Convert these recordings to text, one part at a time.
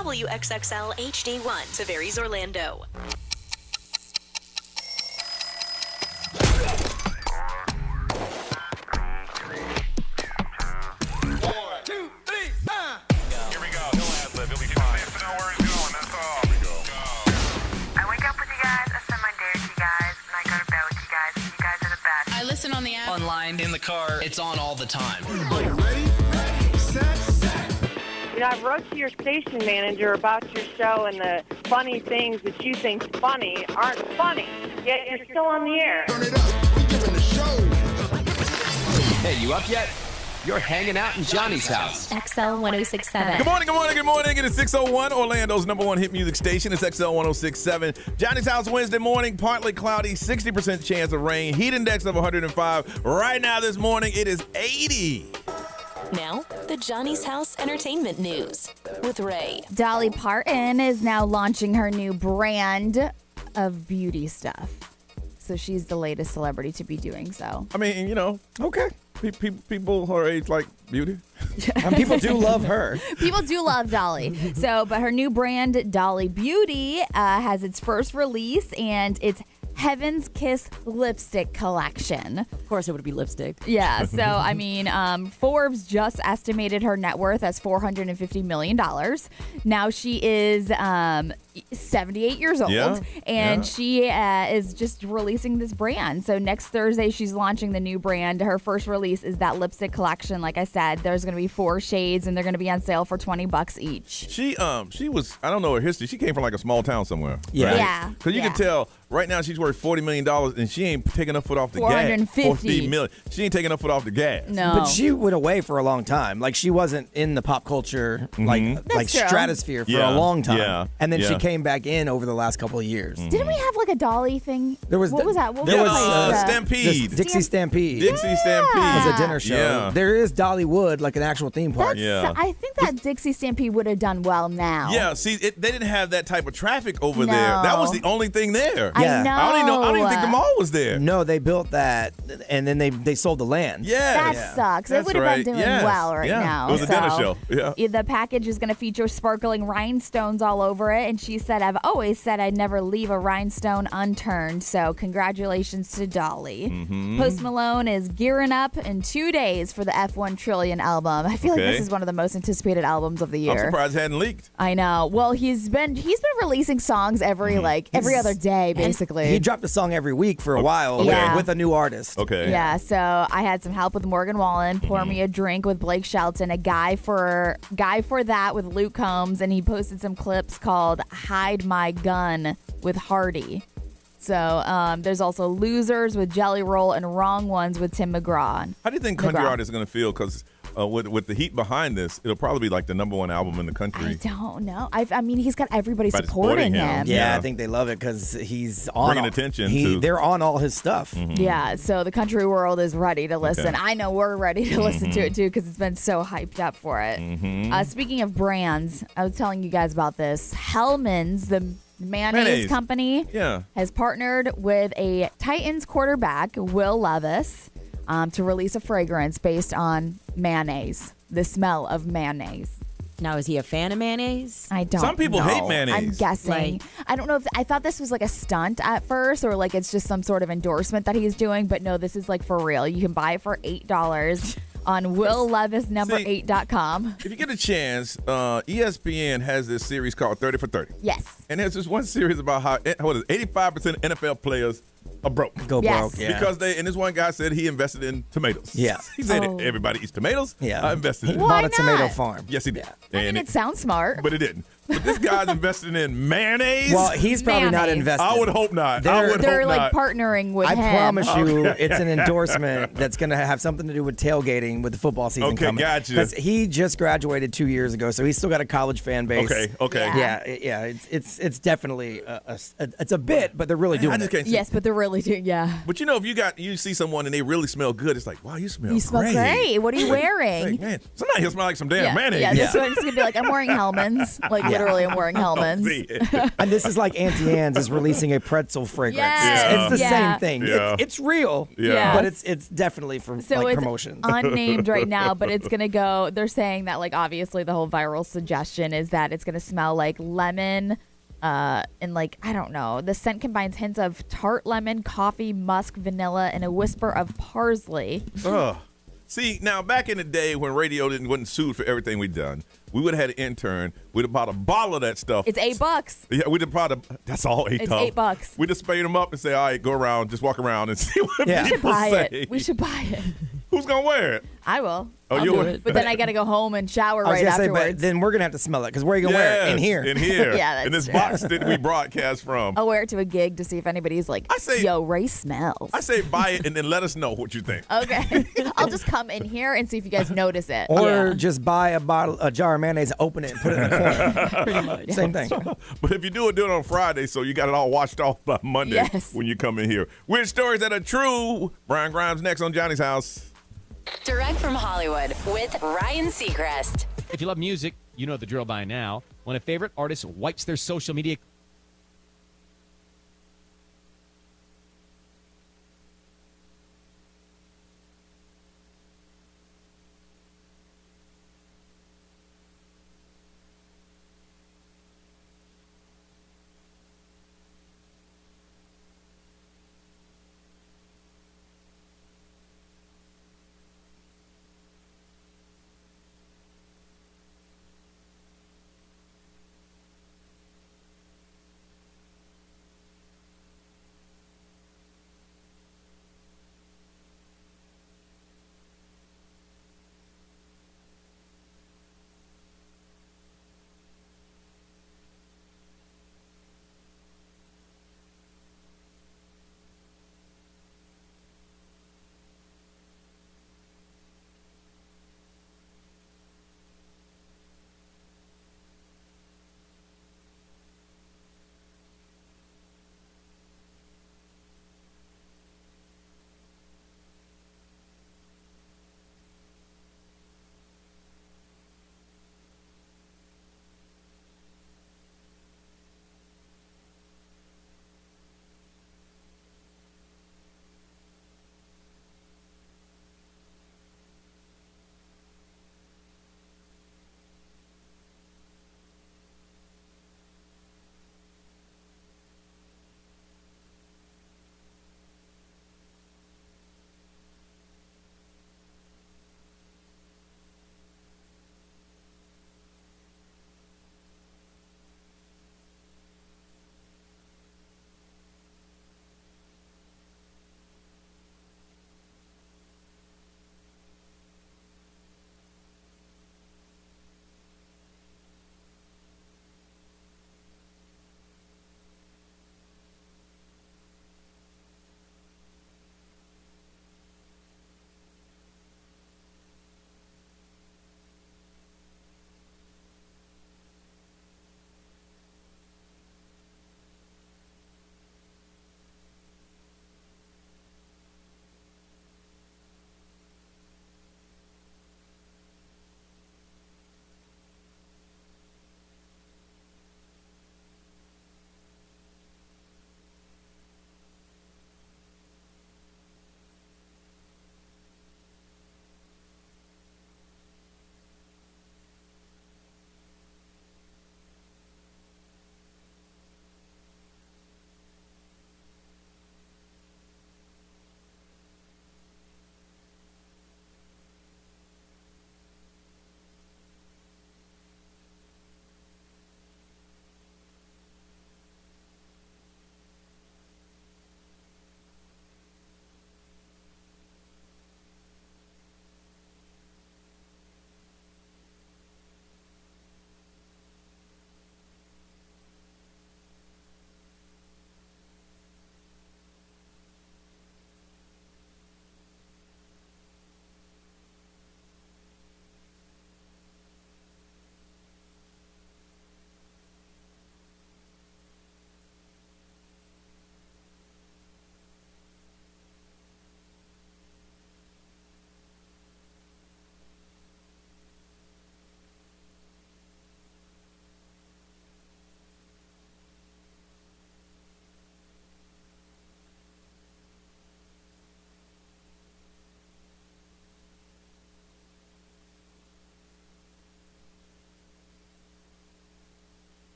WXXL HD1, Tavares, Orlando. Listen on the app. Online, in the car, it's on all the time. Are you ready? Set. I wrote to your station manager about your show, and the funny things that you think's funny aren't funny, yet you're still on the air. Turn it up. We're giving the show. Hey, you up yet? You're hanging out in Johnny's house. XL 1067. Good morning. It is 6:01, Orlando's number one hit music station. It's XL 1067. Johnny's house Wednesday morning, partly cloudy, 60% chance of rain, heat index of 105. Right now this morning, it is 80. Now, the Johnny's House Entertainment News with Ray. Dolly Parton is now launching her new brand of beauty stuff. So she's the latest celebrity to be doing so. I mean, okay. People her age like beauty. And people do love her. People do love Dolly. But her new brand, Dolly Beauty, has its first release, and it's Heaven's Kiss lipstick collection. Of course it would be lipstick. Yeah, so, Forbes just estimated her net worth as $450 million. Now she is 78 years old, and she is just releasing this brand. So next Thursday, she's launching the new brand. Her first release is that lipstick collection. Like I said, there's going to be 4 shades, and they're going to be on sale for $20 each. She was, I don't know her history. She came from like a small town somewhere. Yeah. Right? Yeah. Because you can tell right now she's worth $40 million, and she ain't taking her foot off the gas. 450 million. She ain't taking her foot off the gas. No. But she went away for a long time. Like, she wasn't in the pop culture, like true. stratosphere for a long time. Yeah. And then she came back in over the last couple of years. Didn't we have like a Dolly thing? There was what was that? What there was was, that? Stampede. Dixie Stampede. Dixie Stampede. Was a dinner show. Yeah. There is Dollywood, like an actual theme park. I think that Dixie Stampede would have done well now. Yeah, see, they didn't have that type of traffic over there. That was the only thing there. Yeah. I know. I don't even think the mall was there. No, they built that, and then they sold the land. That sucks. It would have been doing well right now. It was a dinner show. Yeah. The package is going to feature sparkling rhinestones all over it, and she said, "I've always said I'd never leave a rhinestone unturned." So congratulations to Dolly. Post Malone is gearing up in 2 days for the F1 Trillion album. I feel like this is one of the most anticipated albums of the year. I'm surprised it hadn't leaked. I know. Well, he's been releasing songs every other day, basically. He dropped a song every week for a while with a new artist. Okay. Yeah, so I had some help with Morgan Wallen, Pour Me a Drink with Blake Shelton, a guy for that with Luke Combs, and he posted some clips called Hide My Gun with Hardy. So there's also Losers with Jelly Roll and Wrong Ones with Tim McGraw. How do you think country artists are going to feel? Because with the heat behind this, it'll probably be like the number one album in the country. I don't know. I mean, he's got everybody supporting him. Yeah, I think they love it because he's bringing attention. They're on all his stuff. Yeah, so the country world is ready to listen. I know we're ready to listen to it too because it's been so hyped up for it. Speaking of brands, I was telling you guys about this. Hellman's, the mayonnaise company, has partnered with a Titans quarterback, Will Levis, to release a fragrance based on mayonnaise, the smell of mayonnaise. Now, is he a fan of mayonnaise? I don't know. Some people hate mayonnaise. I'm guessing. I don't know if I thought this was like a stunt at first or like it's just some sort of endorsement that he's doing, but no, this is like for real. You can buy it for $8 on willlevis8.com. If you get a chance, ESPN has this series called 30 for 30. Yes. And there's this one series about how 85% of NFL players are broke. Broke. Yeah. Because this one guy said he invested in tomatoes. Yeah. He said everybody eats tomatoes. Yeah. I invested in He bought a tomato farm. Yes, he did. I mean, it sounds smart. But it didn't. But this guy's investing in mayonnaise. Well, he's probably not invested. I would hope not. They're like partnering with him. I promise you, it's an endorsement that's going to have something to do with tailgating with the football season coming. Okay, gotcha. Because he just graduated 2 years ago, so he's still got a college fan base. Okay. Yeah. It's definitely it's a bit, but they're really doing it. Yes, but they're really doing. Yeah. But if you see someone and they really smell good, it's like, wow, you smell great. You smell great. What are you wearing? Like, man, somebody here smell like some damn mayonnaise. Yeah, this one's gonna be like, I'm wearing Hellman's. Like, literally am wearing Hellman's. See it. And this is like Auntie Anne's is releasing a pretzel fragrance. Yes. It's the Yeah. same thing. Yeah. It's real, Yeah. but it's definitely for So like it's promotion. unnamed right now, but it's gonna go. They're saying that like obviously the whole viral suggestion is that it's gonna smell like lemon, and like I don't know. The scent combines hints of tart lemon, coffee, musk, vanilla, and a whisper of parsley. Ugh. See, now back in the day when radio wasn't sued for everything we'd done, we would have had an intern. We'd have bought a bottle of that stuff. It's $8. Yeah, we'd have bought that's all $8. It's $8. We just spade them up and say, all right, go around, just walk around and see what Yeah. We should people buy say. it. We should buy it. Who's gonna wear it? I will. Oh, I'll you'll do wear it. But then I gotta go home and shower I was right gonna say, afterwards. but then we're gonna have to smell it because where are you gonna wear it? In here. In here. Yeah, that's in this true. box that we broadcast from. I'll wear it to a gig to see if anybody's like, I say- yo, Ray smells. I say buy it and then let us know what you think. Okay. I'll just come in here and see if you guys notice it. Or just buy a jar of mayonnaise, open it, and put it in the corner. Pretty much. Same thing. But if you do it on Friday, so you got it all washed off by Monday Yes. when you come in here. Weird stories that are true. Brian Grimes next on Johnny's House. Direct from Hollywood with Ryan Seacrest. If you love music, you know the drill by now. When a favorite artist wipes their social media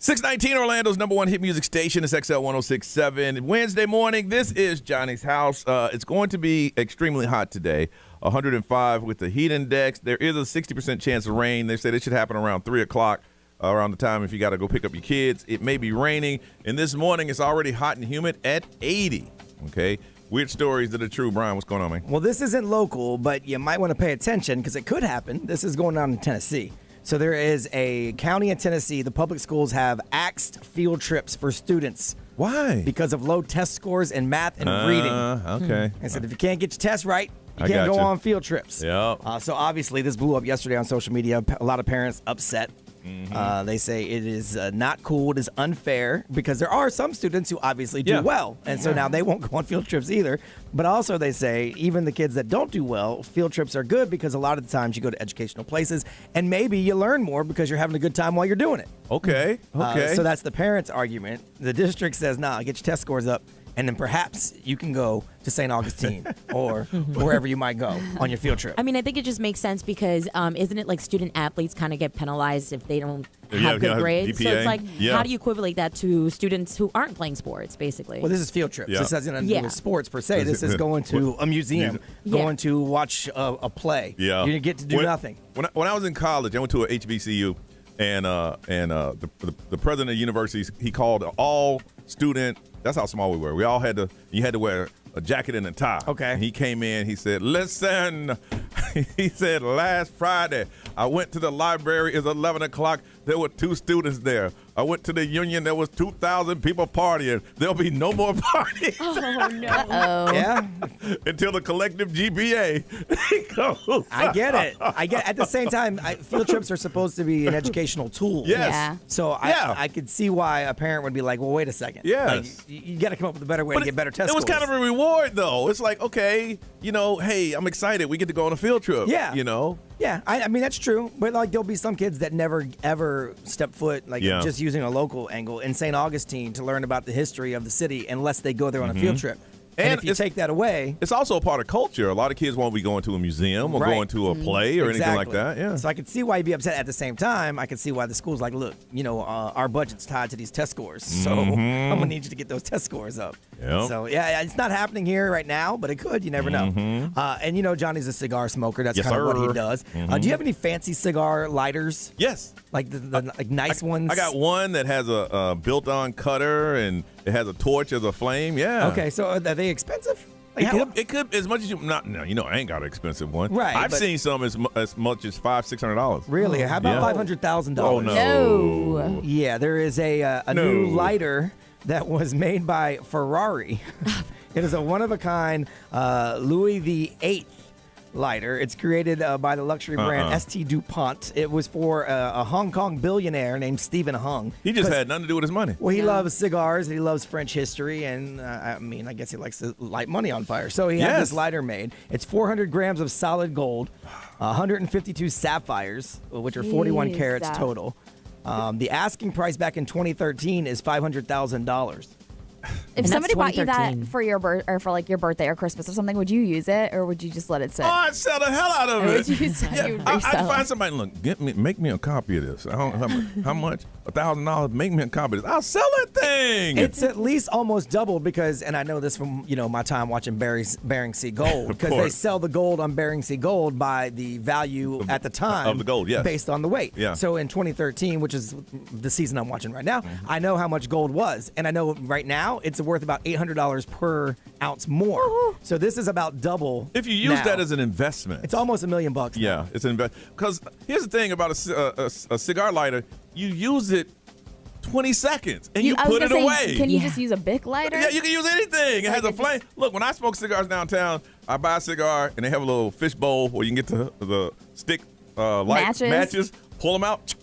619 Orlando's number one hit music station is XL 1067. Wednesday morning, this is Johnny's house. It's going to be extremely hot today, 105 with the heat index. There is a 60% chance of rain. They said it should happen around 3 o'clock, around the time if you got to go pick up your kids. It may be raining, and this morning it's already hot and humid at 80, okay? Weird stories that are true. Brian, what's going on, man? Well, this isn't local, but you might want to pay attention because it could happen. This is going on in Tennessee. So there is a county in Tennessee, the public schools have axed field trips for students. Why? Because of low test scores in math and reading. Okay. I said, if you can't get your tests right, you I can't got go you. on field trips. Yep. So obviously this blew up yesterday on social media. A lot of parents upset. They say it is not cool. It is unfair because there are some students who obviously do well. And so now they won't go on field trips either. But also they say even the kids that don't do well, field trips are good because a lot of the times you go to educational places and maybe you learn more because you're having a good time while you're doing it. Okay. So that's the parents' argument. The district says, nah, get your test scores up. And then perhaps you can go to St. Augustine or wherever you might go on your field trip. I mean, I think it just makes sense because isn't it like student athletes kind of get penalized if they don't have good grades? So it's like, how do you equivalent that to students who aren't playing sports, basically? Well, this is field trips. Yeah. This has nothing to do with sports per se. This is going to a museum, going to watch a play. Yeah. You get to do nothing. When I was in college, I went to a HBCU, and the president of the university, he called all student. That's how small we were. We all had to. You had to wear a jacket and a tie. Okay. And he came in. He said, "Listen," he said, "last Friday, I went to the library. It's 11 o'clock. There were 2 students there. I went to the union. There was 2,000 people partying. There'll be no more parties." Oh, no. Yeah. Until the collective GPA goes. I get it. At the same time, field trips are supposed to be an educational tool. Yes. Yeah. So I could see why a parent would be like, well, wait a second. Yes. Like, you got to come up with a better way to get better test It was scores. kind of a reward, though. It's like, okay, hey, I'm excited. We get to go on a field trip. Yeah. Yeah, I mean, that's true. But, like, there'll be some kids that never, ever step foot, just using a local angle in St. Augustine to learn about the history of the city unless they go there on a field trip. And if you take that away... It's also a part of culture. A lot of kids won't be going to a museum or going to a play or anything like that. Yeah. So I could see why you'd be upset. At the same time, I could see why the school's like, look, our budget's tied to these test scores. So I'm going to need you to get those test scores up. Yep. So, it's not happening here right now, but it could. You never know. And Johnny's a cigar smoker. That's kind of what he does. Do you have any fancy cigar lighters? Yes. Like the nice ones? I got one that has a built-on cutter and it has a torch as a flame. Yeah. Okay, so are they expensive? Like It could as much as you not. No, I ain't got an expensive one. Right, I've but- seen some as much as $500-$600. Really? How about Yeah. $500,000? Oh no. No. Yeah, there is a new lighter that was made by Ferrari. It is a one-of-a-kind Louis VIII lighter. It's created by the luxury brand St. DuPont. It was for a Hong Kong billionaire named Stephen Hung. He just had nothing to do with his money. Well, he loves cigars, and he loves French history, and I guess he likes to light money on fire. So he had this lighter made. It's 400 grams of solid gold, 152 sapphires, which are 41 carats Jesus. total. The asking price back in 2013 is $500,000. If And somebody that's bought you that 2013. for your your birthday or Christmas or something, would you use it or would you just let it sit? Oh, I'd sell the hell out of Or it. would you sell- you would I'd resell find it? somebody. Look, make me a copy of this. I don't how much? $1,000. Make me a copy of this. I'll sell that thing. It's at least almost doubled because, and I know this from my time watching Bering Sea Gold, because they course. sell the gold on Bering Sea Gold by the value at the time of the gold, yes. based on the weight. Yeah. So in 2013, which is the season I'm watching right now, I know how much gold was, and I know right now it's worth about $800 per ounce more. So this is about double. If you use now. that as an investment, It's almost $1 million bucks. now. yeah, it's an investment. Because here's the thing about a cigar lighter: you use it 20 seconds and you I was put it gonna say, away. Can you just use a Bic lighter? Yeah, you can use anything. It has a it flame. Look, when I smoke cigars downtown, I buy a cigar and they have a little fish bowl where you can get the stick light matches, pull them out.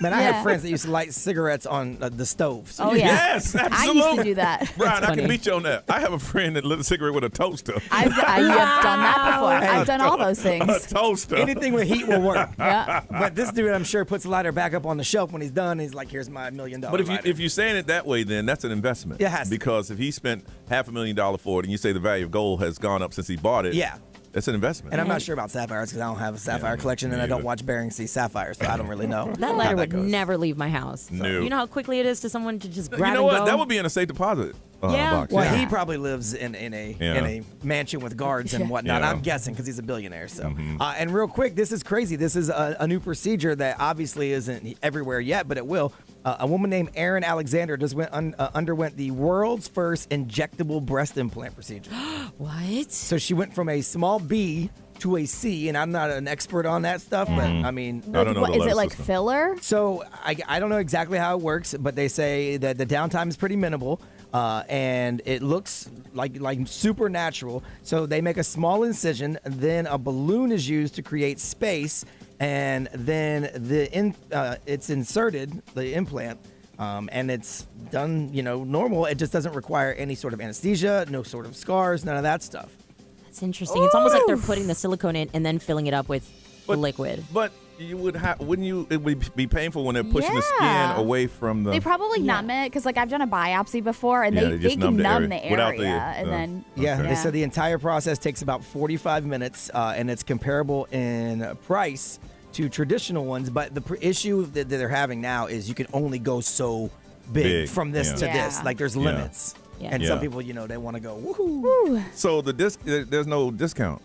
Man, I Yeah. had friends that used to light cigarettes on the stove. So Oh, yeah. Yes, I absolutely. used to do that. Brian, I can funny. beat you on that. I have a friend that lit a cigarette with a toaster. I have done that before. I've done all those A things. toaster. anything with heat will work. Yeah. But this dude, I'm sure, puts the lighter back up on the shelf when he's done. He's like, "Here's my $1 million But lighter." if you're saying it that way, then that's an investment. It has to be. Because if he spent $500,000 for it, and you say the value of gold has gone up since he bought it, Yeah. It's an investment. And I'm not sure about sapphires because I don't have a sapphire collection, and I don't watch Bering Sea sapphires, so I don't really know. That letter would never leave my house. No. You know how quickly it is to someone to just grab You know and what? go? That would be in a safe deposit box. Well, he probably lives in a mansion with guards and whatnot. I'm guessing because he's a billionaire. So, and real quick, this is crazy. This is a new procedure that obviously isn't everywhere yet, but it will. A woman named Erin Alexander just underwent the world's first injectable breast implant procedure. What? So she went from a small B to a C, and I'm not an expert on that stuff, but I mean, I don't know. Is it like filler? So I don't know exactly how it works, but they say that the downtime is pretty minimal. And it looks like supernatural. So they make a small incision, then a balloon is used to create space, and then it's inserted, the implant, and it's done, normal. It just doesn't require any sort of anesthesia, no sort of scars, none of that stuff. That's interesting. It's almost like they're putting the silicone in and then filling it up with liquid. But you would wouldn't you? It would be painful when they're pushing the skin away from the. They probably numb it because, I've done a biopsy before, and they can numb the area, and then. They said the entire process takes about 45 minutes, and it's comparable in price to traditional ones. But the issue that they're having now is you can only go so big from this to this. Like there's limits, and some people, they want to go woohoo. So there's no discount.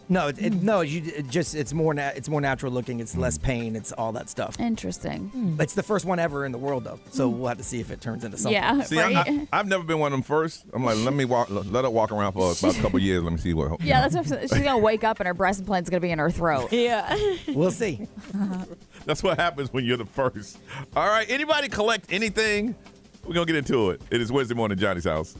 No, it's more natural looking. It's less pain. It's all that stuff. Interesting. It's the first one ever in the world, though. So we'll have to see if it turns into something. Yeah, See, I've never been one of them first. I'm like, let her walk around for about a couple of years. Let me see what. Yeah, that's what she's gonna wake up and her breast implant's gonna be in her throat. Yeah, we'll see. That's what happens when you're the first. All right, anybody collect anything? We're gonna get into it. It is Wednesday morning, Johnny's house.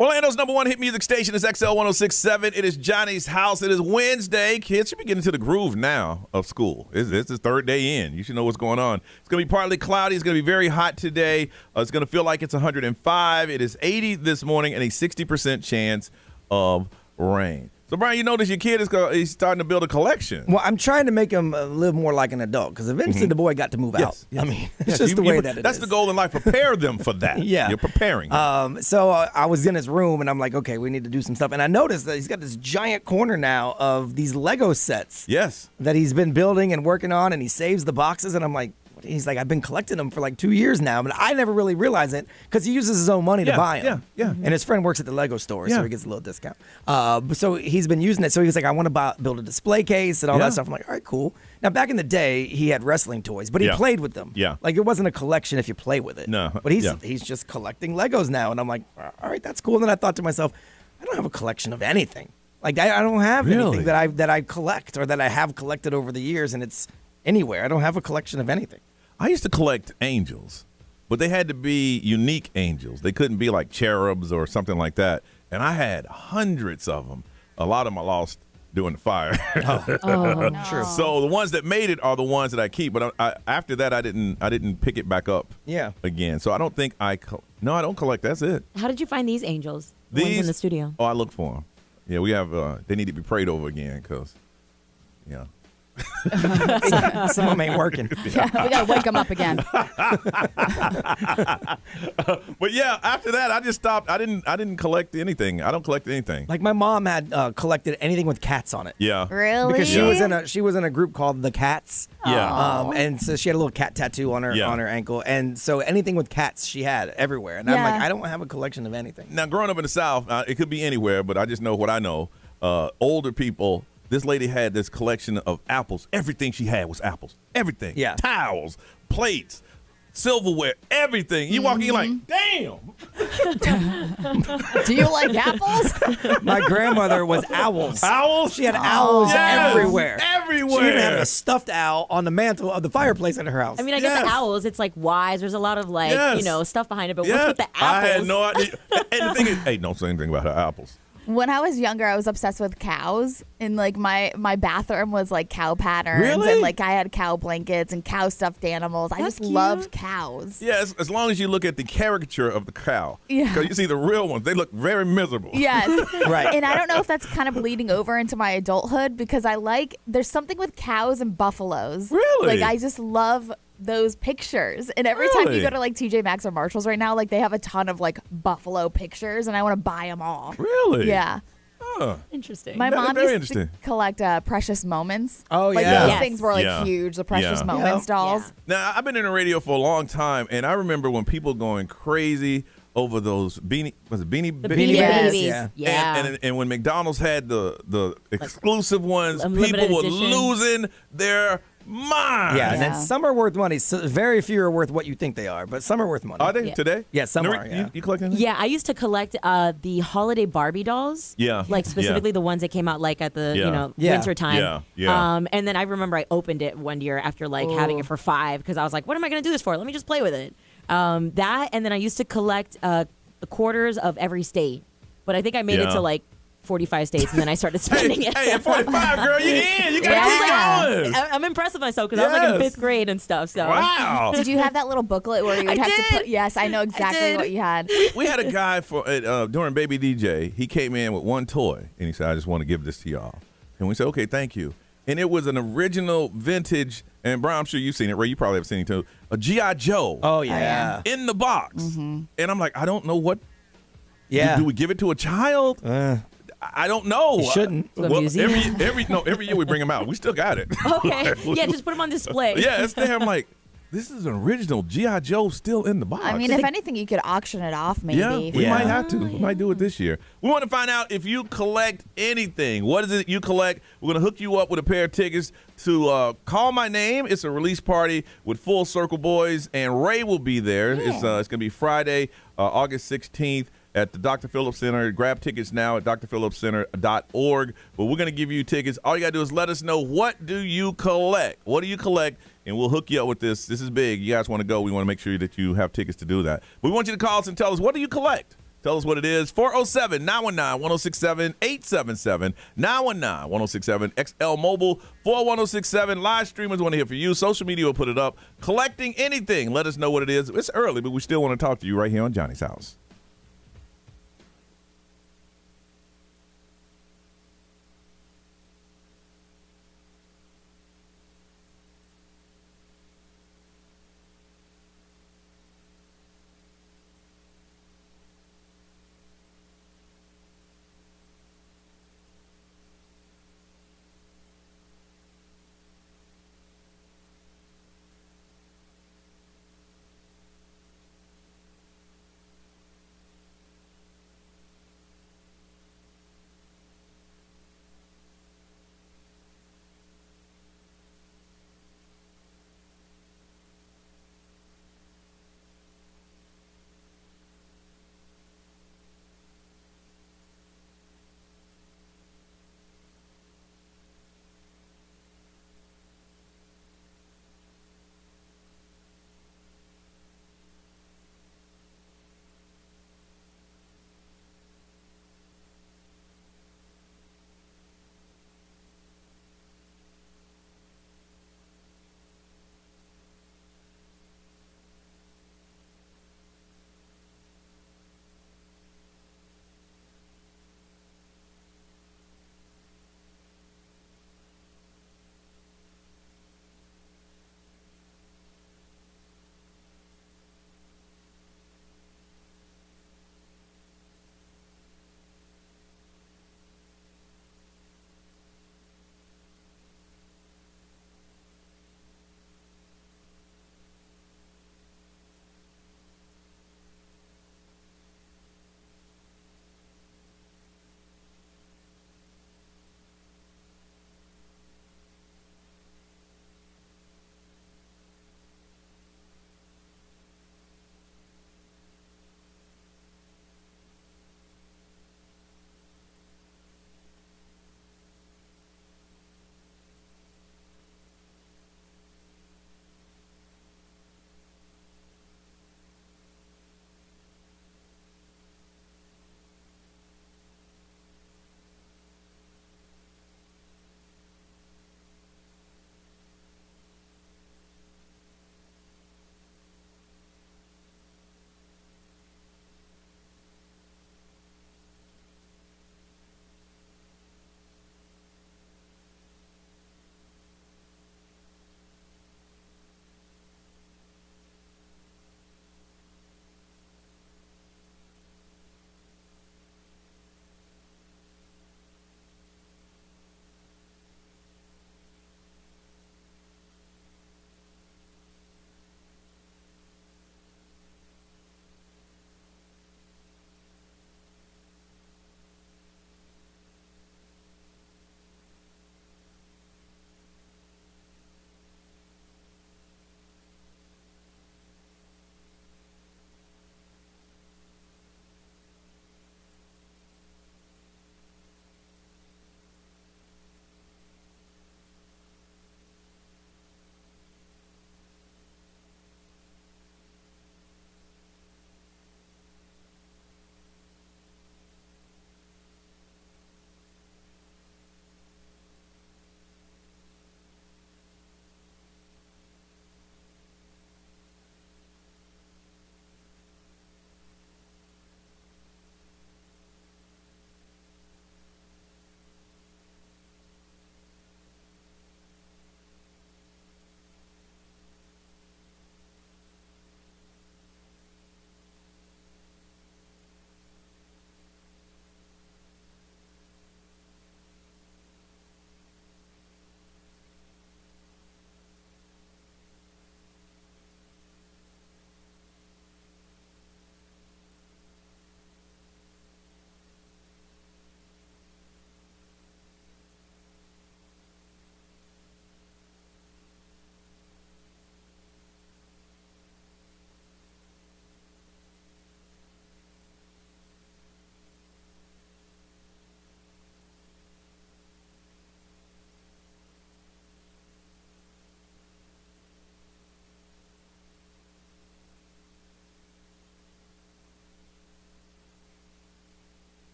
Orlando's number one hit music station is XL 106.7. It is Johnny's house. It is Wednesday. Kids should be getting into the groove now of school. It's the third day in. You should know what's going on. It's going to be partly cloudy. It's going to be very hot today. It's going to feel like it's 105. It is 80 this morning and a 60% chance of rain. So, Brian, you notice your kid he's starting to build a collection. Well, I'm trying to make him live more like an adult because eventually the boy got to move out. Yes. I mean, it's just the way that it is. That's the goal in life. Prepare them for that. Yeah. You're preparing. So I was in his room, and I'm like, okay, we need to do some stuff. And I noticed that he's got this giant corner now of these Lego sets. Yes. That he's been building and working on, and he saves the boxes. And I'm like, he's like, I've been collecting them for like 2 years now, but I never really realized it because he uses his own money to buy them. Yeah. And his friend works at the Lego store, so he gets a little discount. So he's been using it. So he's like, I want to build a display case and all that stuff. I'm like, all right, cool. Now, back in the day, he had wrestling toys, but he played with them. Yeah. Like, it wasn't a collection if you play with it. No. But he's just collecting Legos now. And I'm like, all right, that's cool. And then I thought to myself, I don't have a collection of anything. Like, I don't have anything that I collect or that I have collected over the years, and it's anywhere. I don't have a collection of anything. I used to collect angels, but they had to be unique angels. They couldn't be like cherubs or something like that. And I had hundreds of them. A lot of them I lost during the fire. No. True. So the ones that made it are the ones that I keep. But after that, I didn't pick it back up. Again. So I don't think I don't collect. That's it. How did you find these angels? The ones in the studio. Oh, I look for them. Yeah, we have. They need to be prayed over again because, Some of them ain't working. Yeah, we got to wake them up again. But yeah, after that, I just stopped. I didn't collect anything. I don't collect anything. Like my mom had collected anything with cats on it. Yeah. Really? Because she was in a group called the Cats. Yeah. And so she had a little cat tattoo on her ankle, and so anything with cats she had everywhere. And I'm like, I don't have a collection of anything. Now, growing up in the South, it could be anywhere, but I just know what I know. Older people. This lady had this collection of apples. Everything she had was apples. Everything. Yeah. Towels, plates, silverware, everything. You walk in, you're like, damn. Do you like apples? My grandmother was owls. Owls? She had owls everywhere. Everywhere. She even had a stuffed owl on the mantle of the fireplace in her house. I mean, I get the owls. It's like wise. There's a lot of stuff behind it. But what's with the apples? I had no idea. And the thing is, hey, don't say anything about her apples. When I was younger, I was obsessed with cows, and like my bathroom was like cow patterns, and like I had cow blankets and cow stuffed animals. I just loved cows. Yeah, as long as you look at the caricature of the cow. Yeah. Because you see the real ones, they look very miserable. Yes. Right. And I don't know if that's kind of bleeding over into my adulthood because there's something with cows and buffaloes. Really? Like I just love those pictures, and every time you go to like TJ Maxx or Marshalls right now, like they have a ton of like buffalo pictures, and I want to buy them all. Really? Yeah. Interesting. My mom used to collect precious moments. Oh, like yeah. those things were like huge, the precious moments dolls. Now, I've been in the radio for a long time, and I remember when people going crazy over those Beanie Babies. Yeah. And when McDonald's had the exclusive ones, limited people were edition. losing their mind. Yeah, and then some are worth money. So very few are worth what you think they are, but some are worth money. Are they today? Yeah, some No, are. Yeah. You collect anything? Yeah, I used to collect the holiday Barbie dolls. Yeah. Like specifically the ones that came out like at the winter time. Yeah. And then I remember I opened it one year after like having it for 5 because I was like, what am I going to do this for? Let me just play with it. That, and then I used to collect the quarters of every state. But I think I made it to like 45 states, and then I started spending it. Hey, at 45, girl, you in. You got to keep going. I'm impressed with myself because I was like in 5th grade and stuff. So Wow. Did you have that little booklet where you would have to put? Yes, I know exactly what you had. We had a guy during Baby DJ. He came in with one toy, and he said, I just want to give this to y'all. And we said, okay, thank you. And it was an original vintage, and Brian, I'm sure you've seen it, Ray, you probably have seen it too, a G.I. Joe. Oh, yeah. In the box. Mm-hmm. And I'm like, I don't know what. Yeah. Do we give it to a child? I don't know. You shouldn't. Well, every year we bring them out. We still got it. Okay. Yeah, just put them on display. Yeah, it's there. I'm like, this is an original G.I. Joe still in the box. I mean, if anything, you could auction it off maybe. Yeah, we might have to. We might do it this year. We want to find out if you collect anything. What is it you collect? We're going to hook you up with a pair of tickets to Call My Name. It's a release party with Full Circle Boys, and Ray will be there. Yeah. It's going to be Friday, August 16th. At the Dr. Phillips Center. Grab tickets now at drphillipscenter.org. But we're going to give you tickets. All you got to do is let us know, what do you collect? What do you collect? And we'll hook you up with this. This is big. You guys want to go. We want to make sure that you have tickets to do that. But we want you to call us and tell us, what do you collect? Tell us what it is. 407-919-1067-877. 919-1067. XL Mobile 41067. Live streamers want to hear from you. Social media will put it up. Collecting anything. Let us know what it is. It's early, but we still want to talk to you right here on Johnny's House.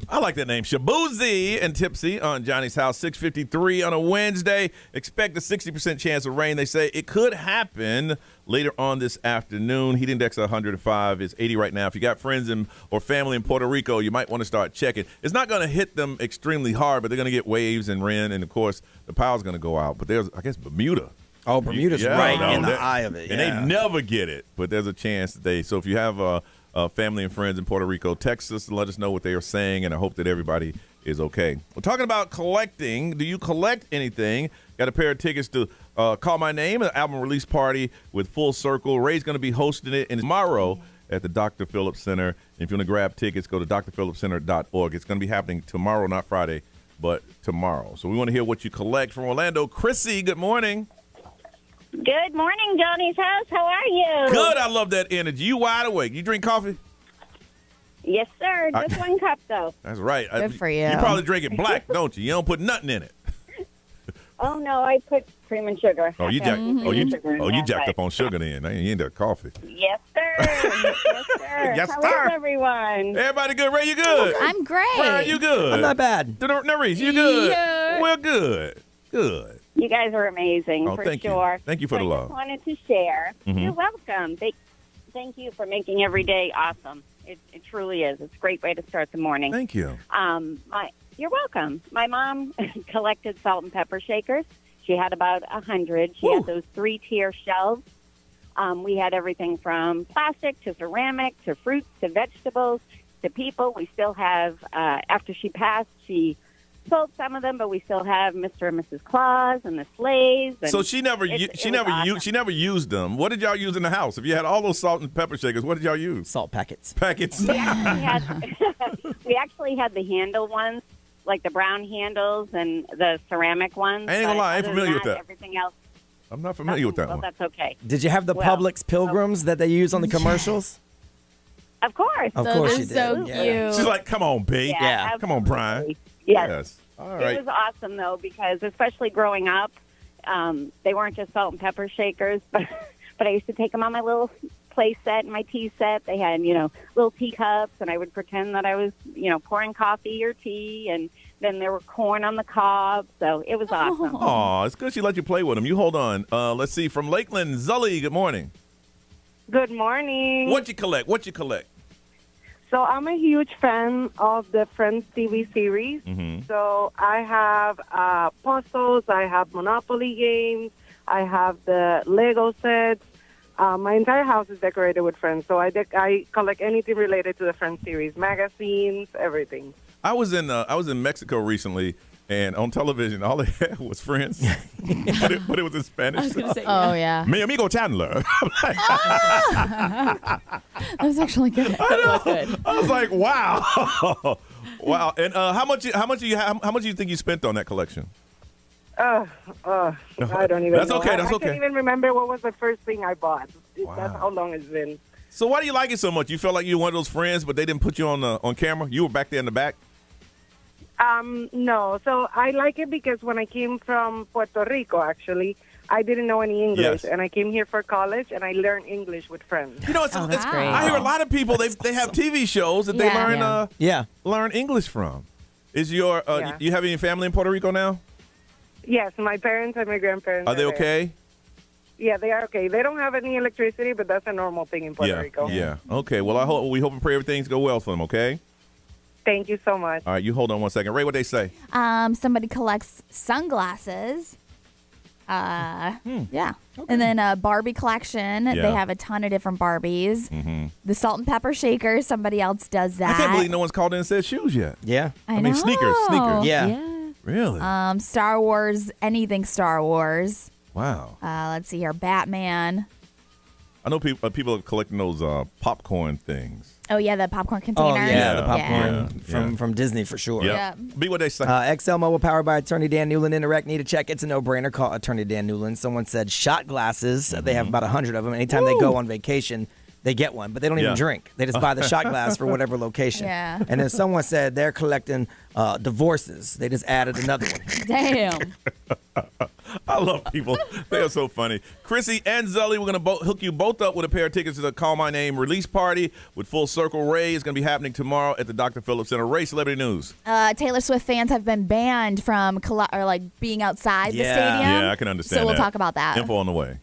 I like that name. Shabuzi and Tipsy on Johnny's House, 6:53 on a Wednesday. Expect a 60% chance of rain. They say it could happen later on this afternoon. Heat index 105 is 80 right now. If you got friends or family in Puerto Rico, you might want to start checking. It's not going to hit them extremely hard, but they're going to get waves and rain, and, of course, the power's going to go out. But there's, I guess, Bermuda. Oh, Bermuda's right in the eye of it. And they never get it, but there's a chance that they. So if you have family and friends in Puerto Rico, text us and let us know what they are saying, and I hope that everybody is okay. We're talking about collecting. Do you collect anything? Got a pair of tickets to Call My Name, an album release party with Full Circle. Ray's going to be hosting it tomorrow at the Dr. Phillips Center. If you want to grab tickets, go to drphillipscenter.org. It's going to be happening tomorrow, not Friday, but tomorrow. So we want to hear what you collect from Orlando. Chrissy, good morning. Good morning, Johnny's House. How are you? Good. I love that energy. You wide awake. You drink coffee? Yes, sir. Just one cup, though. That's right. Good for you. You probably drink it black, don't you? You don't put nothing in it. Oh, no. I put cream and sugar. Oh, you jacked up on sugar then. You ain't that coffee. Yes, sir. Yes, sir. Yes, How sir. is everyone? Everybody good? Ray, you good? I'm great. Brian, you good? I'm not bad. Narice, you good? Yeah. We're good. Good. You guys are amazing, Oh, for thank sure. you. Thank you for the I love. just wanted to share. Mhm. You're welcome. Thank you for making every day awesome. It truly is. It's a great way to start the morning. Thank you. You're welcome. My mom collected salt and pepper shakers. She had about 100. She had those 3-tier shelves. We had everything from plastic to ceramic to fruits to vegetables to people. We still have, after she passed, she sold some of them, but we still have Mr. and Mrs. Claus and the sleighs. And So she never used them. What did y'all use in the house? If you had all those salt and pepper shakers, what did y'all use? Salt packets. Packets. We actually had the handle ones, like the brown handles and the ceramic ones. I ain't gonna lie, I ain't Other familiar than with that. Everything else. I'm not familiar with that Well, one. that's okay. Did you have the Well, Publix pilgrims that they use on the commercials? Of course. Of course you did. So cute. She's like, come on, B. Yeah, Come on, Brian. Yes. All right. It was awesome, though, because especially growing up, they weren't just salt and pepper shakers, but I used to take them on my little play set and my tea set. They had, little teacups, and I would pretend that I was, pouring coffee or tea, and then there were corn on the cob, so it was awesome. Aw, it's good she let you play with them. You hold on. Let's see. From Lakeland, Zully, good morning. Good morning. What you collect? So I'm a huge fan of the Friends TV series. Mm-hmm. So I have puzzles, I have Monopoly games, I have the Lego sets. My entire house is decorated with Friends. So I collect anything related to the Friends series, magazines, everything. I was in Mexico recently, and on television, all they had was Friends, but it was in Spanish. I was going to say, yeah. Mi amigo Chandler. That was actually good. That was good. I was like, wow, wow. And how much do you think you spent on that collection? I don't even That's know. okay. That's I okay. can't even remember what was the first thing I bought. Wow. That's how long it's been. So why do you like it so much? You felt like you were one of those friends, but they didn't put you on camera. You were back there in the back. No. So I like it because when I came from Puerto Rico, actually, I didn't know any English, and I came here for college, and I learned English with friends. You know, it's great. I hear a lot of people they have TV shows that they learn English from. Is your you have any family in Puerto Rico now? Yes, my parents and my grandparents. Are they there. okay? Yeah, they are okay. They don't have any electricity, but that's a normal thing in Puerto Rico. Yeah. Okay. Well, we hope and pray everything's go well for them. Okay. Thank you so much. All right. You hold on one second. Ray, what they say? Somebody collects sunglasses. Yeah. Okay. And then a Barbie collection. Yeah. They have a ton of different Barbies. Mm-hmm. The salt and pepper shaker. Somebody else does that. I can't believe no one's called in and said shoes yet. Yeah. I mean, know. sneakers. Yeah. Really? Star Wars. Anything Star Wars. Wow. Let's see here. Batman. I know people are collecting those popcorn things. Oh, yeah, the popcorn containers. Oh, yeah, the popcorn from Disney for sure. Yeah. Be what they say. XL Mobile powered by Attorney Dan Newland. Interact, need a check. It's a no-brainer. Call Attorney Dan Newland. Someone said shot glasses. They have about 100 of them. Anytime they go on vacation, they get one, but they don't even drink. They just buy the shot glass for whatever location. Yeah. And then someone said they're collecting divorces. They just added another one. Damn. I love people. They are so funny. Chrissy and Zully, we're going to hook you both up with a pair of tickets to the Call My Name release party with Full Circle Ray. It's going to be happening tomorrow at the Dr. Phillips Center. Ray, celebrity news. Taylor Swift fans have been banned from being outside the stadium. Yeah, I can understand So we'll that. talk about that. Info on the way.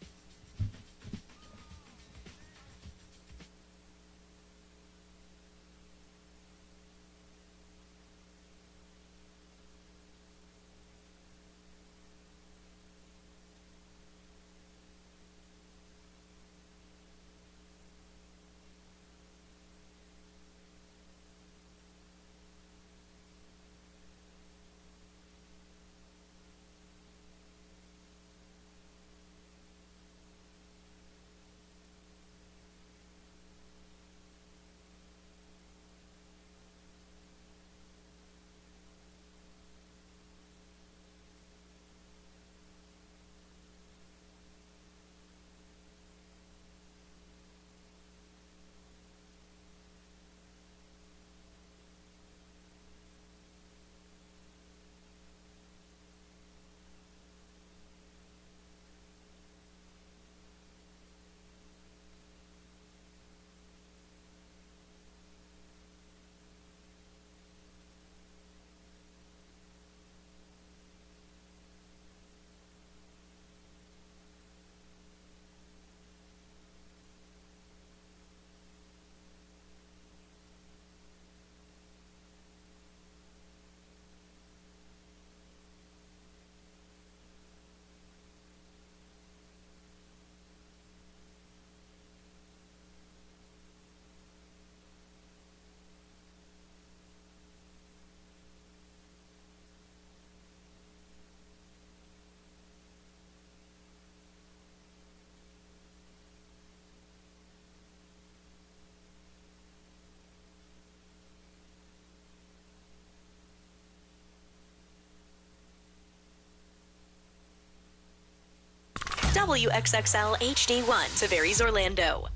WXXL HD1, Tavares, Orlando.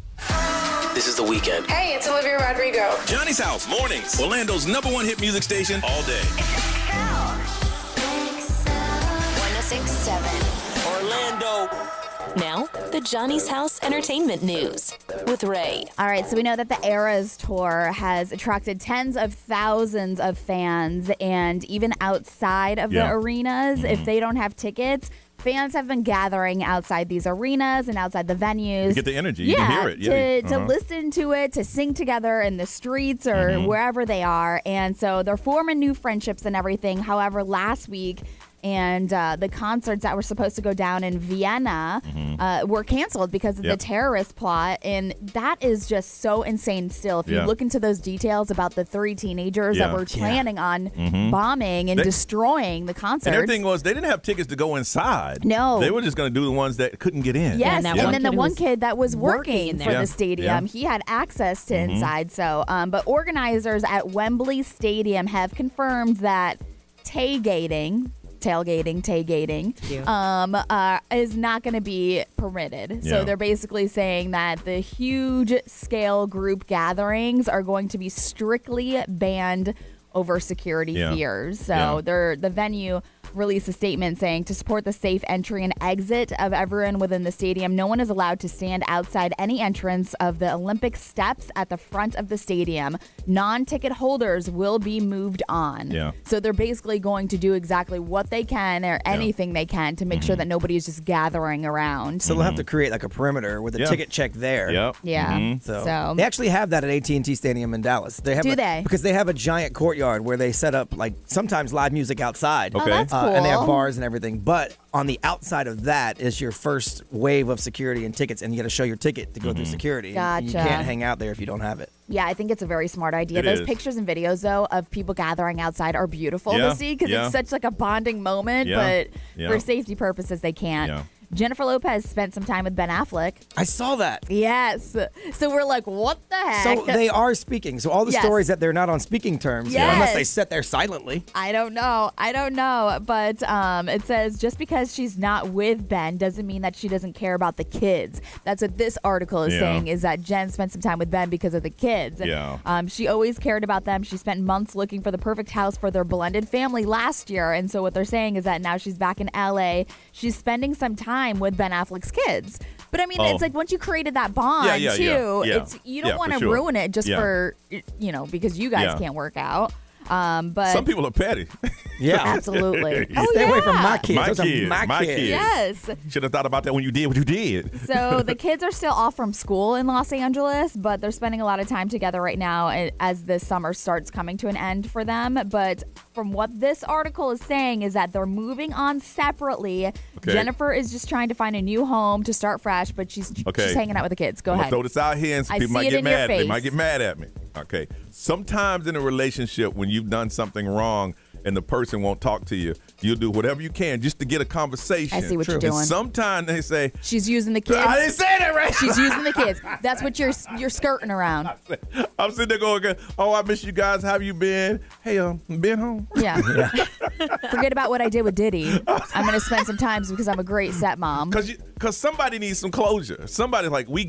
This is The Weekend. Hey, it's Olivia Rodrigo. Johnny's House, mornings. Orlando's #1 hit music station all day. 1067. Orlando. Now, the Johnny's House Entertainment News with Ray. All right, so we know that the Eras Tour has attracted tens of thousands of fans, and even outside of the arenas, if they don't have tickets, fans have been gathering outside these arenas and outside the venues. You get the energy. You can hear it. To listen to it, to sing together in the streets or wherever they are. And so they're forming new friendships and everything. However, last week, and the concerts that were supposed to go down in Vienna were canceled because of the terrorist plot. And that is just so insane still. If you look into those details about the 3 teenagers that were planning on bombing and destroying the concerts. And everything was, they didn't have tickets to go inside. No. They were just going to do the ones that couldn't get in. Yes, and then the one kid that was working for the stadium, he had access to inside. So, but organizers at Wembley Stadium have confirmed that tailgating is not going to be permitted. So they're basically saying that the huge scale group gatherings are going to be strictly banned over security fears. So the venue released a statement saying, to support the safe entry and exit of everyone within the stadium, no one is allowed to stand outside any entrance of the Olympic steps at the front of the stadium. Non-ticket holders will be moved on. So they're basically going to do exactly what they can or anything they can to make sure that nobody is just gathering around. So they'll have to create like a perimeter with a ticket check there. So they actually have that at AT&T Stadium in Dallas. They have because they have a giant courtyard where they set up like sometimes live music outside. Oh, that's cool. And they have bars and everything. But on the outside of that is your first wave of security and tickets, and you got to show your ticket to go through security. Gotcha. You can't hang out there if you don't have it. Yeah, I think it's a very smart idea. It Those is. pictures and videos, though, of people gathering outside are beautiful to see because it's such like a bonding moment. But for safety purposes, they can't Jennifer Lopez spent some time with Ben Affleck. I saw that. Yes. So we're like, what the heck? So they are speaking. So all the Yes. stories that they're not on speaking terms, Yes. unless they sit there silently. I don't know. But it says just because she's not with Ben doesn't mean that she doesn't care about the kids. That's what this article is saying, is that Jen spent some time with Ben because of the kids. Yeah. She always cared about them. She spent months looking for the perfect house for their blended family last year. And so what they're saying is that now she's back in LA. She's spending some time with Ben Affleck's kids. But I mean, it's like once you created that bond too, it's you don't want to ruin it just for because you guys can't work out. But some people are petty. Yeah, absolutely. Stay away from my kids. My Those kids. are my kids. Yes. Should have thought about that when you did what you did. So the kids are still off from school in Los Angeles, but they're spending a lot of time together right now as the summer starts coming to an end for them. But from what this article is saying is that they're moving on separately. Okay. Jennifer is just trying to find a new home to start fresh, but she's hanging out with the kids. Go I'm ahead. gonna throw this out here and some I people see might it get in your mad. They face. might get mad at me. Okay. Sometimes in a relationship, when you've done something wrong and the person won't talk to you, you'll do whatever you can just to get a conversation. I see what you're doing. And sometimes they say, she's using the kids. I didn't say that right. She's using the kids. That's what you're skirting around. I'm sitting there going, oh, I miss you guys. How have you been? Hey, been home? Yeah. Forget about what I did with Diddy. I'm going to spend some time because I'm a great stepmom. Because somebody needs some closure. Somebody's like, we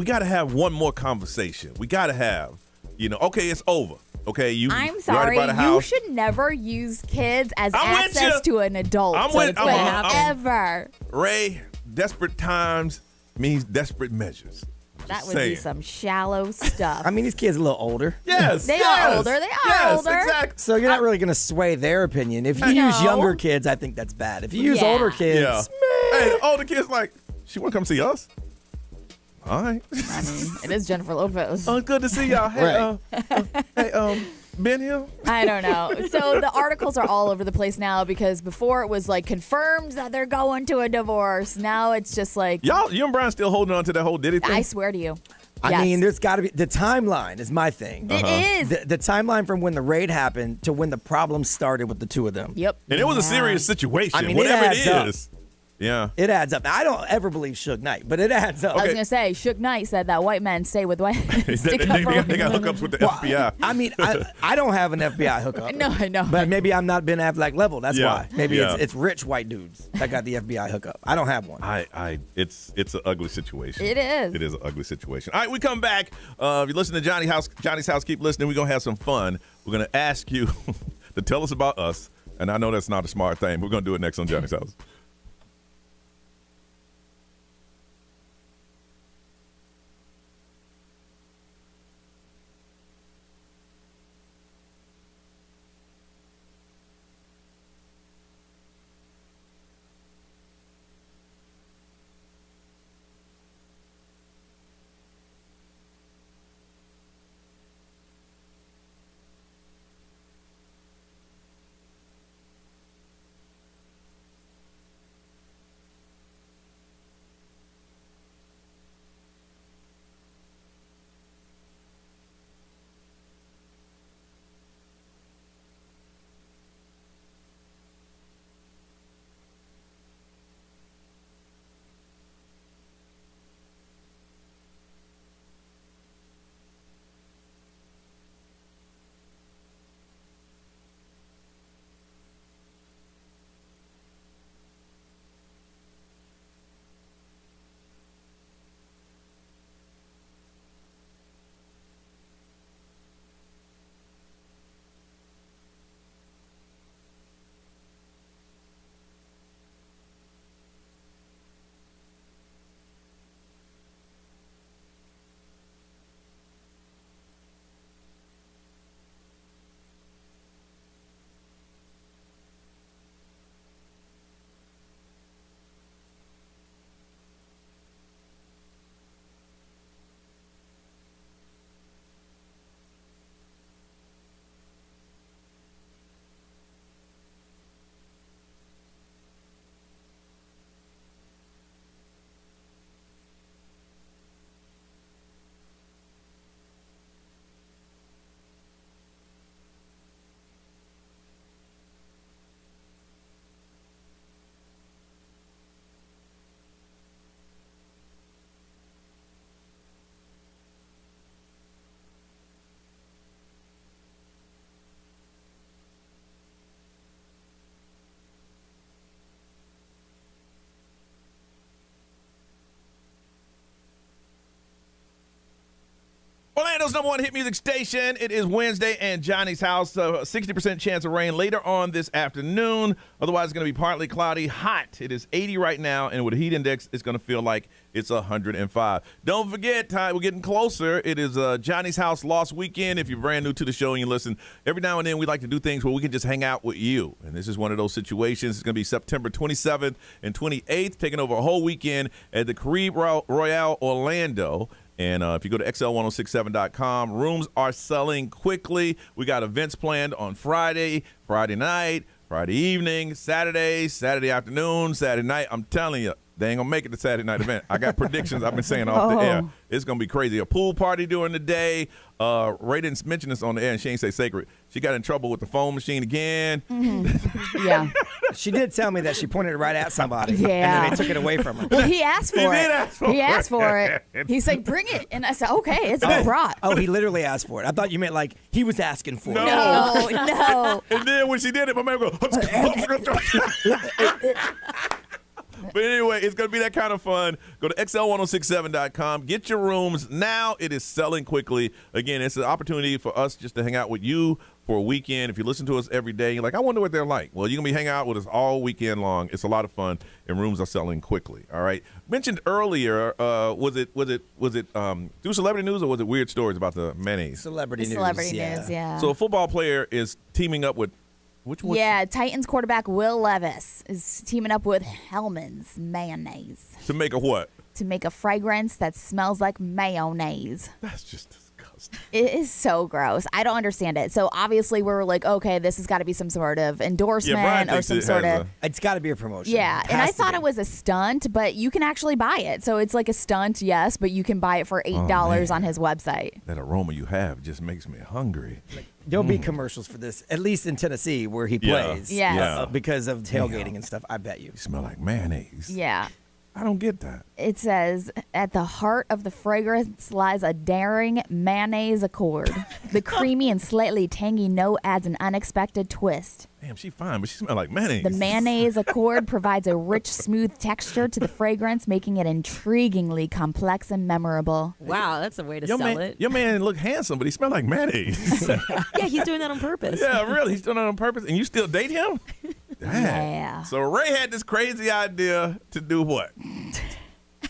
got to have one more conversation. We got to have, okay, it's over. Okay, I'm sorry, you should never use kids as access to an adult. Ever. Ray, desperate times means desperate measures. That would be some shallow stuff. I mean, these kids are a little older. Yes. They are older. Exactly. So you're not really going to sway their opinion. If you use younger kids, I think that's bad. If you use older kids, hey, the older kids like, she want to come see us? All right. I mean, it is Jennifer Lopez. Oh, good to see y'all. Hey, Ben here? I don't know. So the articles are all over the place now because before it was like confirmed that they're going to a divorce. Now it's just like you and Brian still holding on to that whole Diddy thing? I swear to you. I mean, there's got to be the timeline is my thing. It is. The timeline from when the raid happened to when the problem started with the two of them. Yep. And it was a serious situation. I mean, whatever it adds is. Yeah. It adds up. Now, I don't ever believe Suge Knight, but it adds up. I was going to say, Suge Knight said that white men stay with white they got hookups with the FBI. I mean, I don't have an FBI hookup. No, I know. But maybe I'm not Ben Affleck level. That's why. Maybe it's rich white dudes that got the FBI hookup. I don't have one. It's an ugly situation. It is. It is an ugly situation. All right, we come back. If you listen to Johnny's House, keep listening. We're going to have some fun. We're going to ask you to tell us about us. And I know that's not a smart thing. We're going to do it next on Johnny's House. Orlando's number one hit music station. It is Wednesday and Johnny's house. 60% chance of rain later on this afternoon. Otherwise, it's going to be partly cloudy, hot. It is 80 right now, and with a heat index, it's going to feel like it's 105. Don't forget, we're getting closer. It is Johnny's house lost weekend. If you're brand new to the show and you listen, every now and then we like to do things where we can just hang out with you. And this is one of those situations. It's going to be September 27th and 28th, taking over a whole weekend at the Caribe Royale Orlando. And if you go to xl1067.com, rooms are selling quickly. We got events planned on Friday night, Friday evening, Saturday afternoon, Saturday night. I'm telling you, they ain't going to make it to Saturday night event. I got predictions I've been saying off the air. It's going to be crazy. A pool party during the day. Ray didn't mention this on the air, and she ain't say sacred. She got in trouble with the phone machine again. Mm-hmm. Yeah. She did tell me that she pointed it right at somebody. Yeah. And then they took it away from her. Well, he asked for it. He asked for it. He said, bring it. And I said, okay, it's been brought. Oh, he literally asked for it. I thought you meant like he was asking for it. No. And then when she did it, my man goes, But anyway, it's going to be that kind of fun. Go to xl1067.com. Get your rooms now. It is selling quickly. Again, it's an opportunity for us just to hang out with you for a weekend. If you listen to us every day, you're like, I wonder what they're like. Well, you're going to be hanging out with us all weekend long. It's a lot of fun, and rooms are selling quickly. All right. Mentioned earlier, was it through celebrity news or was it weird stories about the mayonnaise? Celebrity news, yeah. So a football player is teaming up with which one? Yeah, Titans quarterback Will Levis is teaming up with Hellman's mayonnaise. To make a what? To make a fragrance that smells like mayonnaise. That's just disgusting. It is so gross. I don't understand it. So obviously we're like, okay, this has got to be some sort of endorsement or some sort of. It's got to be a promotion. Yeah, and I thought it was a stunt, but you can actually buy it. So it's like a stunt, yes, but you can buy it for $8 on his website. That aroma you have just makes me hungry. There'll be commercials for this, at least in Tennessee where he plays. Yes. Because of tailgating and stuff, I bet you. You smell like mayonnaise. Yeah. I don't get that. It says, at the heart of the fragrance lies a daring mayonnaise accord. The creamy and slightly tangy note adds an unexpected twist. Damn, she fine, but she smells like mayonnaise. The mayonnaise accord provides a rich, smooth texture to the fragrance, making it intriguingly complex and memorable. Wow, that's a way to sell it. Your man look handsome, but he smell like mayonnaise. Yeah, he's doing that on purpose. Yeah, really, he's doing that on purpose, and you still date him? Damn. Yeah. So Ray had this crazy idea to do what?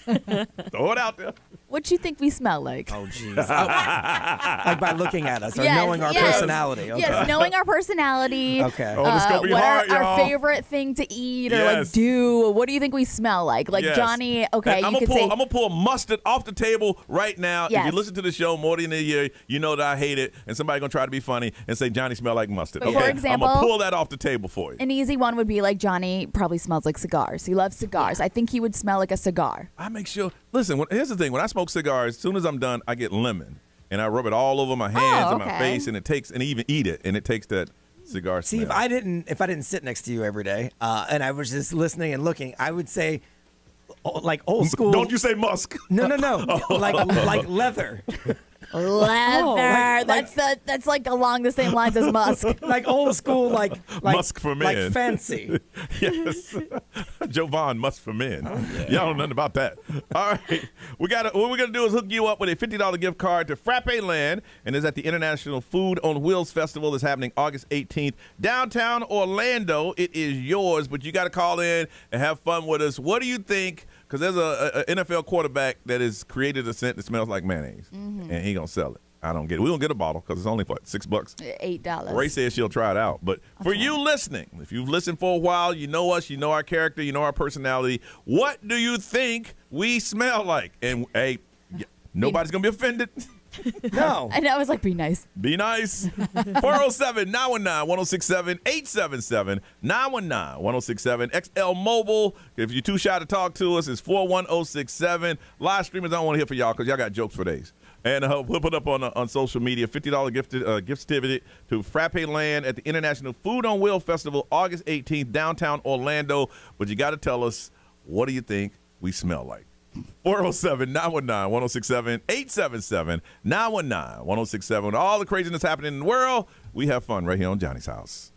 Throw it out there. What you think we smell like? Oh, jeez. Like by looking at us or knowing our personality. Okay. Yes, knowing our personality. Okay. Oh, this is going to be what hard, our y'all. favorite thing to eat or like do. What do you think we smell like? Like Johnny, okay, I'm you could say. I'm going to pull mustard off the table right now. Yes. If you listen to the show more than a year, you know that I hate it, and somebody going to try to be funny and say Johnny smell like mustard. But for example, I'm going to pull that off the table for you. An easy one would be like Johnny probably smells like cigars. He loves cigars. I think he would smell like a cigar. I make sure. Listen, here's the thing. When I smoke cigars, as soon as I'm done, I get lemon, and I rub it all over my hands and my face, and even eat it, and it takes that cigar smell. See, if I didn't sit next to you every day, and I was just listening and looking, I would say, like old school. Don't you say musk? No. Like leather. Leather. That's like along the same lines as musk. Like old school, like musk for men. Like fancy. Yes. Jovan, musk for men. Y'all don't know nothing about that. All right. What we're going to do is hook you up with a $50 gift card to Frappe Land, and it's at the International Food on Wheels Festival that's happening August 18th. Downtown Orlando, it is yours, but you got to call in and have fun with us. What do you think? Because there's an NFL quarterback that has created a scent that smells like mayonnaise, and he going to sell it. I don't get it. We don't get a bottle because it's only, what, $6? $8. Ray says she'll try it out. But for you listening, if you've listened for a while, you know us, you know our character, you know our personality. What do you think we smell like? And, hey, nobody's going to be offended. No. And I was like, be nice. Be nice. 407-919-1067, 877-919-1067. XL Mobile. If you're too shy to talk to us, it's 41067. Live streamers, I don't want to hear for y'all because y'all got jokes for days. And we'll put up on social media $50 gift certificate to Frappe Land at the International Food on Wheel Festival, August 18th, downtown Orlando. But you got to tell us, what do you think we smell like? 407-919-1067, 877-919-1067. With all the craziness happening in the world, we have fun right here on Johnny's House.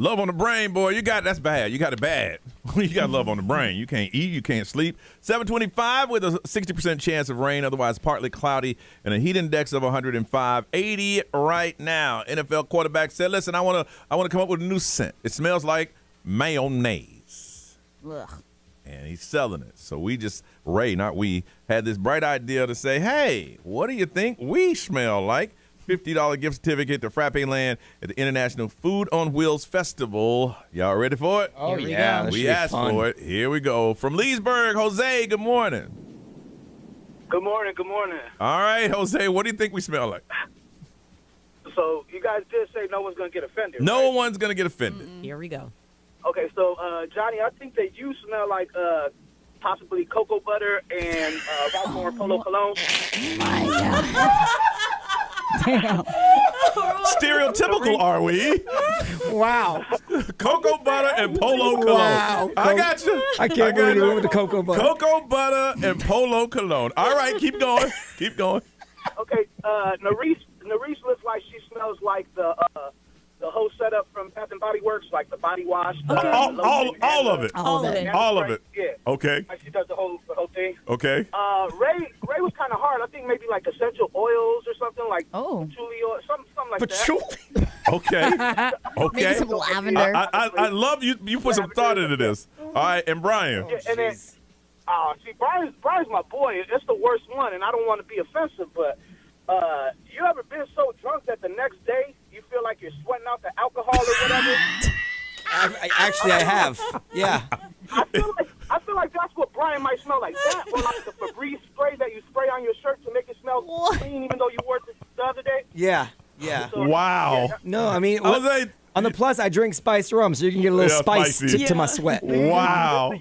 Love on the brain, boy. That's bad. You got it bad. You got love on the brain. You can't eat. You can't sleep. 725 with a 60% chance of rain, otherwise partly cloudy, and a heat index of 105. 80 right now. NFL quarterback said, listen, I want to come up with a new scent. It smells like mayonnaise. Ugh. And he's selling it. So Ray, not we, had this bright idea to say, hey, what do you think we smell like? $50 gift certificate to Frappe Land at the International Food on Wheels Festival. Y'all ready for it? Oh, yeah. We asked for it. Here we go. From Leesburg, Jose, good morning. Good morning. Good morning. All right, Jose, what do you think we smell like? So you guys did say no one's going to get offended. No one's going to get offended. Here we go. Okay, so Johnny, I think that you smell like possibly cocoa butter and Ralph Lauren Polo Cologne. My God. Damn. Stereotypical, are we? Wow. Cocoa butter and Polo Cologne. Wow. I got you. I can't believe you went with the cocoa butter. Cocoa butter and Polo Cologne. All right, keep going. Keep going. Okay, Nerese looks like she smells like the whole setup from Bath and Body Works, like the body wash. Okay. All of it. All of it. All of it. Yeah. Okay. Like she does the whole thing. Okay. Ray was kind of hard. I think maybe like essential oils or something like patchouli oil, something like that. Okay. Okay. Maybe some lavender. I love you. You put some thought into this. All right, and Brian. Yeah, and then, see, Brian's my boy. It's the worst one, and I don't want to be offensive, but you ever been so drunk that the next day you feel like you're sweating out the alcohol or whatever? I have. Yeah. I feel like that's what Brian might smell like. That or like the Febreze spray that you spray on your shirt to make it smell clean, even though you wore it the other day. Yeah. So, Wow. No, I mean, Jose, on the plus, I drink spiced rum, so you can get a little spice to my sweat. Wow.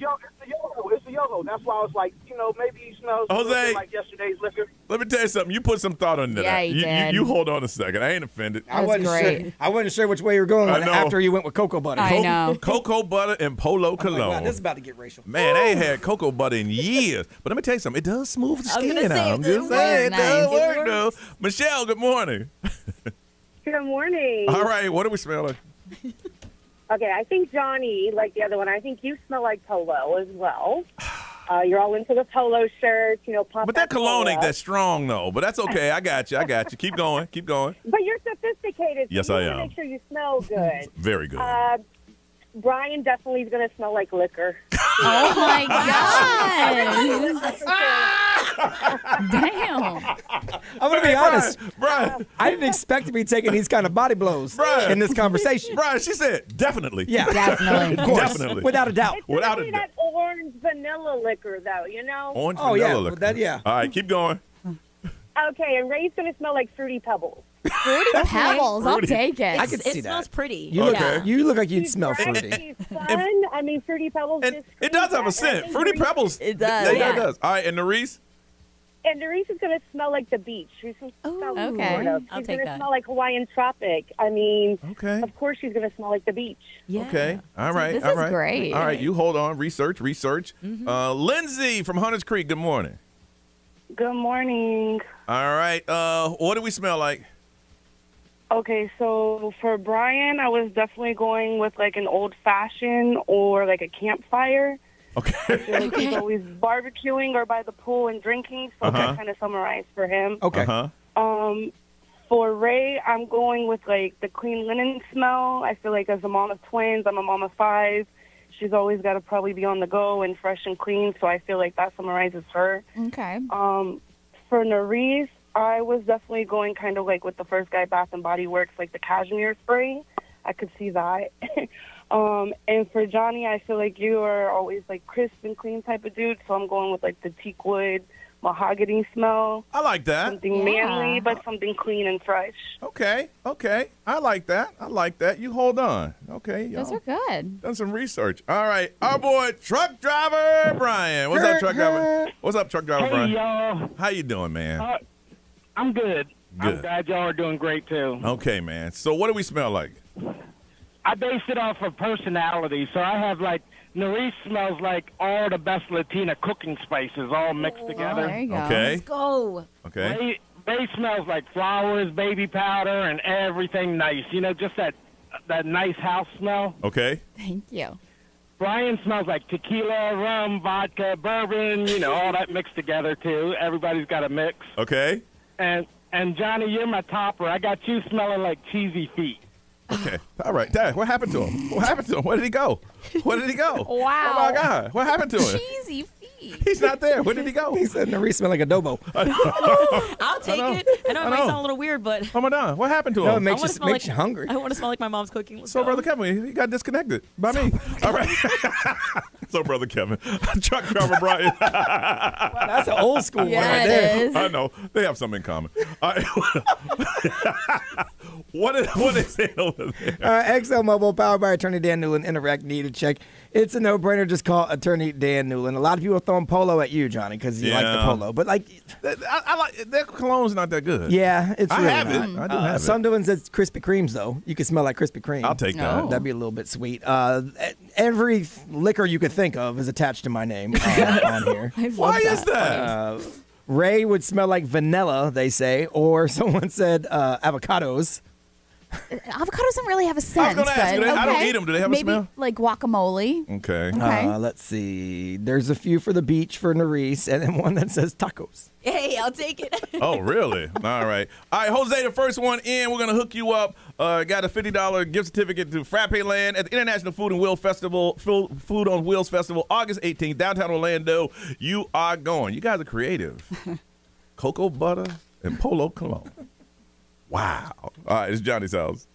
It's the Yoho. That's why I was like, maybe he smells Jose, like yesterday's liquor. Let me tell you something. You put some thought into Yeah, that. he did. You hold on a second. I ain't offended. I wasn't sure which way you were going with it after you went with cocoa butter. I know. Cocoa butter and Polo Cologne. Oh my God, this is about to get racial. Man, I ain't had cocoa butter in years. But let me tell you something. It does smooth the skin out. I'm just it saying. It works. does Nice. work, though. Michelle, good morning. Good morning. All right, what do we smell like? Okay, I think Johnny, like the other one, I think you smell like Polo as well. You're all into the Polo shirts, pop. But that cologne ain't that strong, though. But that's okay. I got you. Keep going. Keep going. But you're sophisticated. So Yes, you I wanna am. Make sure you smell good. Very good. Brian definitely is going to smell like liquor. Oh my God. Damn. I'm going to be honest. Brian. I didn't expect to be taking these kind of body blows in this conversation. Brian, she said definitely. Yeah. Definitely. Of course. Definitely. Without a doubt. It's Without gonna a be that orange vanilla liquor, though, Orange Oh, vanilla yeah. liquor. With that, yeah. All right, keep going. Okay, and Ray's going to smell like Fruity Pebbles. Fruity Pebbles. I'll take it. I can see It that. smells pretty. You Okay. look like you'd smell Right? fruity. He's fun. I mean, Fruity Pebbles. And just it does have a screams that. scent. And Fruity Nerese- Pebbles. It does. Yeah, it Yeah. does. All right, and Nerese? And Nerese is going to smell like the beach. She's going to smell okay. sort of. I'll She's take going to that. smell like Hawaiian Tropic. I mean, Okay. of course she's going to smell like the beach. Yeah. Okay. All right. This all is right. great. All right, you hold on. Research. Lindsay from Hunters Creek, good morning. Good morning. All right. What do we smell like? Okay, so for Brian, I was definitely going with like an old fashioned or like a campfire. Okay. Like he's always barbecuing or by the pool and drinking, so that kind of summarized for him. Okay. For Ray, I'm going with like the clean linen smell. I feel like as a mom of twins, I'm a mom of 5. She's always got to probably be on the go and fresh and clean, so I feel like that summarizes her. Okay. For Nerese, I was definitely going kind of like with the first guy, Bath and Body Works, like the cashmere spray. I could see that. And for Johnny, I feel like you are always like crisp and clean type of dude, so I'm going with like the teak wood, mahogany smell. I like that. Something manly, but something clean and fresh. Okay. I like that. You hold on. Okay. Those Y'all are good. done some research. All right. Our boy, truck driver Brian. What's up, truck driver? What's up, truck driver Brian? Hey, y'all. How you doing, man? I'm good. Good. I'm glad y'all are doing great, too. Okay, man. So what do we smell like? I based it off of personality. So I have, like, Nerese smells like all the best Latina cooking spices all mixed together. There you go. Okay. Let's go. Okay. Ray smells like flowers, baby powder, and everything nice. Just that that nice house smell. Okay. Thank you. Brian smells like tequila, rum, vodka, bourbon, all that mixed together, too. Everybody's got a mix. Okay. And Johnny, you're my topper. I got you smelling like cheesy feet. Okay. All right. Dad, what happened to him? What happened to him? Where did he go? Where did he go? Wow. Oh, my God. What happened to him? Cheesy feet. He's not there. Where did he go? He said Narice smell like adobo. I'll take it. I know it might sound a little weird, but Oh, my God. What happened to him? No, it makes you hungry. I want to smell like my mom's cooking. Let's So, go. Brother Kevin, he got disconnected by me. All right. So, Brother Kevin. Truck driver Brian. That's an old school one Yeah, right it there. is. I know. They have something in common. All right. What is it over there? XL Mobile, powered by Attorney Dan Newland. Interact, need a check. It's a no-brainer. Just call Attorney Dan Newland. A lot of people are throwing polo at you, Johnny, because you like the polo. But, like, I like their cologne's not that good. yeah, it's I really have it. not. I do have it. Some doing says Krispy Kremes, though. You can smell like Krispy Kreme. I'll take that. That'd be a little bit sweet. Every liquor you could think of is attached to my name on here. Why is that? Ray would smell like vanilla, they say, or someone said avocados. Avocados don't really have a scent. I was going to ask you, I don't eat them. Do they have Maybe a smell? like guacamole. Okay. Okay. Let's see. There's a few for the beach for Narice, and then one that says tacos. Hey, I'll take it. Oh, really? All right. All right, Jose, the first one in. We're going to hook you up. Got a $50 gift certificate to Frappe Land at the International Food and Wheel Festival, Food on Wheels Festival, August 18th, downtown Orlando. You are going. You guys are creative. Cocoa butter and polo cologne. Wow. All right, it's Johnny's house.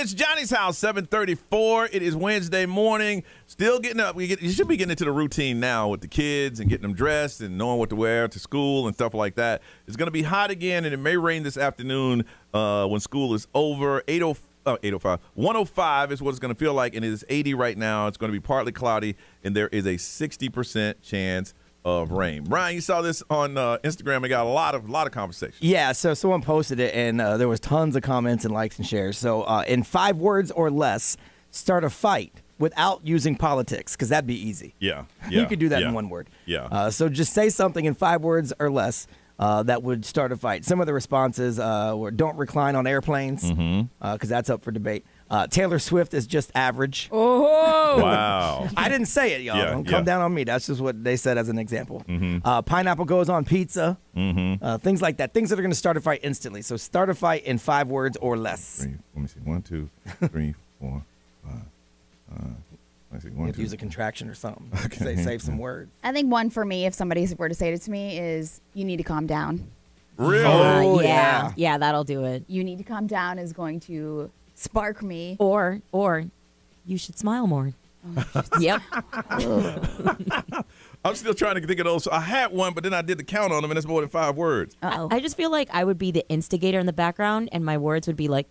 It's Johnny's House, 7:34. It is Wednesday morning. Still getting up. You should be getting into the routine now with the kids and getting them dressed and knowing what to wear to school and stuff like that. It's going to be hot again, and it may rain this afternoon when school is over. 805. 105 is what it's going to feel like, and it is 80 right now. It's going to be partly cloudy, and there is a 60% chance of rain. Brian, you saw this on Instagram. It got a lot of conversation. Yeah, so someone posted it, and there was tons of comments and likes and shares. So in 5 words or less, start a fight without using politics, because that'd be easy. Yeah. You could do that in 1 word. Yeah. So just say something in 5 words or less that would start a fight. Some of the responses were don't recline on airplanes, because that's up for debate. Taylor Swift is just average. Oh, wow. I didn't say it, y'all. Don't come down on me. That's just what they said as an example. Pineapple goes on pizza. Things like that. Things that are going to start a fight instantly. So start a fight in 5 words or less. Let me see. 1, 2, 3, 4, 5. Let me see. 1, You have 2. to use a contraction or something. Save some words. I think one for me, if somebody were to say it to me, is you need to calm down. Really? Yeah. Yeah, that'll do it. You need to calm down is going to spark me. Or you should smile more. Yep. I'm still trying to think of those. So I had one, but then I did the count on them, and it's more than 5 words. I just feel like I would be the instigator in the background, and my words would be like,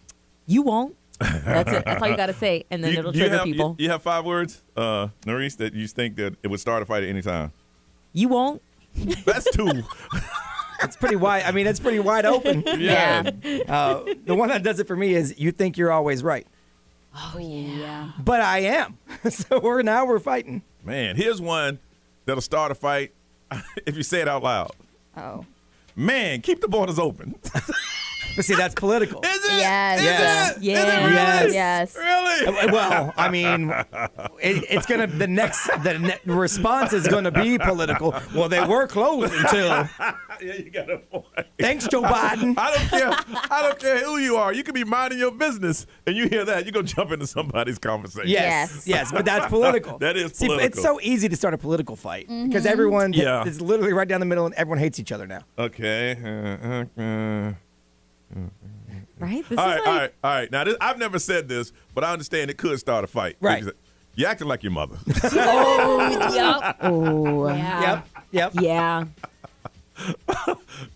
"You won't." That's it. That's all you got to say, and then it'll trigger people. You have 5 words, Norris, that you think that it would start a fight at any time? You won't. That's 2. It's pretty wide. I mean, it's pretty wide open. Yeah. The one that does it for me is you think you're always right. Oh, yeah. But I am. So we're fighting. Man, here's one that'll start a fight if you say it out loud. Oh. Man, keep the borders open. But see, that's political. Is it? Yes. Is it? Yeah. Is it really? Yes. Really? Well, I mean, it's gonna the response is gonna be political. Well, they were closed until. Yeah, you got a point. Thanks, Joe Biden. I don't care who you are. You could be minding your business, and you hear that, you're gonna jump into somebody's conversation. Yes, but that's political. That is See, political. it's so easy to start a political fight because everyone is literally right down the middle, and everyone hates each other now. Okay. Right? This All is right. Now, I've never said this, but I understand it could start a fight. Right. You're acting like your mother. Oh, yep. Oh, Yep. Yeah.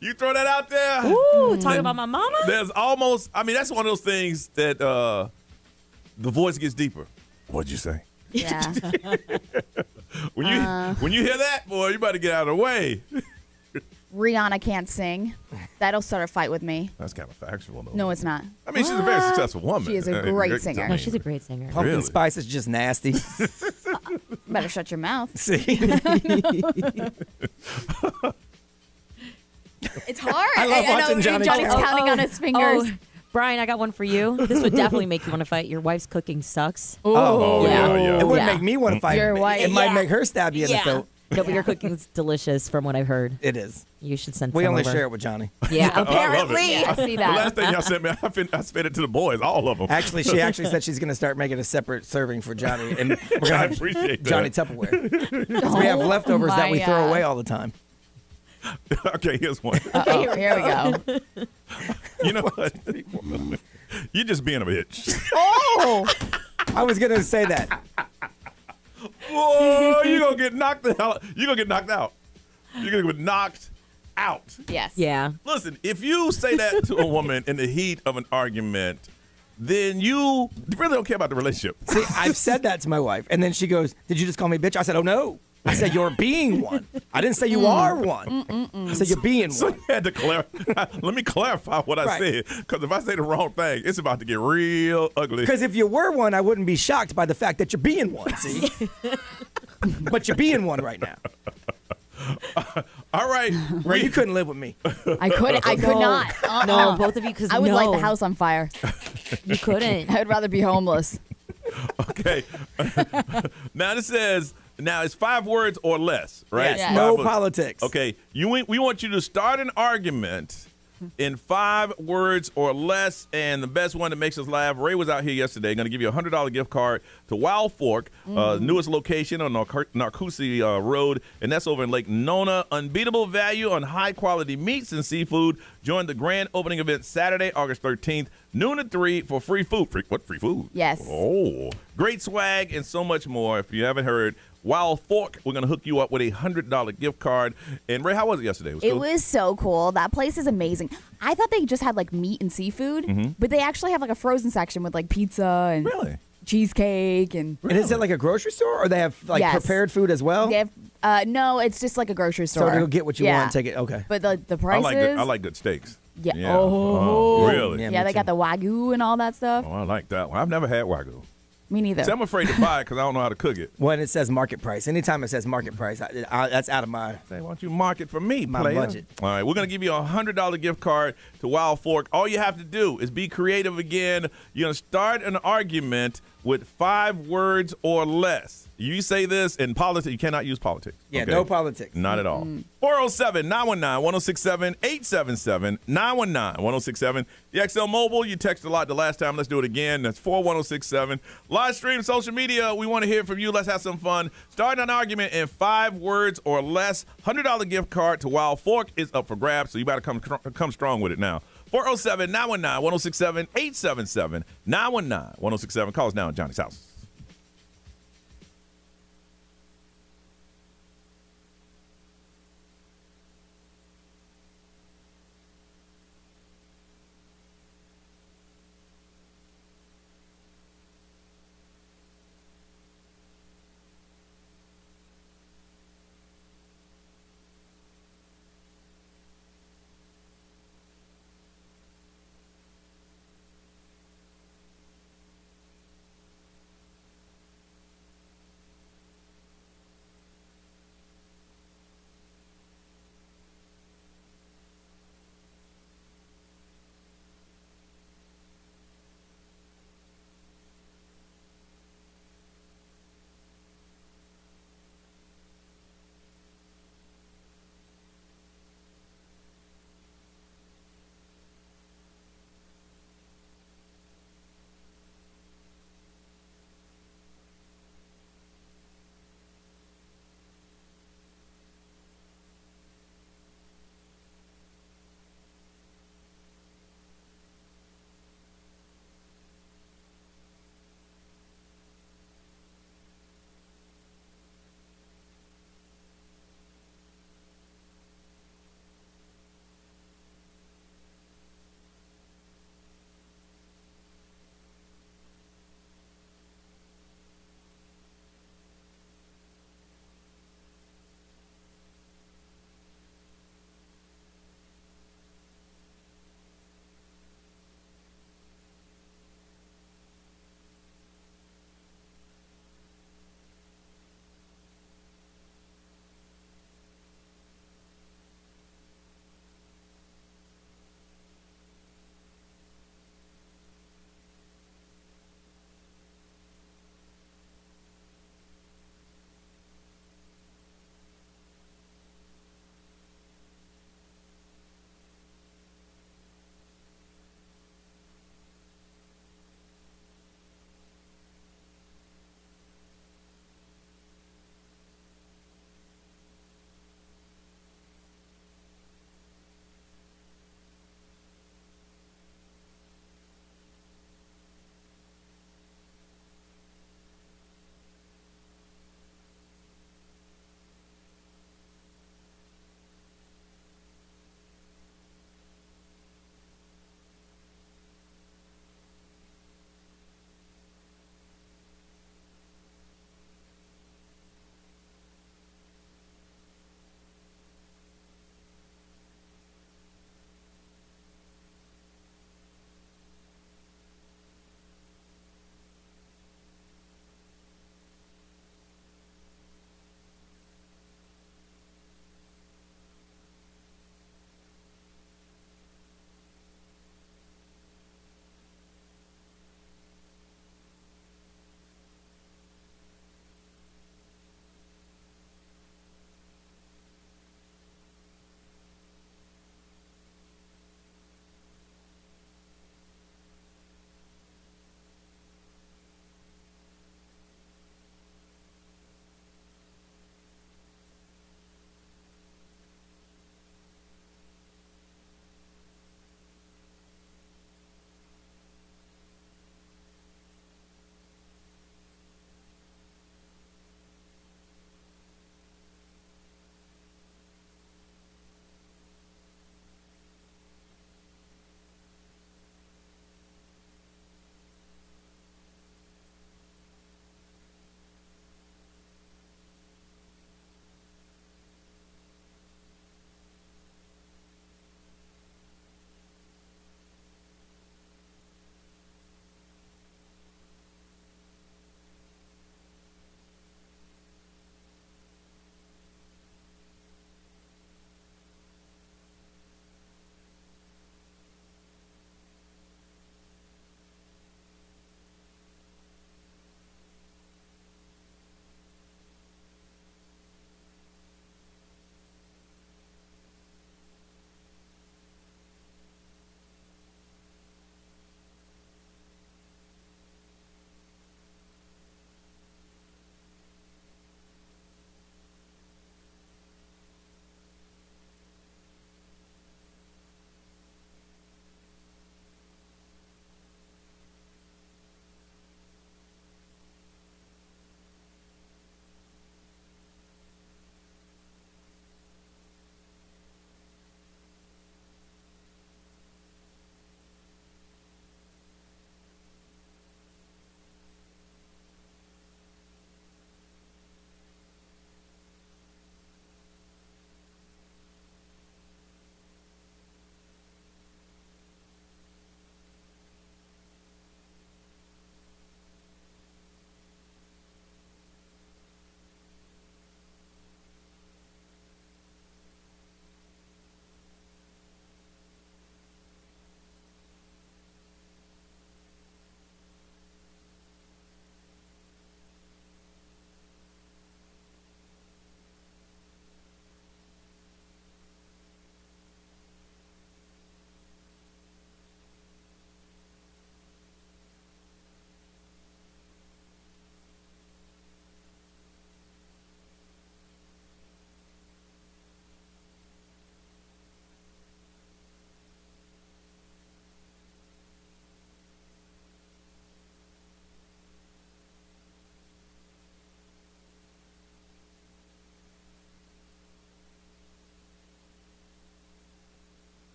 You throw that out there. Ooh, talking about my mama? There's almost, that's one of those things that the voice gets deeper. What'd you say? Yeah. When you hear that, boy, you better get out of the way. Rihanna can't sing. That'll start a fight with me. That's kind of factual, though. No, it's not. She's a very successful woman. She is a great singer. No, she's a great singer. Pumpkin spice is just nasty. Better shut your mouth. See, It's hard. I love watching know Johnny Johnny's count. counting on his fingers. Oh, Brian, I got one for you. This would definitely make you want to fight. Your wife's cooking sucks. Yeah. It wouldn't make me want to fight. Your wife. It might make her stab you in the throat. No, but your cooking's delicious from what I've heard. It is. You should send We some only over. share it with Johnny. Yeah, I love it. apparently. Yeah, I see The that. last thing y'all sent me, I fed it to the boys, all of them. Actually, she said she's going to start making a separate serving for Johnny, and we're going to I have appreciate that. Johnny Tupperware. 'Cause we have leftovers that we throw away all the time. Okay, here's one. Here we go. You know what? You're just being a bitch. Oh! I was going to say that. Whoa, you're going to get knocked the hell out. You're going to get knocked out. You're going to get knocked out. Yes. Yeah. Listen, if you say that to a woman in the heat of an argument, then you really don't care about the relationship. See, I've said that to my wife, and then she goes, "Did you just call me a bitch?" I said, "Oh, no. I said you're being one. I didn't say you are one. I said you're being So one." you had to clarify. Let me clarify what I said, because if I say the wrong thing, it's about to get real ugly. Because if you were one, I wouldn't be shocked by the fact that you're being one, see? But you're being one right now. All right. Ray, you couldn't live with me. I could not. No, both of you, because I would light the house on fire. You couldn't. I would rather be homeless. Okay. Now this says, it's 5 words or less, right? Yes, Five no words. politics. Okay. We want you to start an argument in 5 words or less. And the best one that makes us laugh, Ray was out here yesterday, going to give you a $100 gift card to Wild Fork, newest location on Narcoossee Road, and that's over in Lake Nona. Unbeatable value on high-quality meats and seafood. Join the grand opening event Saturday, August 13th, noon to 3 for free food. Free food? Yes. Oh, great swag and so much more. If you haven't heard, Wild Fork, we're going to hook you up with a $100 gift card. And Ray, how was it yesterday? It was so cool. That place is amazing. I thought they just had like meat and seafood, but they actually have like a frozen section with like pizza and cheesecake and. And is it like a grocery store, or they have like prepared food as well? They have, no, it's just like a grocery store. So you'll get what you want and take it. Okay. But the prices. I like good steaks. Yeah. Oh, really? Yeah, they got the Wagyu and all that stuff. Oh, I like that one. I've never had Wagyu. Me neither. See, I'm afraid to buy it because I don't know how to cook it. When it says market price, anytime it says market price, that's out of my. Say, why don't you market for me, my player? budget? All right, we're gonna give you a $100 gift card to Wild Fork. All you have to do is be creative again. You're gonna start an argument with 5 words or less. You say this in politics, you cannot use politics. Yeah, okay? no politics. Not at all. 407-919-1067, 877-919-1067. The XL Mobile, you texted a lot the last time. Let's do it again. That's 41067. Live stream, social media, we want to hear from you. Let's have some fun. Start an argument in 5 words or less. $100 gift card to Wild Fork is up for grabs, so you better come strong with it now. 407-919-1067, 877-919-1067. Call us now at Johnny's house.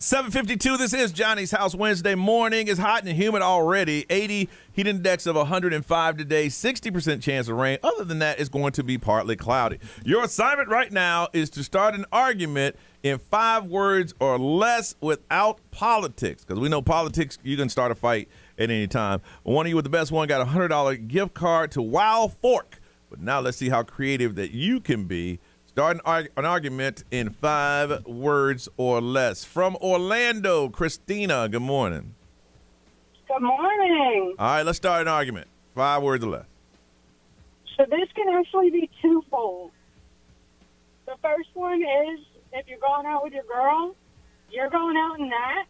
7:52. This is Johnny's House Wednesday morning. It's hot and humid already. 80 heat index of 105 today. 60% chance of rain. Other than that, it's going to be partly cloudy. Your assignment right now is to start an argument in 5 words or less without politics, because we know politics, you can start a fight at any time. One of you with the best one got a $100 gift card to Wild Fork. But now let's see how creative that you can be. Start an argument in 5 words or less. From Orlando, Christina, good morning. Good morning. All right, let's start an argument. 5 words or less. So this can actually be twofold. The first one is if you're going out with your girl, you're going out in that.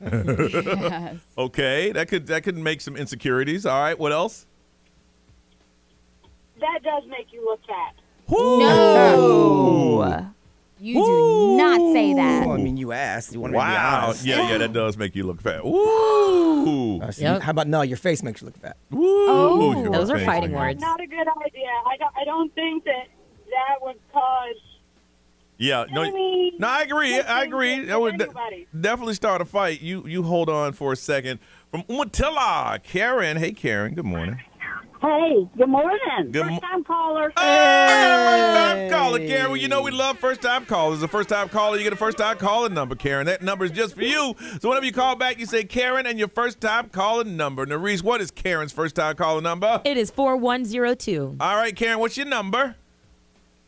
Yes. Okay, that could make some insecurities. All right, what else? That does make you look fat. No. You do not say that. Well, I mean, you asked. You want to be Wow. honest. Yeah, that does make you look fat. Woo. How about no? Your face makes you look fat. Woo. Oh, Your those are face fighting makes- words. Not a good idea. I don't think that would cause. Yeah, no, I agree. That would definitely start a fight. You hold on for a second. From Umatilla, Karen. Hey, Karen. Good morning. Hey, good morning. First-time caller. First-time caller, Karen. Well, you know we love first-time callers. The first-time caller, you get a first-time calling number, Karen. That number is just for you. So whenever you call back, you say Karen and your first-time calling number. Nerese, what is Karen's first-time calling number? It is 4102. All right, Karen, what's your number?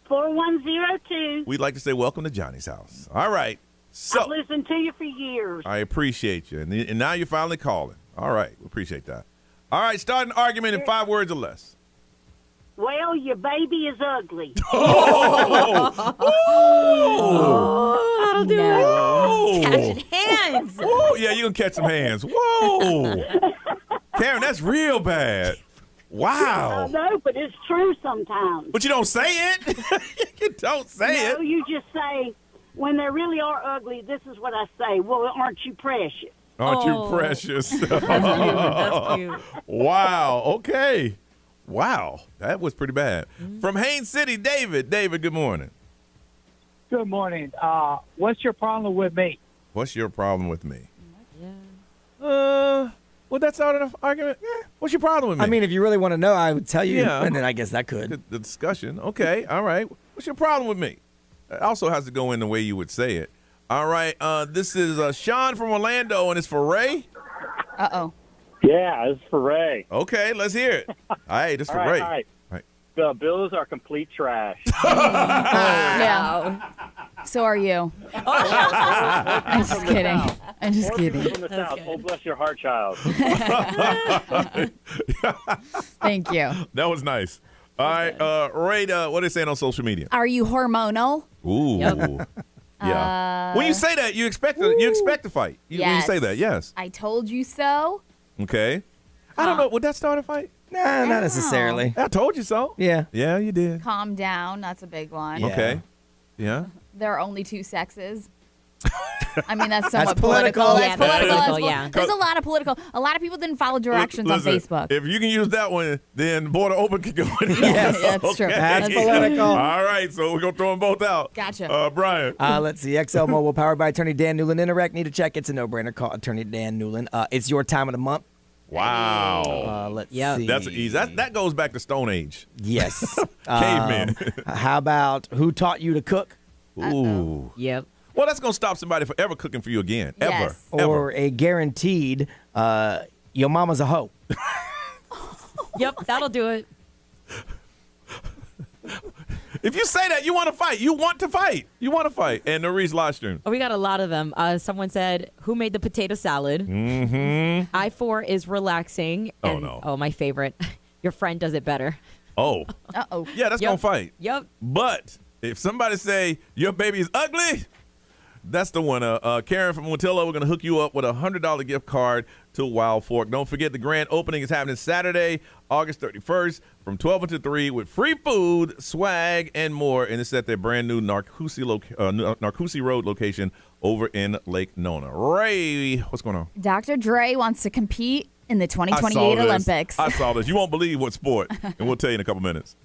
4102. We'd like to say welcome to Johnny's house. All right. So I've listened to you for years. I appreciate you. And now you're finally calling. All right. We appreciate that. All right. Start an argument in 5 words or less. Well, your baby is ugly. That'll do it. Catching hands. Whoa. Yeah, you're going to catch some hands. Whoa. Karen, that's real bad. Wow. I know, but it's true sometimes. But you don't say it. You don't say it. No, you just say, when they really are ugly, this is what I say. Well, aren't you precious? Aren't you precious? That's cute. Wow. Okay. Wow. That was pretty bad. From Haines City, David. David, good morning. Good morning. What's your problem with me? What's your problem with me? Well, that's not an argument. Yeah. What's your problem with me? I mean, if you really want to know, I would tell you, Yeah. and then I guess that could. The discussion. Okay. All right. What's your problem with me? It also has to go in the way you would say it. All right. This is Sean from Orlando, and it's for Ray. Uh-oh. Yeah, it's for Ray. Okay, let's hear it. All right, this is for All right, Ray. all right. All right. The Bills are complete trash. Yeah. So are you. I'm just kidding. I'm just More kidding. people from the South. Oh, bless your heart, child. Thank you. That was nice. All right, Ray, what are they saying on social media? Are you hormonal? Ooh. Yeah. When you say that, you expect to fight. When you say that, yes. I told you so. Okay. I don't know. Would that start a fight? Nah, not necessarily. I told you so. Yeah. Yeah, you did. Calm down. That's a big one. Yeah. Okay. Yeah. There are only 2 sexes. I mean, that's somewhat political. That's Yeah, political. political, yeah. There's a lot of political. A lot of people didn't follow directions Listen, on Facebook. If you can use that one, then Border Open can go in. Yes, that's true. That's political. All right, so we're going to throw them both out. Gotcha. Brian. Let's see. XL Mobile, powered by Attorney Dan Newland. Interact. Need to check. It's a no-brainer. Call Attorney Dan Newland. It's your time of the month. Wow. Let's see. That's easy. That goes back to Stone Age. Yes. Cavemen. How about who taught you to cook? Ooh. Yep. Well, that's going to stop somebody from ever cooking for you again. Yes. Ever. Or a guaranteed, your mama's a hoe. Yep, that'll do it. If you say that, you want to fight. You want to fight. You want to fight. And Nerese live stream. Oh, we got a lot of them. Someone said, who made the potato salad? Mm-hmm. I4 is relaxing. Oh, And, no. Oh, my favorite. Your friend does it better. Oh. Uh-oh. Yeah, that's Yep. going to fight. Yep. But if somebody say, your baby is ugly, that's the one. Karen from Montilla, we're going to hook you up with a $100 gift card to Wild Fork. Don't forget the grand opening is happening Saturday, August 31st from 12 until 3 with free food, swag, and more. And it's at their brand new Narcoossee Road location over in Lake Nona. Ray, what's going on? Dr. Dre wants to compete in the I 2028 saw this. Olympics. I saw this. You won't believe what sport. And we'll tell you in a couple minutes.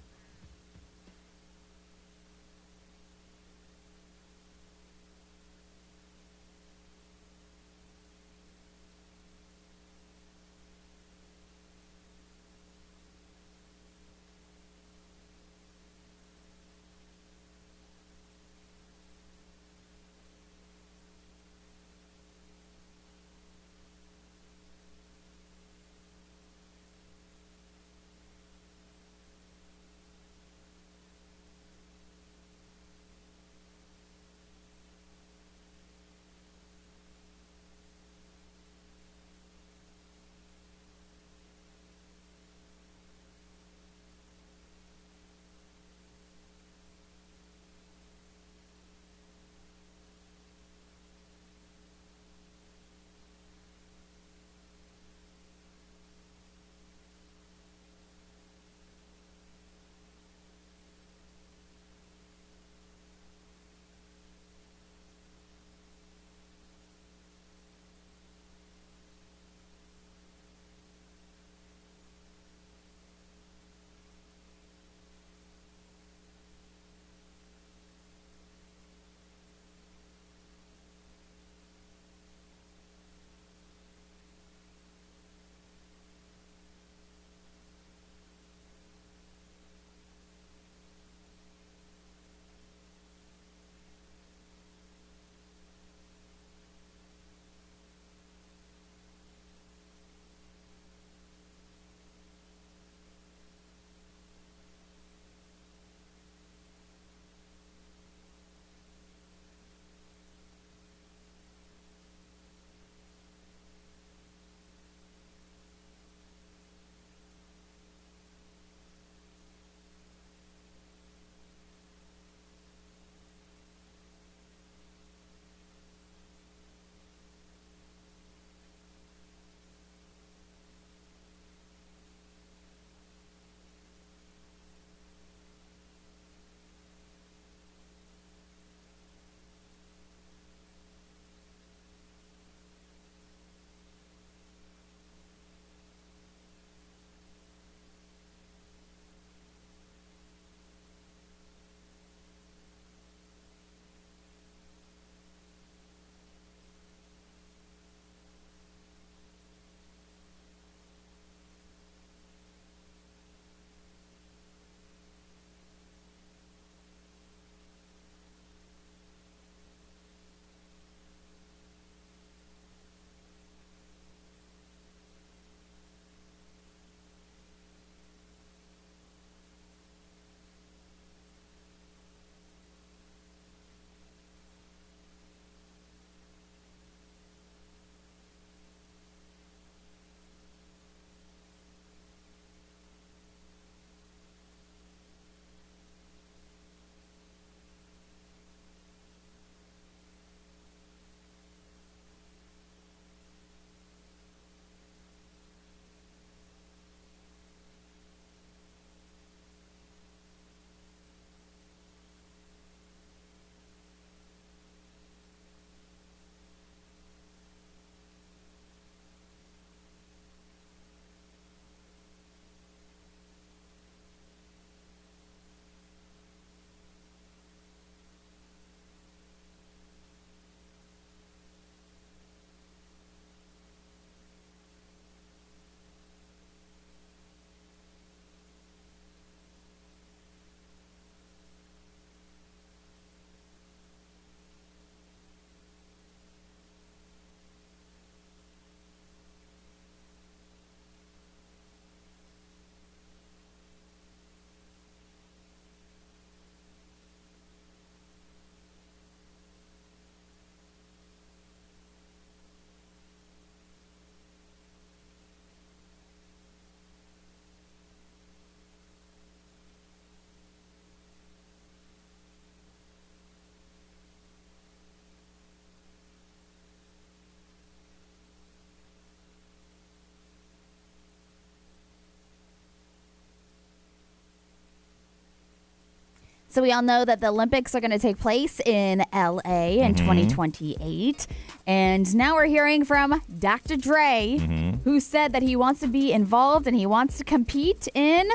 So we all know that the Olympics are going to take place in LA in 2028. And now we're hearing from Dr. Dre, who said that he wants to be involved and he wants to compete in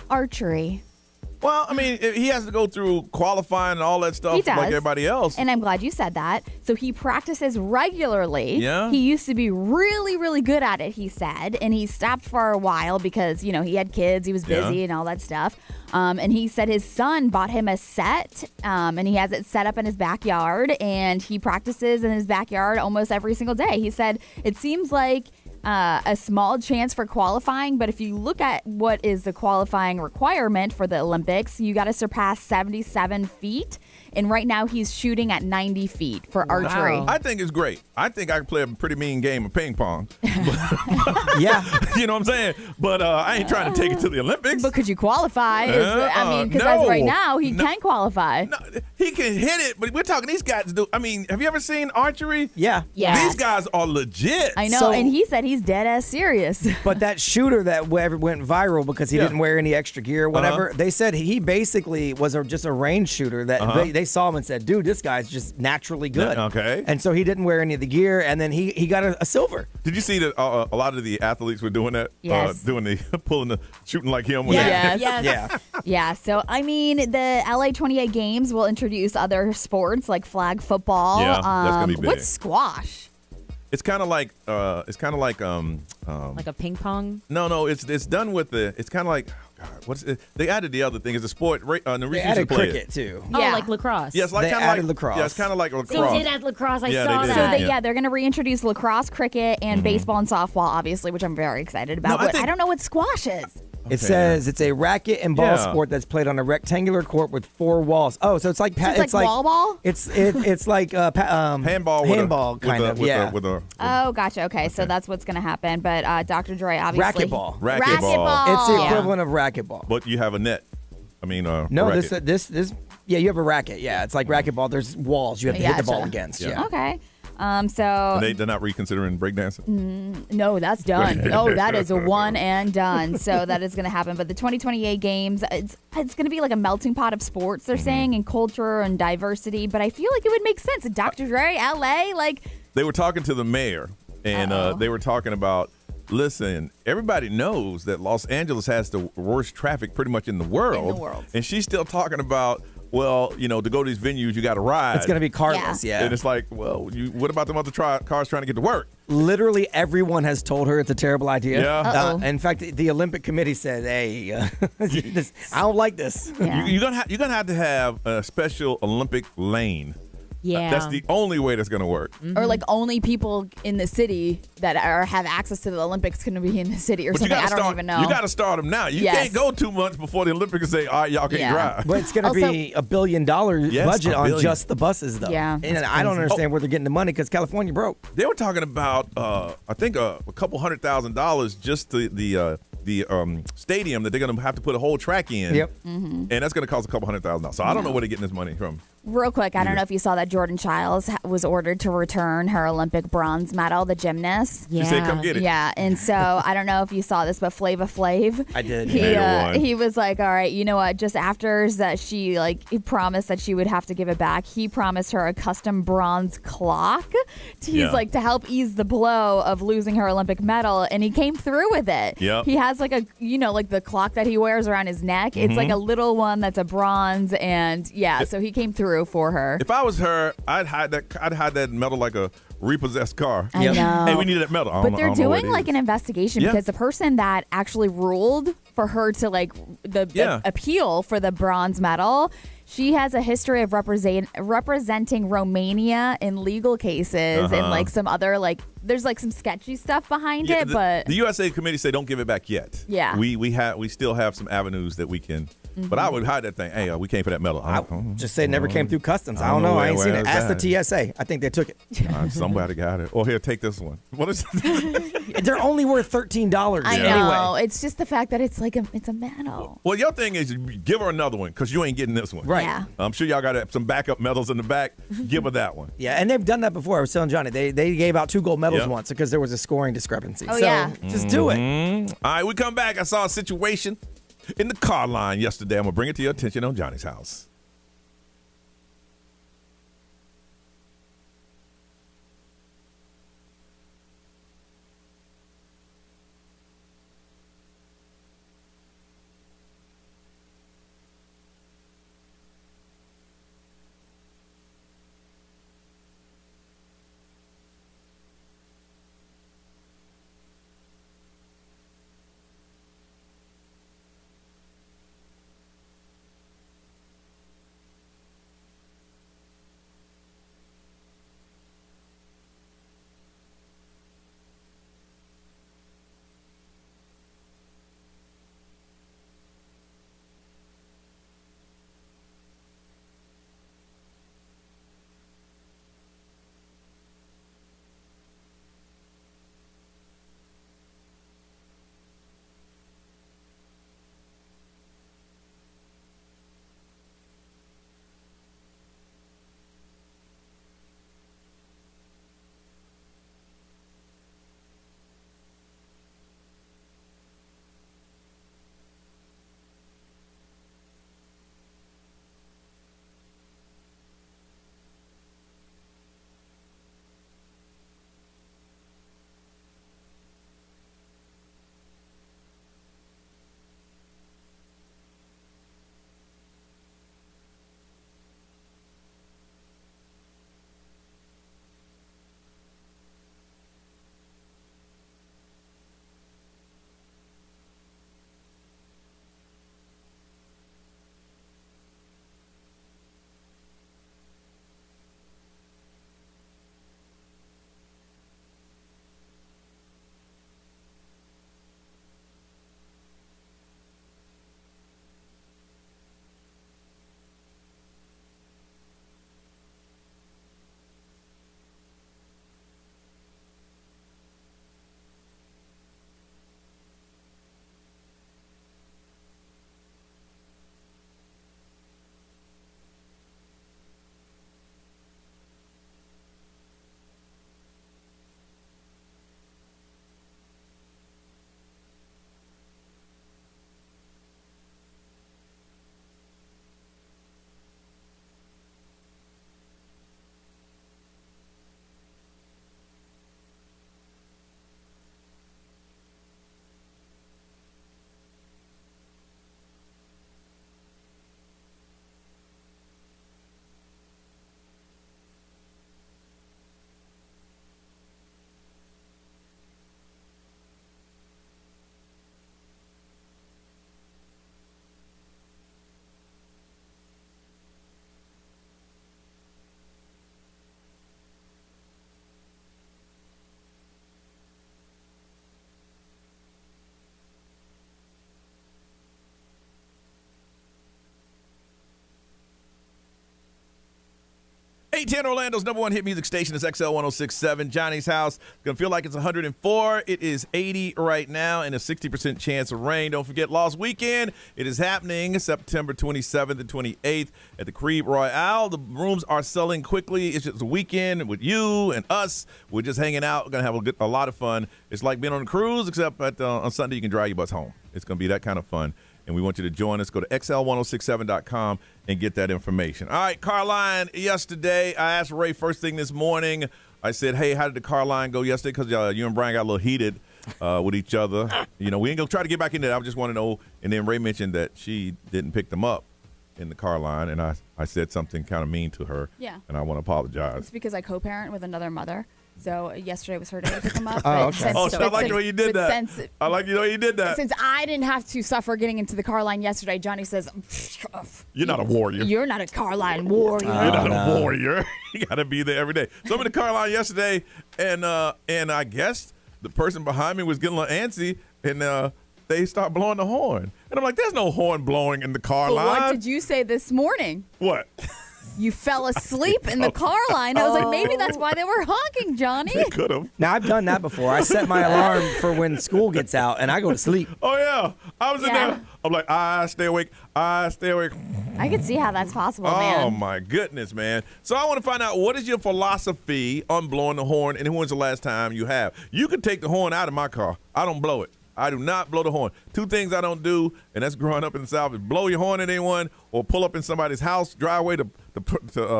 archery. Well, I mean, he has to go through qualifying and all that stuff He does. like everybody else. And I'm glad you said that. So he practices regularly. Yeah. He used to be really, really good at it, he said. And he stopped for a while because, you know, he had kids, he was busy and all that stuff. And he said his son bought him a set, and he has it set up in his backyard. And he practices in his backyard almost every single day. He said it seems like a small chance for qualifying, but if you look at what is the qualifying requirement for the Olympics, you got to surpass 77 feet. And right now he's shooting at 90 feet for archery. I think it's great. I think I can play a pretty mean game of ping pong. Yeah. You know what I'm saying? But I ain't trying to take it to the Olympics. But could you qualify? Because as right now, he can qualify. No, he can hit it, but we're talking these guys do. I mean, have you ever seen archery? Yeah. Yes. These guys are legit. I know, So- and he said he's dead ass serious. But that shooter that went viral because he didn't wear any extra gear or whatever, they said he basically was just a range shooter that they saw him and said, dude, this guy's just naturally good. Okay. And so he didn't wear any of the gear, and then he got a silver. Did you see that a lot of the athletes were doing that? Yes. Shooting like him. Yes. Yeah. Yeah, so I mean, the LA 28 games will introduce other sports like flag football. Yeah, that's gonna be big. What's squash? It's kind of like Like a ping pong? No, it's done with it's kind of like, oh God, what's it? They added the other thing. It's a sport. They added cricket too. Oh, like lacrosse. Yeah, it's like They kind of added like lacrosse. Yeah, it's kind of like lacrosse. They did add lacrosse. I Yeah, saw they did. that. So they're going to reintroduce lacrosse, cricket, and baseball and softball, obviously, which I'm very excited about. No, I But I think- don't know what squash is. It says it's a racket and ball sport that's played on a rectangular court with 4 walls. Oh, so it's like It's like wall ball? It's like handball. With a Oh, gotcha. Okay, so that's what's going to happen. But Dr. Dre, obviously. racquetball. Racquetball. It's the Yeah. equivalent of racquetball. But you have a net. I mean, No, racket. this yeah, you have a racket. Yeah, it's like racquetball. There's walls you have to hit the ball Gotcha. against. Yeah. Yeah. Okay. So They're not reconsidering breakdancing. no, that's done. No, that is a one and done. So that is going to happen. But the 2028 games, it's going to be like a melting pot of sports. They're saying, and culture and diversity. But I feel like it would make sense. Dr. Dre, LA, like. They were talking to the mayor, and they were talking about. Listen, everybody knows that Los Angeles has the worst traffic pretty much in the world. And she's still talking about, well, you know, to go to these venues, you got to ride. It's going to be carless, yeah. And it's like, well, what about them other cars trying to get to work? Literally everyone has told her it's a terrible idea. Yeah. In fact, the Olympic Committee said, hey, I don't like this. Yeah. You're gonna have to have a special Olympic lane. Yeah. That's the only way that's going to work. Or like only people in the city that have access to the Olympics can be in the city or But you something. I gotta don't start, even know. You got to start them now. You Yes. can't go 2 months before the Olympics and say, all right, y'all can't drive. But it's going to Also- be $1 billion Yes, budget $1 on billion. just the buses, though. Yeah, And that's I don't crazy. understand where they're getting the money because California broke. They were talking about, I think, a couple $100,000 just the stadium that they're going to have to put a whole track in. Yep. And that's going to cost a couple $100,000. So I don't know where they're getting this money from. Real quick, I don't know if you saw that Jordan Childs was ordered to return her Olympic bronze medal, the gymnast. She said, come get it. Yeah, and so I don't know if you saw this, but Flava Flav. I did. He was like, all right, you know what? Just after that, he promised that she would have to give it back. He promised her a custom bronze clock. He's like to help ease the blow of losing her Olympic medal, and he came through with it. Yep. He has like like the clock that he wears around his neck. It's like a little one that's a bronze, and so he came through for her. If I was her, I'd hide that medal like a repossessed car. I know. Hey, we need that medal. But they're doing like an investigation because the person that actually ruled for her to the appeal for the bronze medal, she has a history of representing Romania in legal cases and like some other there's like some sketchy stuff behind it. But the USA committee say don't give it back yet. Yeah. We still have some avenues that we can. But I would hide that thing. Hey, we came for that medal. Just say it never came through customs. I don't know. I ain't seen it. Ask the TSA. I think they took it. Somebody got it. Or here, take this one. What is They're only worth $13 I anyway. know. It's just the fact that it's like it's a medal. Well, your thing is give her another one because you ain't getting this one. Right. Yeah. I'm sure y'all got some backup medals in the back. Give her that one. Yeah, and they've done that before. I was telling Johnny, they gave out 2 gold medals once because there was a scoring discrepancy. Oh, so yeah. just do it. All right, we come back. I saw a situation in the car line yesterday. I'm going to bring it to your attention on Johnny's House. 810 Orlando's number one hit music station is XL 1067. Johnny's house. Going to feel like it's 104. It is 80 right now and a 60% chance of rain. Don't forget Lost Weekend. It is happening September 27th and 28th at the Crebe Royale. The rooms are selling quickly. It's just a weekend with you and us. We're just hanging out. We're going to have a lot of fun. It's like being on a cruise, except on Sunday you can drive your bus home. It's going to be that kind of fun. And we want you to join us. Go to xl1067.com and get that information. All right, car line yesterday. I asked Ray first thing this morning. I said, hey, how did the car line go yesterday? Because you and Brian got a little heated with each other. We ain't going to try to get back into that. I just want to know. And then Ray mentioned that she didn't pick them up in the car line. And I said something kind of mean to her. Yeah. And I want to apologize. It's because I co-parent with another mother. So yesterday was her day to pick him up. Oh, okay. I like the way you did that. I like the way you did that. Since I didn't have to suffer getting into the car line yesterday, Johnny says, you're not a warrior. You're not a car line warrior. You're not a warrior. You got to be there every day. So I'm in the car line yesterday, and I guess the person behind me was getting a little antsy, and they start blowing the horn. And I'm like, there's no horn blowing in the car line. What did you say this morning? What? You fell asleep in the car line. I was like, maybe that's why they were honking, Johnny. They could have. Now, I've done that before. I set my alarm for when school gets out, and I go to sleep. Oh, yeah. I was in there. I'm like, I stay awake. I stay awake. I could see how that's possible, man. Oh, my goodness, man. So I want to find out, what is your philosophy on blowing the horn, and when's the last time you have? You can take the horn out of my car. I don't blow it. I do not blow the horn. Two things I don't do, and that's growing up in the South, is blow your horn at anyone or pull up in somebody's house driveway to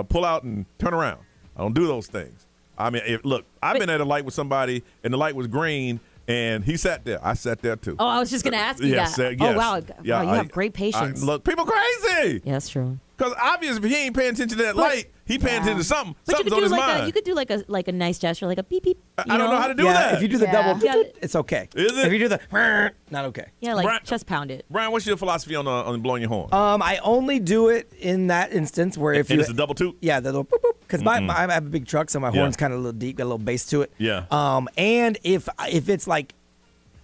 pull out and turn around. I don't do those things. I mean, look, I've been at a light with somebody, and the light was green, and he sat there. I sat there, too. Oh, I was just going to ask you that. Yes. Oh, wow. You have great patience. Look, people crazy. Yeah, that's true. Because obviously, if he ain't paying attention to that light, he paying attention to something. But Something's on his mind. You could do like a nice gesture, like a beep beep. I don't know how to do that. If you do the double, it's okay. Is it? If you do the, not okay. Yeah, like chest pound it. Brian, what's your philosophy on blowing your horn? I only do it in that instance where if it's a double toot? Yeah, the little boop boop. Because I have a big truck, so my horn's kind of a little deep, got a little bass to it. Yeah. And if it's like,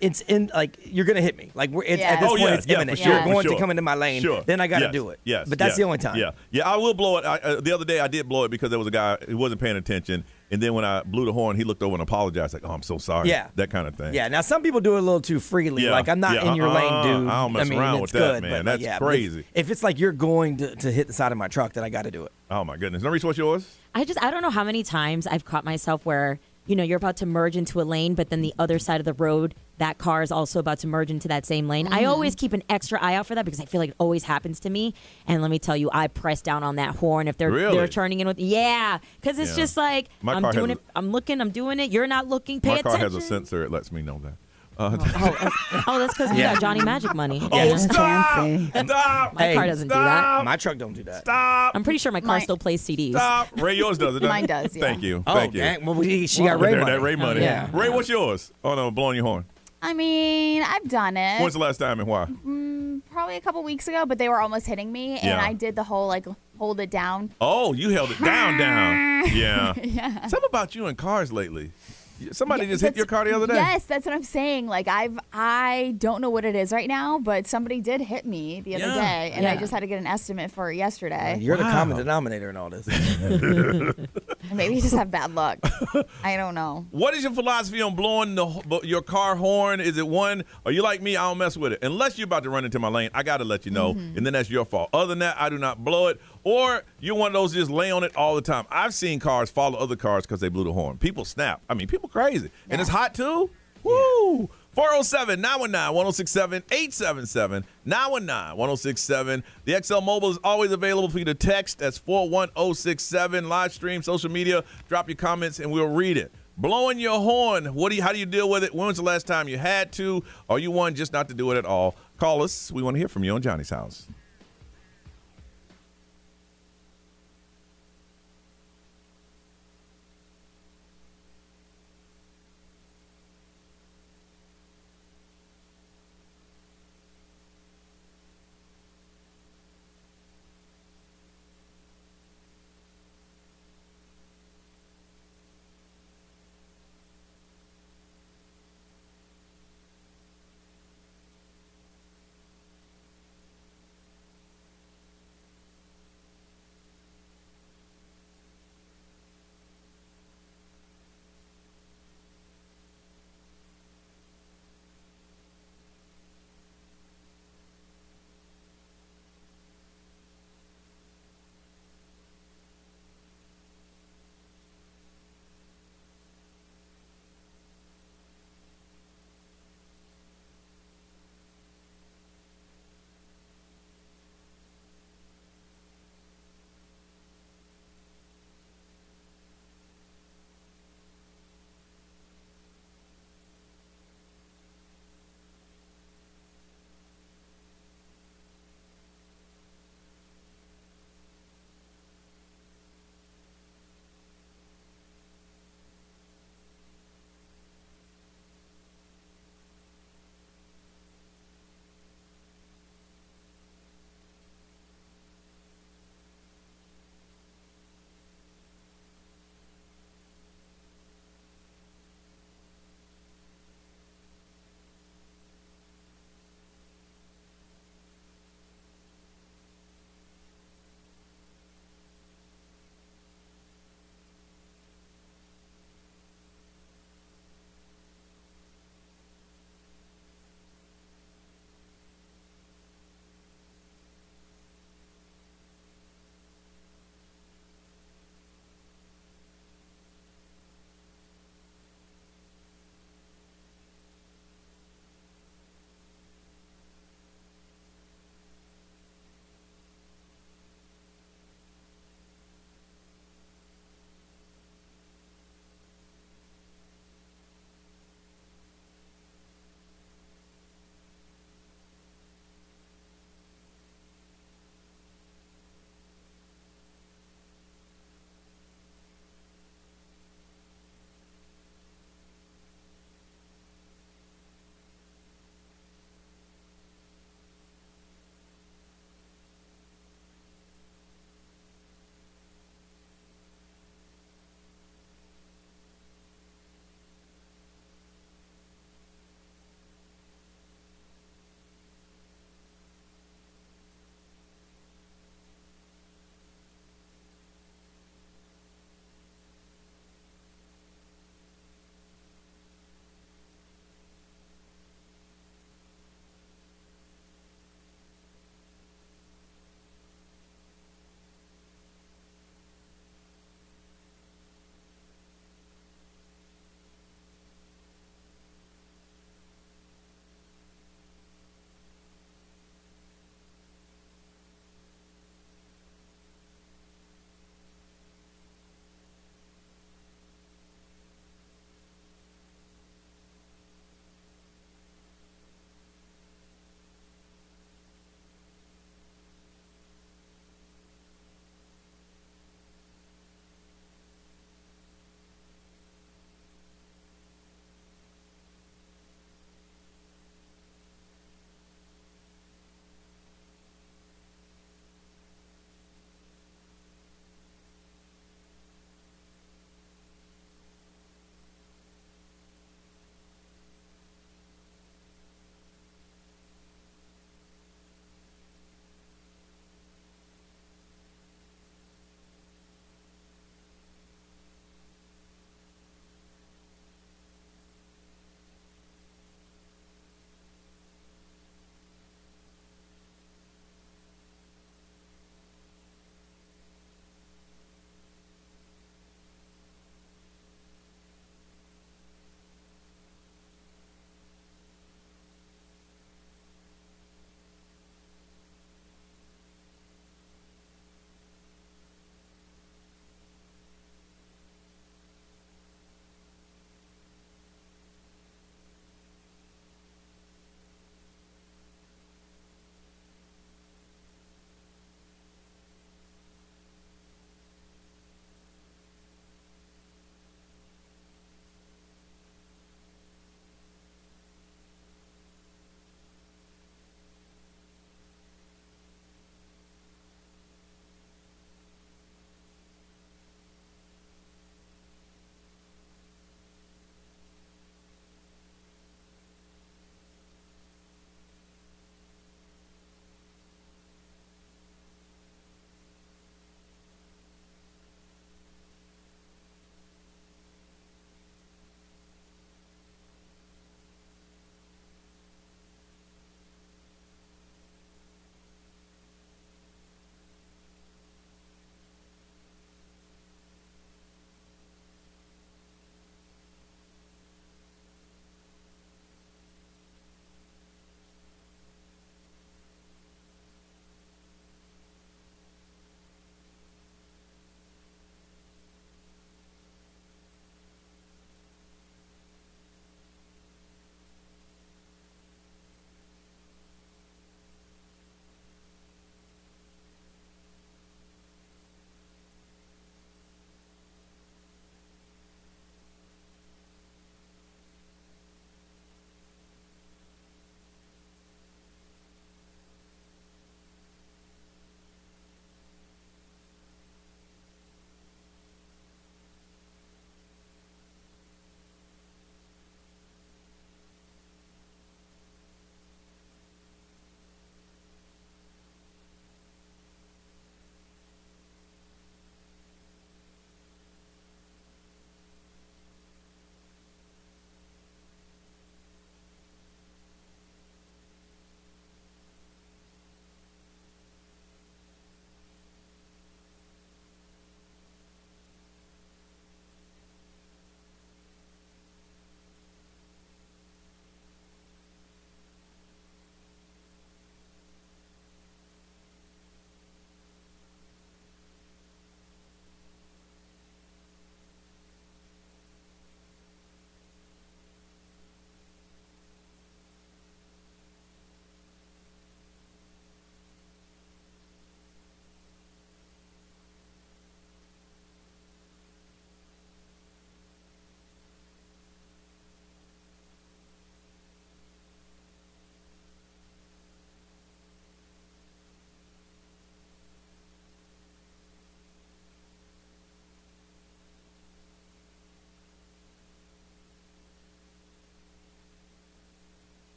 it's in, like, you're going to hit me. Like, at this point, it's imminent. Sure, you're going to come into my lane. Sure. Then I got to do it. Yes. But that's the only time. Yeah, I will blow it. The other day, I did blow it because there was a guy who wasn't paying attention. And then when I blew the horn, he looked over and apologized, like, oh, I'm so sorry. Yeah. That kind of thing. Yeah. Now, some people do it a little too freely. Yeah. Like, I'm not in your lane, dude. I don't mess around with that, good, man. But, That's crazy. If it's like you're going to hit the side of my truck, then I got to do it. Oh, my goodness. Maurice, what's yours? I don't know how many times I've caught myself where, you're about to merge into a lane, but then the other side of the road, that car is also about to merge into that same lane. I always keep an extra eye out for that because I feel like it always happens to me. And let me tell you, I press down on that horn if they're turning in with because it's just like I'm doing it. I'm looking. I'm doing it. You're not looking. Pay attention. My car has a sensor. It lets me know that. That's because you got Johnny Magic money. Oh, stop! My car doesn't do that. My truck don't do that. Stop! I'm pretty sure my car still plays CDs. Stop! Ray, yours does it. Mine does. Yeah. Thank you. Oh, Thank you. Dang. Well, she got Ray money. That Ray money. Yeah. Ray, what's yours? Oh no, blowing your horn. I mean, I've done it. When's the last time and why? Probably a couple weeks ago, but they were almost hitting me, and I did the whole hold it down. Oh, you held it down. Yeah. Yeah. Something about you in cars lately. Somebody just hit your car the other day. Yes, that's what I'm saying. Like I don't know what it is right now, but somebody did hit me the other day, and I just had to get an estimate for it yesterday. You're the common denominator in all this. Maybe you just have bad luck. I don't know. What is your philosophy on blowing your car horn? Is it one, are you like me? I don't mess with it. Unless you're about to run into my lane, I got to let you know, and then that's your fault. Other than that, I do not blow it. Or you're one of those just lay on it all the time. I've seen cars follow other cars because they blew the horn. People snap. I mean, people crazy. And it's hot too. Woo! 407-919-1067, 877-919-1067. The XL Mobile is always available for you to text. That's 41067. Live stream, social media. Drop your comments and we'll read it. Blowing your horn. How do you deal with it? When was the last time you had to? Or you want just not to do it at all? Call us. We want to hear from you on Johnny's House.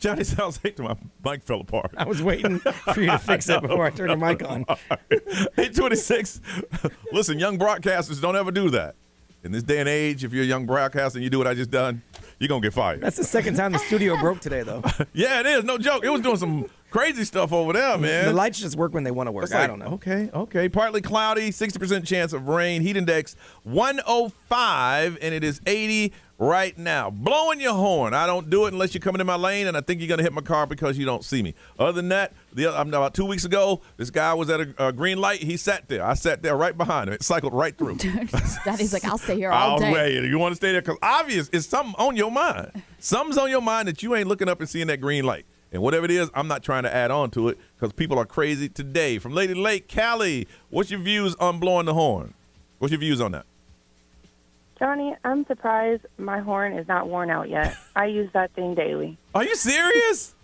Johnny sounds like my mic fell apart. I was waiting for you to fix it before I turned the mic on. 826. Listen, young broadcasters, don't ever do that. In this day and age, if you're a young broadcaster and you do what I just done, you're going to get fired. That's the second time the studio broke today, though. Yeah, it is. No joke. It was doing some crazy stuff over there, man. The lights just work when they want to work. I don't know. Okay. Partly cloudy, 60% chance of rain. Heat index 105, and it is 80 right now. Blowing your horn. I don't do it unless you're coming in my lane, and I think you're going to hit my car because you don't see me. Other than that, about 2 weeks ago, this guy was at a green light. He sat there. I sat there right behind him. It cycled right through. Daddy's like, I'll stay here all day. Wait. You want to stay there? Because obvious, it's something on your mind. Something's on your mind that you ain't looking up and seeing that green light. And whatever it is, I'm not trying to add on to it because people are crazy today. From Lady Lake, Callie, what's your views on blowing the horn? What's your views on that? Johnny, I'm surprised my horn is not worn out yet. I use that thing daily. Are you serious?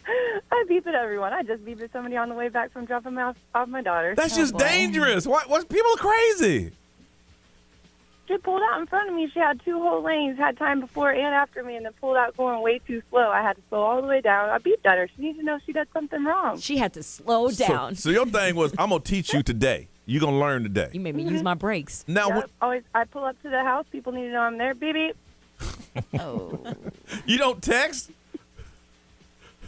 I beep at everyone. I just beeped at somebody on the way back from dropping off my daughter. That's just dangerous. What? People are crazy. She pulled out in front of me. She had 2 whole lanes, had time before and after me, and then pulled out going way too slow. I had to slow all the way down. I beeped at her. She needed to know she did something wrong. She had to slow down. So your thing was, I'm going to teach you today. You're going to learn today. You made me use my brakes. Now, Always, I pull up to the house. People need to know I'm there. Beep, beep. Oh. You don't text?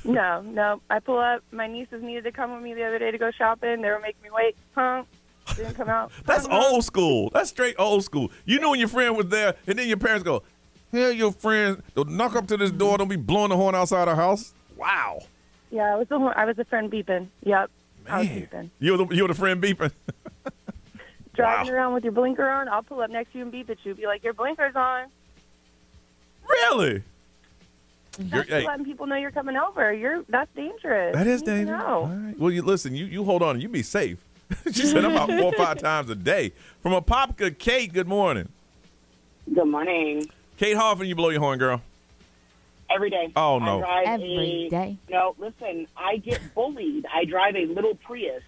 No. I pull up. My nieces needed to come with me the other day to go shopping. They were making me wait. Didn't come out. That's old school. That's straight old school. You knew when your friend was there, and then your parents go, "Here, your friend. Don't knock up to this door. Don't be blowing the horn outside our house." Wow. Yeah, I was the friend beeping. Yep. Man. I was beeping. You were the friend beeping. Driving around with your blinker on, I'll pull up next to you and beep at you. Be like, your blinker's on. Really? That's letting people know you're coming over. That's dangerous. That is dangerous. All right. Well, listen, you hold on and you be safe. She said about 4 or 5 times a day. From Apopka, Kate, good morning. Good morning. Kate, how often you blow your horn, girl? Every day. Oh, no. Every day. No, listen, I get bullied. I drive a little Prius.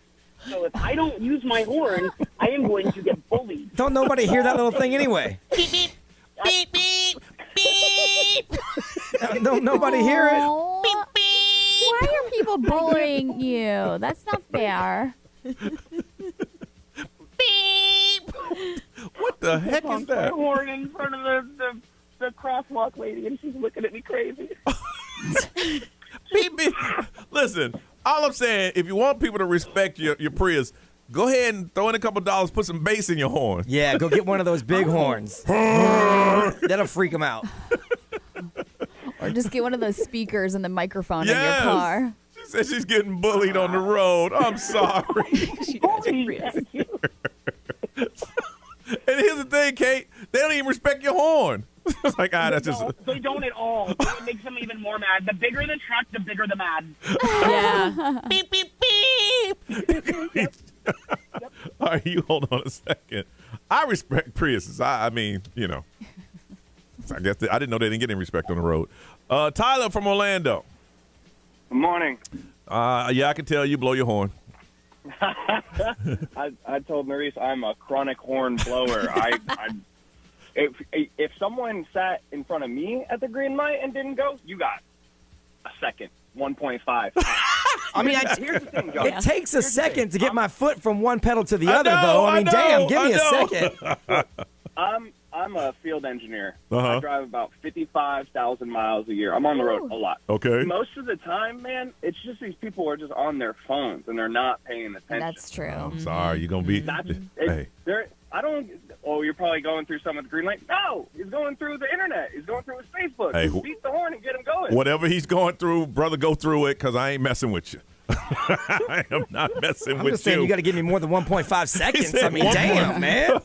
So if I don't use my horn, I am going to get bullied. Don't nobody hear that little thing anyway. Beep, beep. Beep, beep. Beep. Don't nobody hear it. Beep, beep. Why are people bullying you? That's not fair. Beep. What the heck is that? Horn in front of the crosswalk lady, and she's looking at me crazy. Beep, beep. Listen, all I'm saying, if you want people to respect your Prius, go ahead and throw in a couple dollars, put some bass in your horn. Yeah, go get one of those big horns. That'll freak them out. Or just get one of those speakers and the microphone in your car. She said she's getting bullied on the road. I'm sorry. And here's the thing, Kate. They don't even respect your horn. It's like, that's just... They don't at all. It makes them even more mad. The bigger the truck, the bigger the mad. Yeah. Beep, beep, beep. All right, you hold on a second. I respect Priuses. I mean, I guess I didn't know they didn't get any respect on the road. Tyler from Orlando. Good morning. Yeah, I can tell you blow your horn. I told Maurice I'm a chronic horn blower. If someone sat in front of me at the green light and didn't go, you got a second, 1.5. I mean, here's the thing, Joe. it takes a second to get my foot from one pedal to the other, though. I mean, damn, give me a second. I'm a field engineer. Uh-huh. I drive about 55,000 miles a year. I'm on the road a lot. Okay. Most of the time, man, it's just these people are just on their phones and they're not paying attention. That's true. I'm sorry. You're going to be... Hey. You're probably going through some of the green light. No, he's going through the internet. He's going through his Facebook. Hey, beat the horn and get him going. Whatever he's going through, brother, go through it because I ain't messing with you. I am not messing I'm with just saying you got to give me more than 1.5 seconds. I mean, damn, man.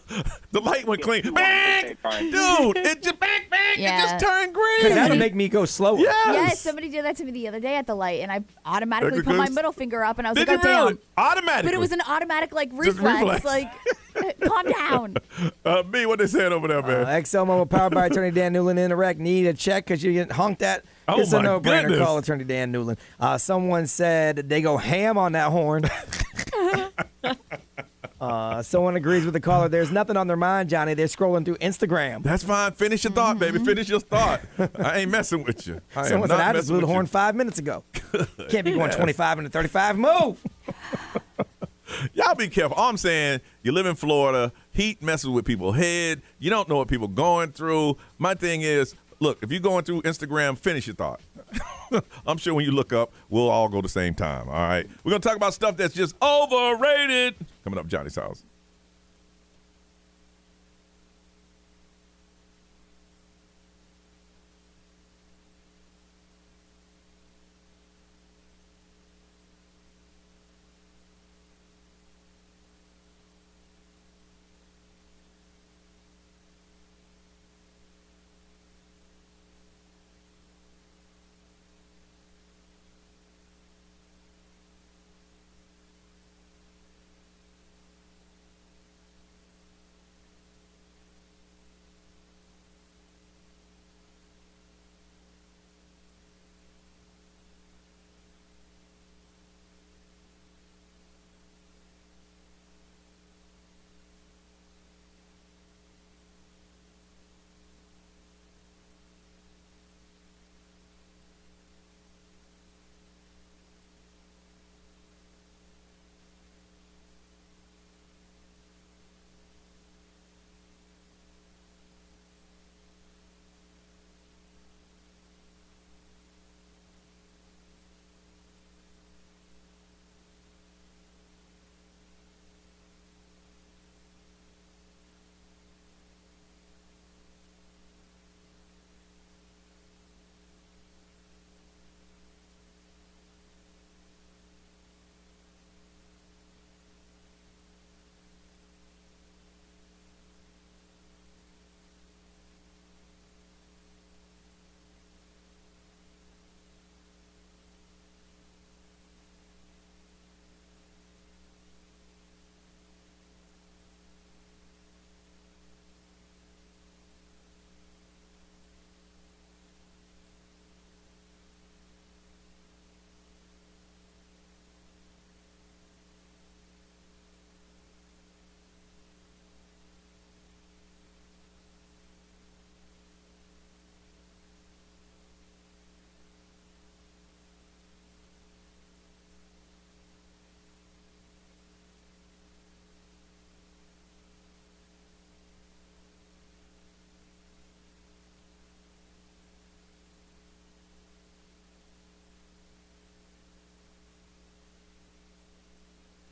The light went clean. Bang! Dude, it just bang, bang. Yeah. It just turned green. Because that'll make me go slower. Yes, somebody did that to me the other day at the light, and I automatically put my middle finger up, and I was Did like, you oh, really? damn. Automatically? But it was an automatic, Just reflex. like, calm down. B, what they saying over there, man? XL Mobile powered by Attorney Dan Newland. Interact. Need a check because you get honked at? Oh, It's a my no-brainer. goodness. Call Attorney Dan Newland. Someone said they go ham on that horn. Someone agrees with the caller. There's nothing on their mind, Johnny. They're scrolling through Instagram. That's fine. Finish your thought, baby. Finish your thought. I ain't messing with you. Someone said I just blew the horn 5 minutes ago. Can't be going 25 into 35. Move. Y'all be careful. All I'm saying, you live in Florida. Heat messes with people's head. You don't know what people going through. My thing is, look, if you're going through Instagram, finish your thought. I'm sure when you look up, we'll all go the same time, all right? We're going to talk about stuff that's just overrated. Coming up, Johnny's House.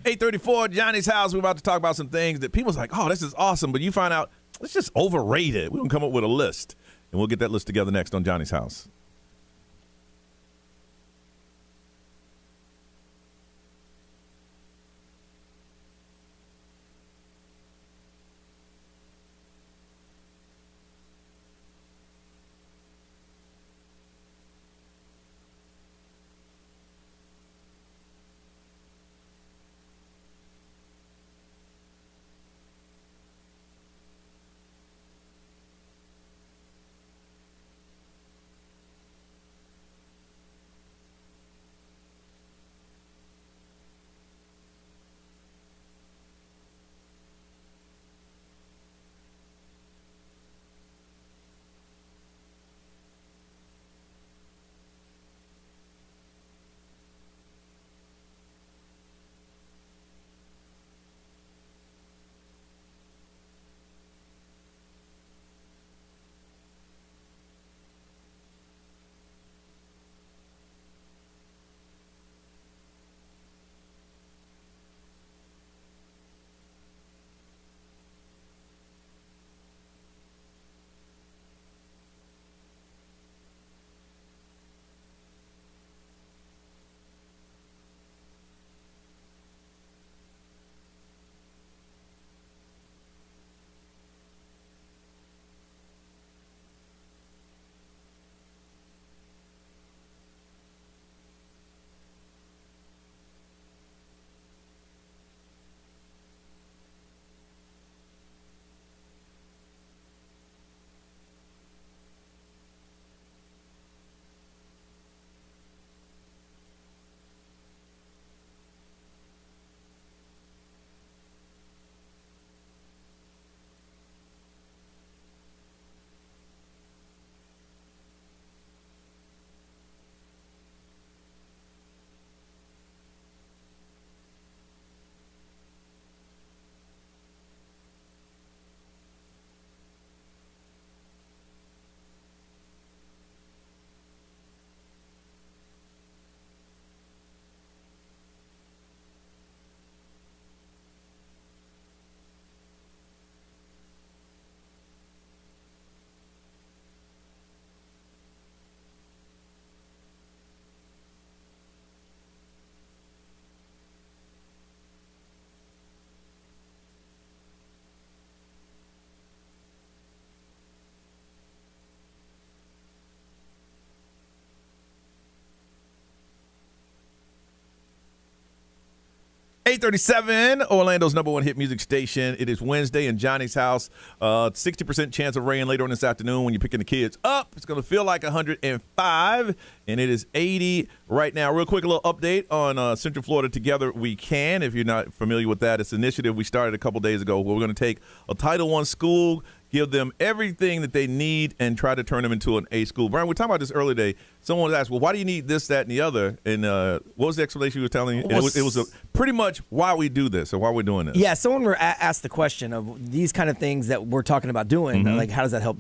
$8:34, Johnny's House. We're about to talk about some things that people's like, oh, this is awesome, but you find out it's just overrated. We're going to come up with a list, and we'll get that list together next on Johnny's House. 837, Orlando's number one hit music station. It is Wednesday in Johnny's house. 60% chance of rain later on this afternoon when you're picking the kids up. It's going to feel like 105, and it is 80 right now. Real quick, a little update on Central Florida Together We Can. If you're not familiar with that, it's an initiative we started a couple days ago where we're going to take a Title I school, give them everything that they need, and try to turn them into an A school. Brian, we were talking about this earlier today. Someone was asked, well, why do you need this, that, and the other? And what was the explanation you were telling me? It was pretty much why we do this or why we're doing this. Yeah, someone asked the question of these kind of things that we're talking about doing, like how does that help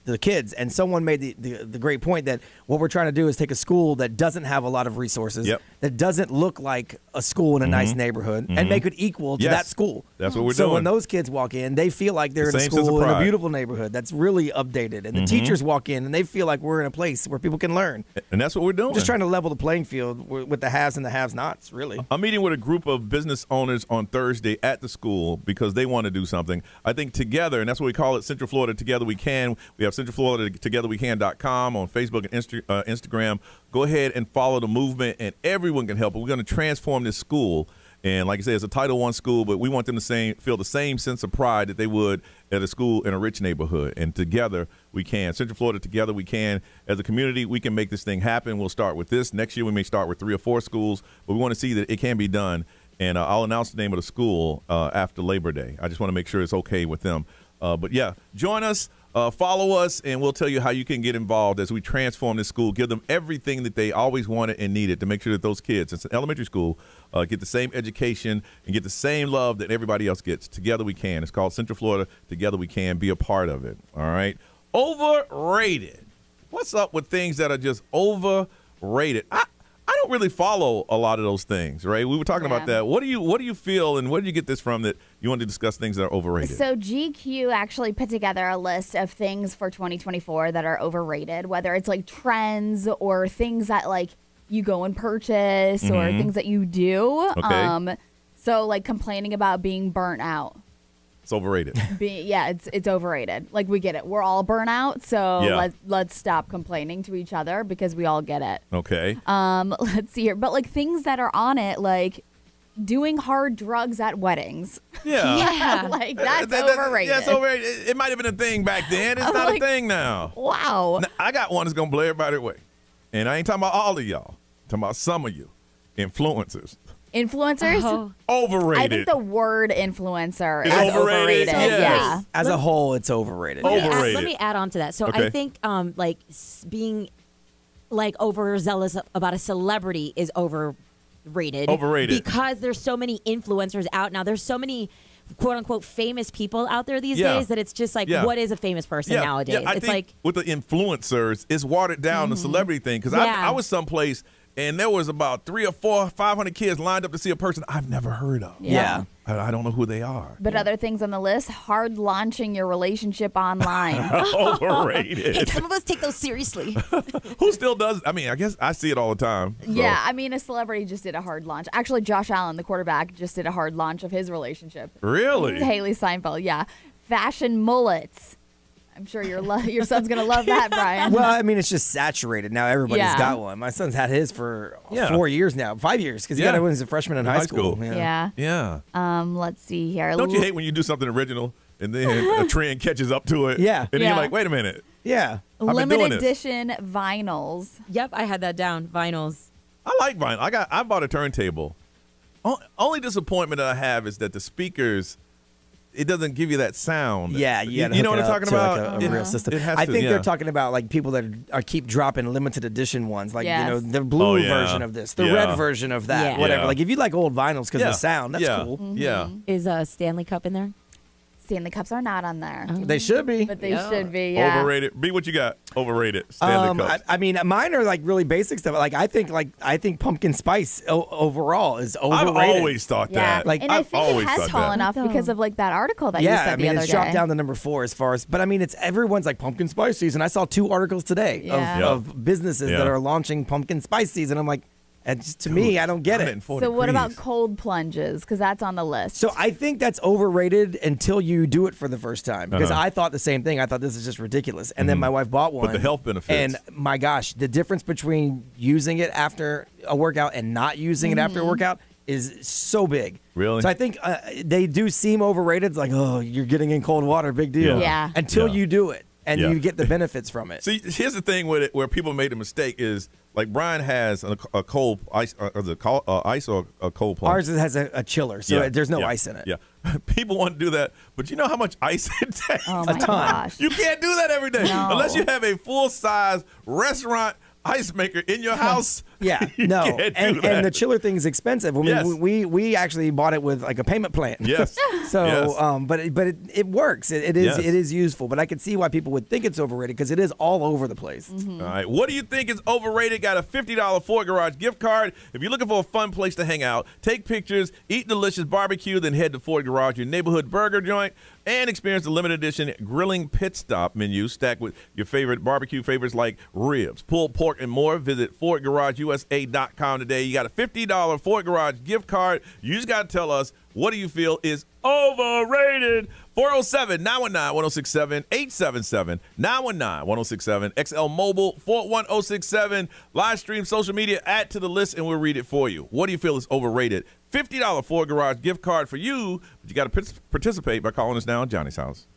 the kids? And someone made the great point that what we're trying to do is take a school that doesn't have a lot of resources, that doesn't look like a school in a nice neighborhood, and make it equal to that school. That's what we're doing. So when those kids walk in, they feel like they're in a school in a beautiful neighborhood that's really updated. And the teachers walk in, and they feel like we're in a place where people can learn. And that's what we're doing. Just trying to level the playing field with the haves and the have-nots, really. I'm meeting with a group of business owners on Thursday at the school because they want to do something. I think together, and that's what we call it, Central Florida Together We Can. We have centralfloridatogetherwecan.com on Facebook and Instagram. Go ahead and follow the movement, and everyone can help. We're going to transform this school. And like I said, it's a Title I school, but we want them to feel the same sense of pride that they would at a school in a rich neighborhood. And together we can. Central Florida Together We Can. As a community, we can make this thing happen. We'll start with this. Next year we may start with 3 or 4 schools, but we want to see that it can be done. And I'll announce the name of the school after Labor Day. I just want to make sure it's okay with them. But yeah, join us. Follow us, and we'll tell you how you can get involved as we transform this school, give them everything that they always wanted and needed to make sure that those kids, it's an elementary school, get the same education and get the same love that everybody else gets. Together we can. It's called Central Florida Together We Can. Be a part of it. All right. Overrated. What's up with things that are just overrated? I don't really follow a lot of those things, right? We were talking about that. What do you feel, and where did you get this from that you want to discuss things that are overrated? So GQ actually put together a list of things for 2024 that are overrated, whether it's like trends or things that like you go and purchase or things that you do. Okay. So like complaining about being burnt out. It's overrated. It's overrated. Like we get it. We're all burnt out, so let's stop complaining to each other because we all get it. Okay. Let's see here. But like things that are on it, like doing hard drugs at weddings. Yeah. Like that's overrated. Yeah, it's overrated. It might have been a thing back then. It's not a thing now. Wow. Now, I got one that's gonna blow everybody away. And I ain't talking about all of y'all. I'm talking about some of you. Influencers. Influencers? Overrated. I think the word influencer is overrated. Yes. Yeah. As a whole, it's overrated. Let me add on to that. So I think being like overzealous about a celebrity is overrated. Overrated. Because there's so many influencers out now. There's so many quote unquote famous people out there these days that it's just like, what is a famous person nowadays? Yeah, I it's think like with the influencers, it's watered down the celebrity thing. Because I was someplace and there was about 300 or 400, 500 kids lined up to see a person I've never heard of. Yeah. I don't know who they are. But other things on the list, hard launching your relationship online. Overrated. Hey, some of us take those seriously. Who still does? I mean, I guess I see it all the time. So. Yeah, I mean, a celebrity just did a hard launch. Actually, Josh Allen, the quarterback, just did a hard launch of his relationship. Really? Haley Seinfeld, yeah. Fashion mullets. I'm sure your son's going to love that, Brian. Well, I mean, it's just saturated. Now everybody's got one. My son's had his for 4 years now, 5 years, because he got it when he was a freshman in high school. Yeah. Let's see here. Don't you hate when you do something original and then a trend catches up to it? Yeah. And then you're like, wait a minute. Yeah. Limited edition vinyls. Yep, I had that down. Vinyls. I like vinyl. I bought a turntable. Only disappointment that I have is that the speakers, it doesn't give you that sound. Yeah, you know what I'm talking about? Like a real system. I think they're talking about like people that are keep dropping limited edition ones, like the blue version of this, the red version of that, whatever. Like if you like old vinyls because of the sound, that's cool. Yeah. Is a Stanley Cup in there? Stanley Cups are not on there. They should be. But they should be, yeah. Overrated. B, what you got? Overrated. Stanley Cups. I mean, mine are like really basic stuff. Like I think pumpkin spice overall is overrated. I've always thought that. Like, and I think it has fallen off because of like that article that you said the other day. It's dropped down to number 4 as far as. But I mean, it's everyone's like pumpkin spice season. I saw 2 articles today of businesses that are launching pumpkin spice season. I'm like. And just to me, I don't get it. So what about cold plunges? Because that's on the list. So I think that's overrated until you do it for the first time. Because I thought the same thing. I thought this is just ridiculous. And then my wife bought one. But the health benefits. And my gosh, the difference between using it after a workout and not using it after a workout is so big. Really? So I think they do seem overrated. It's like, oh, you're getting in cold water, big deal. Yeah. Until you do it and Yeah. you get the benefits from it. See, here's the thing with it, where people made a mistake is like Brian has a cold ice, is it ice or a cold plunge? Ours has a chiller, so there's no ice in it. Yeah, people want to do that, but you know how much ice it takes? Oh my gosh. You can't do that every day No. unless you have a full-size restaurant ice maker in your house. Yeah, You no, can't do and that. the chiller thing is expensive. I mean, Yes. we actually bought it with like a payment plan. Yes. So, Yes. but it works. It is Yes. it is useful. But I can see why people would think it's overrated because it is all over the place. All right. What do you think is overrated? Got a $50 Ford Garage gift card. If you're looking for a fun place to hang out, take pictures, eat delicious barbecue, then head to Ford Garage, your neighborhood burger joint, and experience the limited edition grilling pit stop menu stacked with your favorite barbecue favorites like ribs, pulled pork, and more. Visit FordGarageUSA.com today. You got a $50 Ford Garage gift card. You just got to tell us, what do you feel is overrated? 407-919-1067, 877-919-1067, XL Mobile 41067, live stream, social media, add to the list, and we'll read it for you. What do you feel is overrated? $50 Ford Garage gift card for you, but you got to participate by calling us now at Johnny's house.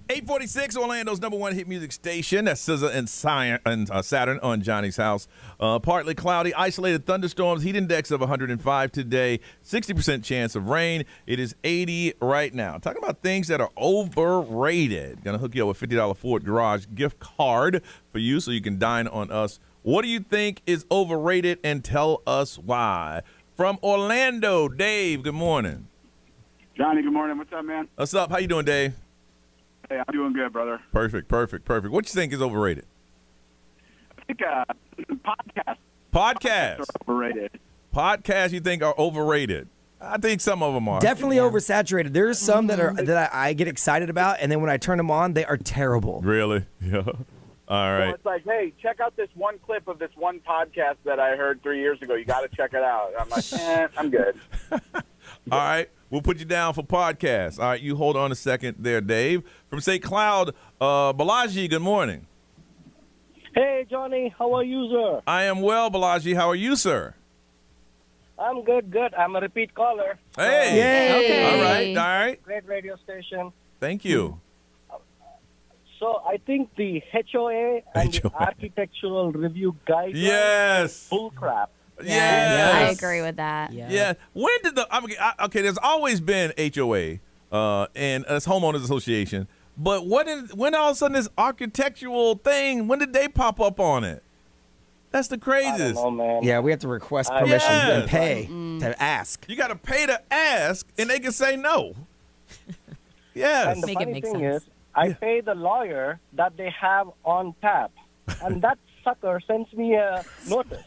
$846, Orlando's #1 hit music station. That's SZA and Saturn on Johnny's house. Partly cloudy, isolated thunderstorms, heat index of 105 today, 60% chance of rain. It is 80 right now. Talking about things that are overrated. Gonna hook you up with $50 Ford Garage gift card for you so you can dine on us. What do you think is overrated, and tell us why? From Orlando, Dave, good morning. Johnny, good morning. What's up, man? What's up? How you doing, Dave? Hey, I'm doing good, brother. Perfect. What you think is overrated? I think podcasts. Podcasts are overrated. Podcasts you think are overrated? I think some of them are. Definitely oversaturated. There's some that I get excited about, and then when I turn them on, they are terrible. Really? Yeah. All So right. it's like, hey, check out this one clip of this one podcast that I heard 3 years ago. You got to check it out. I'm like, I'm good. All right. We'll put you down for podcasts. All right. You hold on a second there, Dave. From St. Cloud, Balaji, good morning. Hey, Johnny. How are you, sir? I am well, Balaji. How are you, sir? I'm good. I'm a repeat caller. Hey. Yay. Okay. All right. Great radio station. Thank you. So I think the HOA and the Architectural Review Guide Yes. bull crap. Yes. I agree with that. Yeah. When did okay, there's always been HOA and it's homeowners association, but when all of a sudden this architectural thing, when did they pop up on it? That's the craziest. I don't know, man. Yeah, we have to request permission and pay to ask. You got to pay to ask, and they can say no. Yes. And the funny thing is, I pay the lawyer that they have on tap, and that sucker sends me a notice.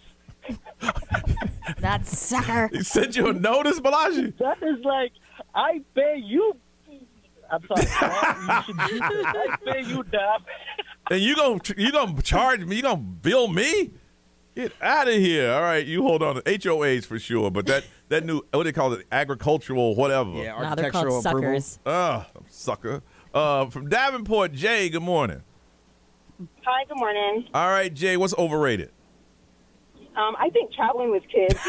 That sucker. He sent you a notice, Balaji? That is like, I pay you. I'm sorry. You should do this. I pay you, Dap. And you gonna charge me? You gonna bill me? Get out of here! All right, you hold on to HOAs for sure, but that new what do they call it? Agricultural whatever. Nah, Yeah, they're architectural called approval. suckers. Sucker. From Davenport, Jay. Good morning. Hi, good morning. All right, Jay. What's overrated? I think traveling with kids.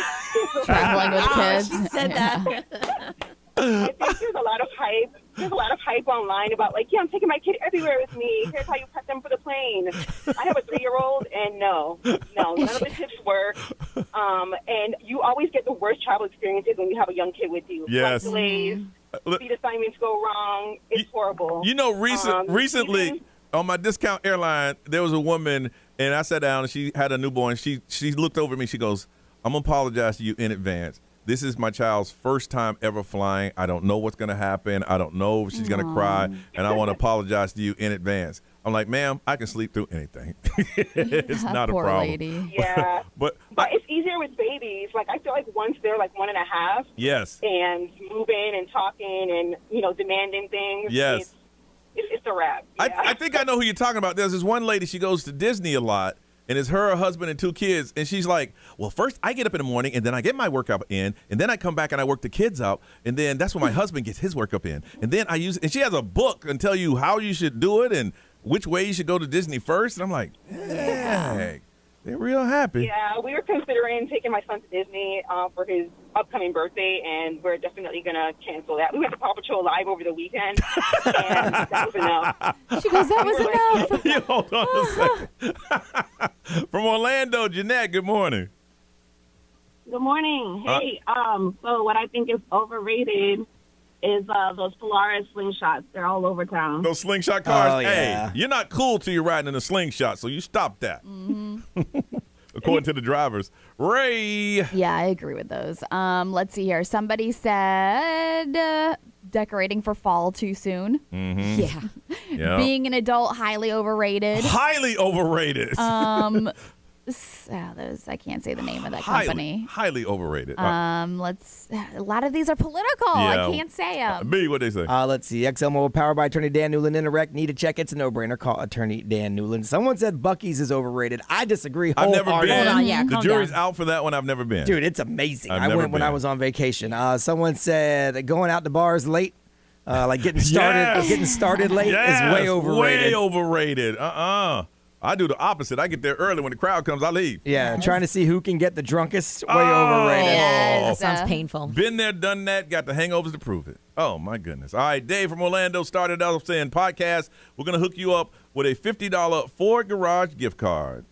Traveling with kids. She said that. I think there's a lot of hype. There's a lot of hype online about yeah, I'm taking my kid everywhere with me. Here's how you prep them for the plane. I have a 3-year-old, and no, none of the tips work. And you always get the worst travel experiences when you have a young kid with you. Yes. Flight delays, speed assignments go wrong. It's horrible. You know, recently on my discount airline, there was a woman, and I sat down, and she had a newborn. She looked over at me. She goes, "I'm gonna apologize to you in advance. This is my child's first time ever flying. I don't know what's going to happen. I don't know if she's going to cry, and I want to apologize to you in advance." I'm like, "Ma'am, I can sleep through anything. It's not a Poor problem." lady. Yeah. But it's easier with babies. I feel like once they're 1.5, yes, and moving and talking and demanding things. Yes. It's a wrap. I think I know who you're talking about. There's this one lady, she goes to Disney a lot, and it's her husband and 2 kids, and she's like, "Well, first I get up in the morning, and then I get my workout in, and then I come back and I work the kids out, and then that's when my husband gets his workup in, and then I use," and she has a book and tell you how you should do it and which way you should go to Disney first, and I'm like, "Hey, they're real happy." Yeah, we were considering taking my son to Disney for his upcoming birthday, and we're definitely going to cancel that. We went to Paw Patrol Live over the weekend, and that was enough. She goes, that was enough. You hold on a second. From Orlando, Jeanette, good morning. Good morning. Hey, so what I think is overrated is those Polaris slingshots. They're all over town. Those slingshot cars. Oh, yeah. Hey, you're not cool till you're riding in a slingshot, so you stop that. According to the drivers. Ray. Yeah, I agree with those. Let's see here. Somebody said decorating for fall too soon. Mm-hmm. Yeah. Yeah. Being an adult, highly overrated. Highly overrated. Those I can't say the name of that company. Highly overrated. A lot of these are political. Yeah. I can't say them. B, what they say? Let's see. XL Mobile powered by Attorney Dan Newland. Interact. Need a check? It's a no-brainer. Call Attorney Dan Newland. Someone said Buc-ee's is overrated. I disagree. I've never been. wholeheartedly. Hold on, yeah, the calm jury's down. out for that one. I've never been. Dude, it's amazing. I've I never went when been. I was on vacation. Someone said going out to bars late, like getting started, Yes. getting started late Yes. is way overrated. Way overrated. I do the opposite. I get there early. When the crowd comes, I leave. Yeah, trying to see who can get the drunkest. Way Oh. overrated. Yes. That sounds painful. Been there, done that, got the hangovers to prove it. Oh, my goodness. All right, Dave from Orlando started out saying podcast. We're going to hook you up with a $50 Ford Garage gift card.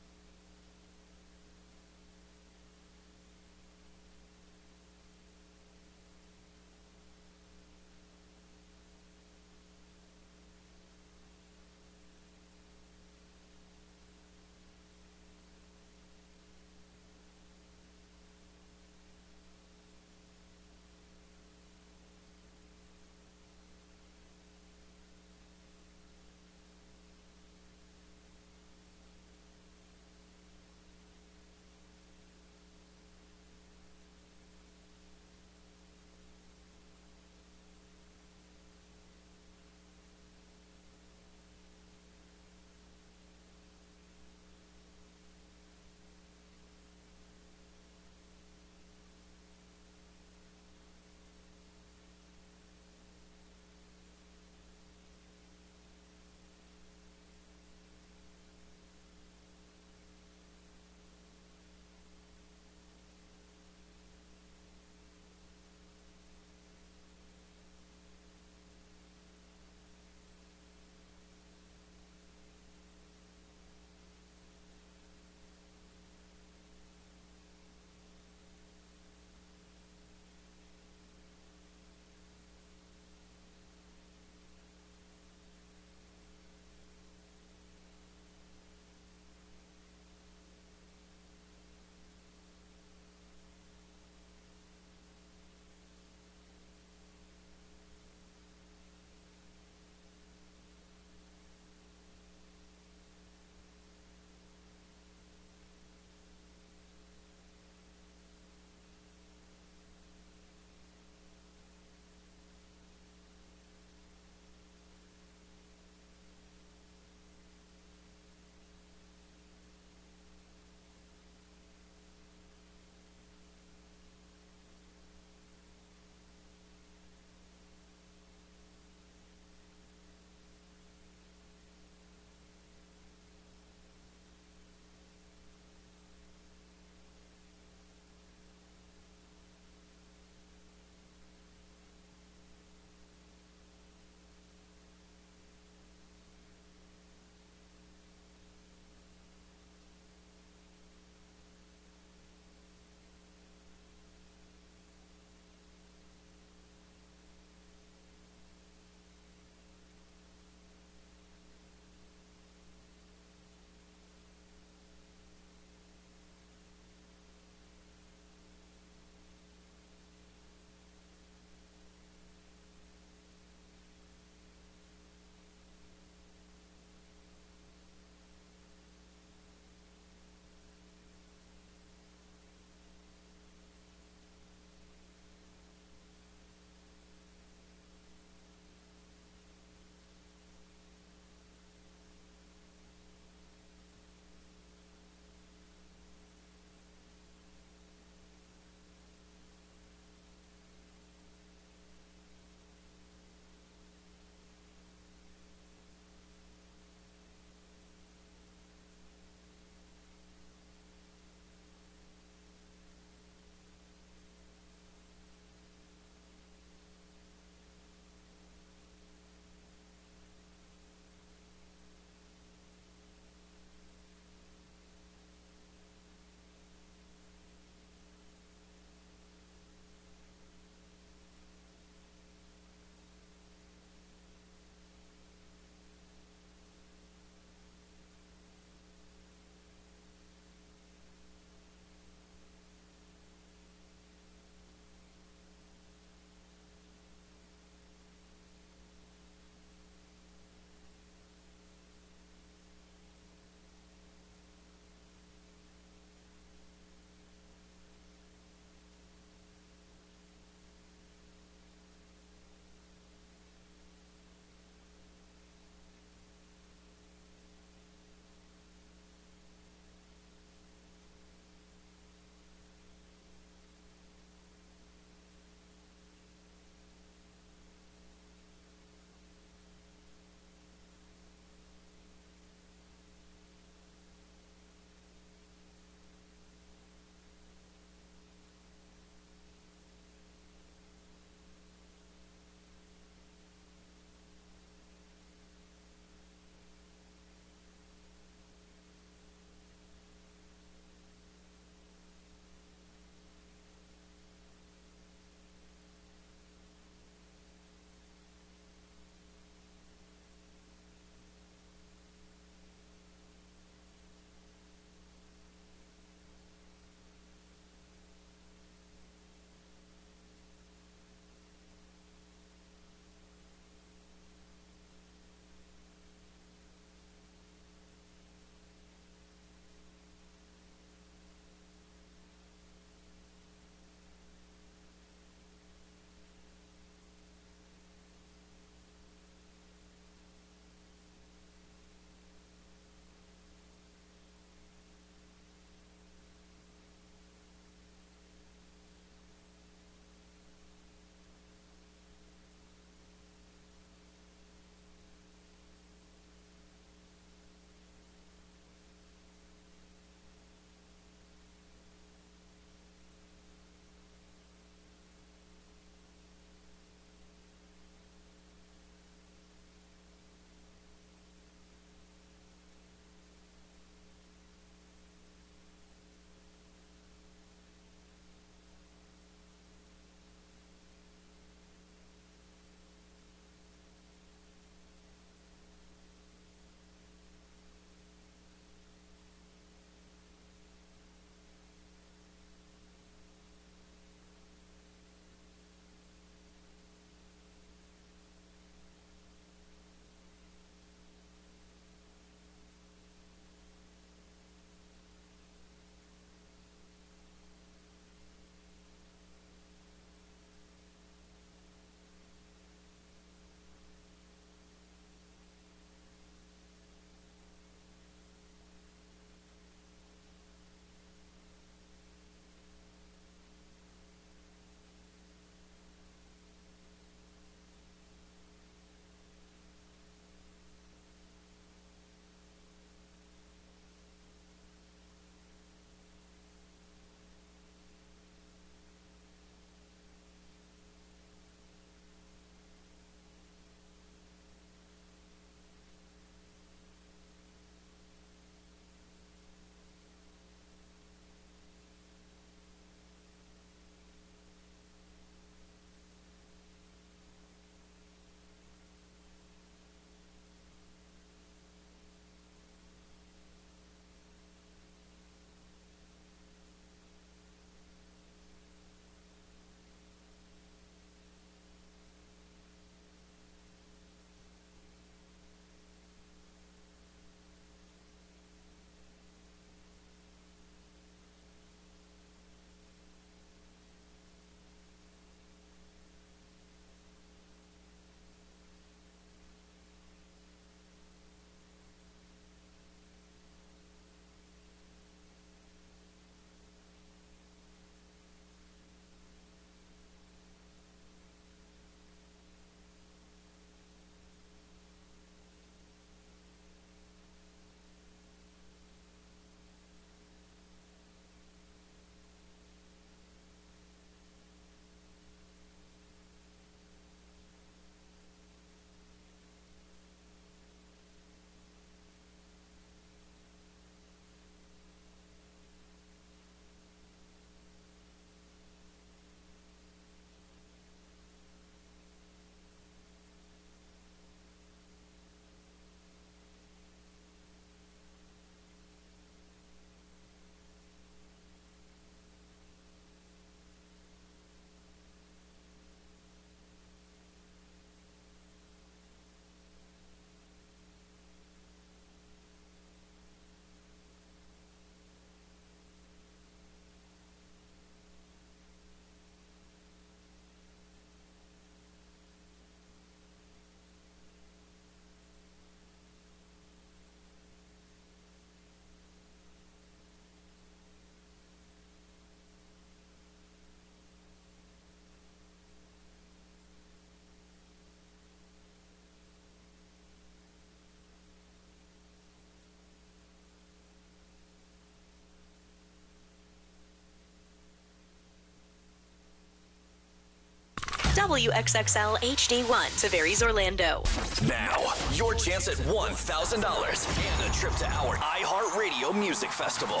WXXL HD1, Tavares, Orlando. Now, your chance at $1,000 and a trip to our iHeartRadio Music Festival.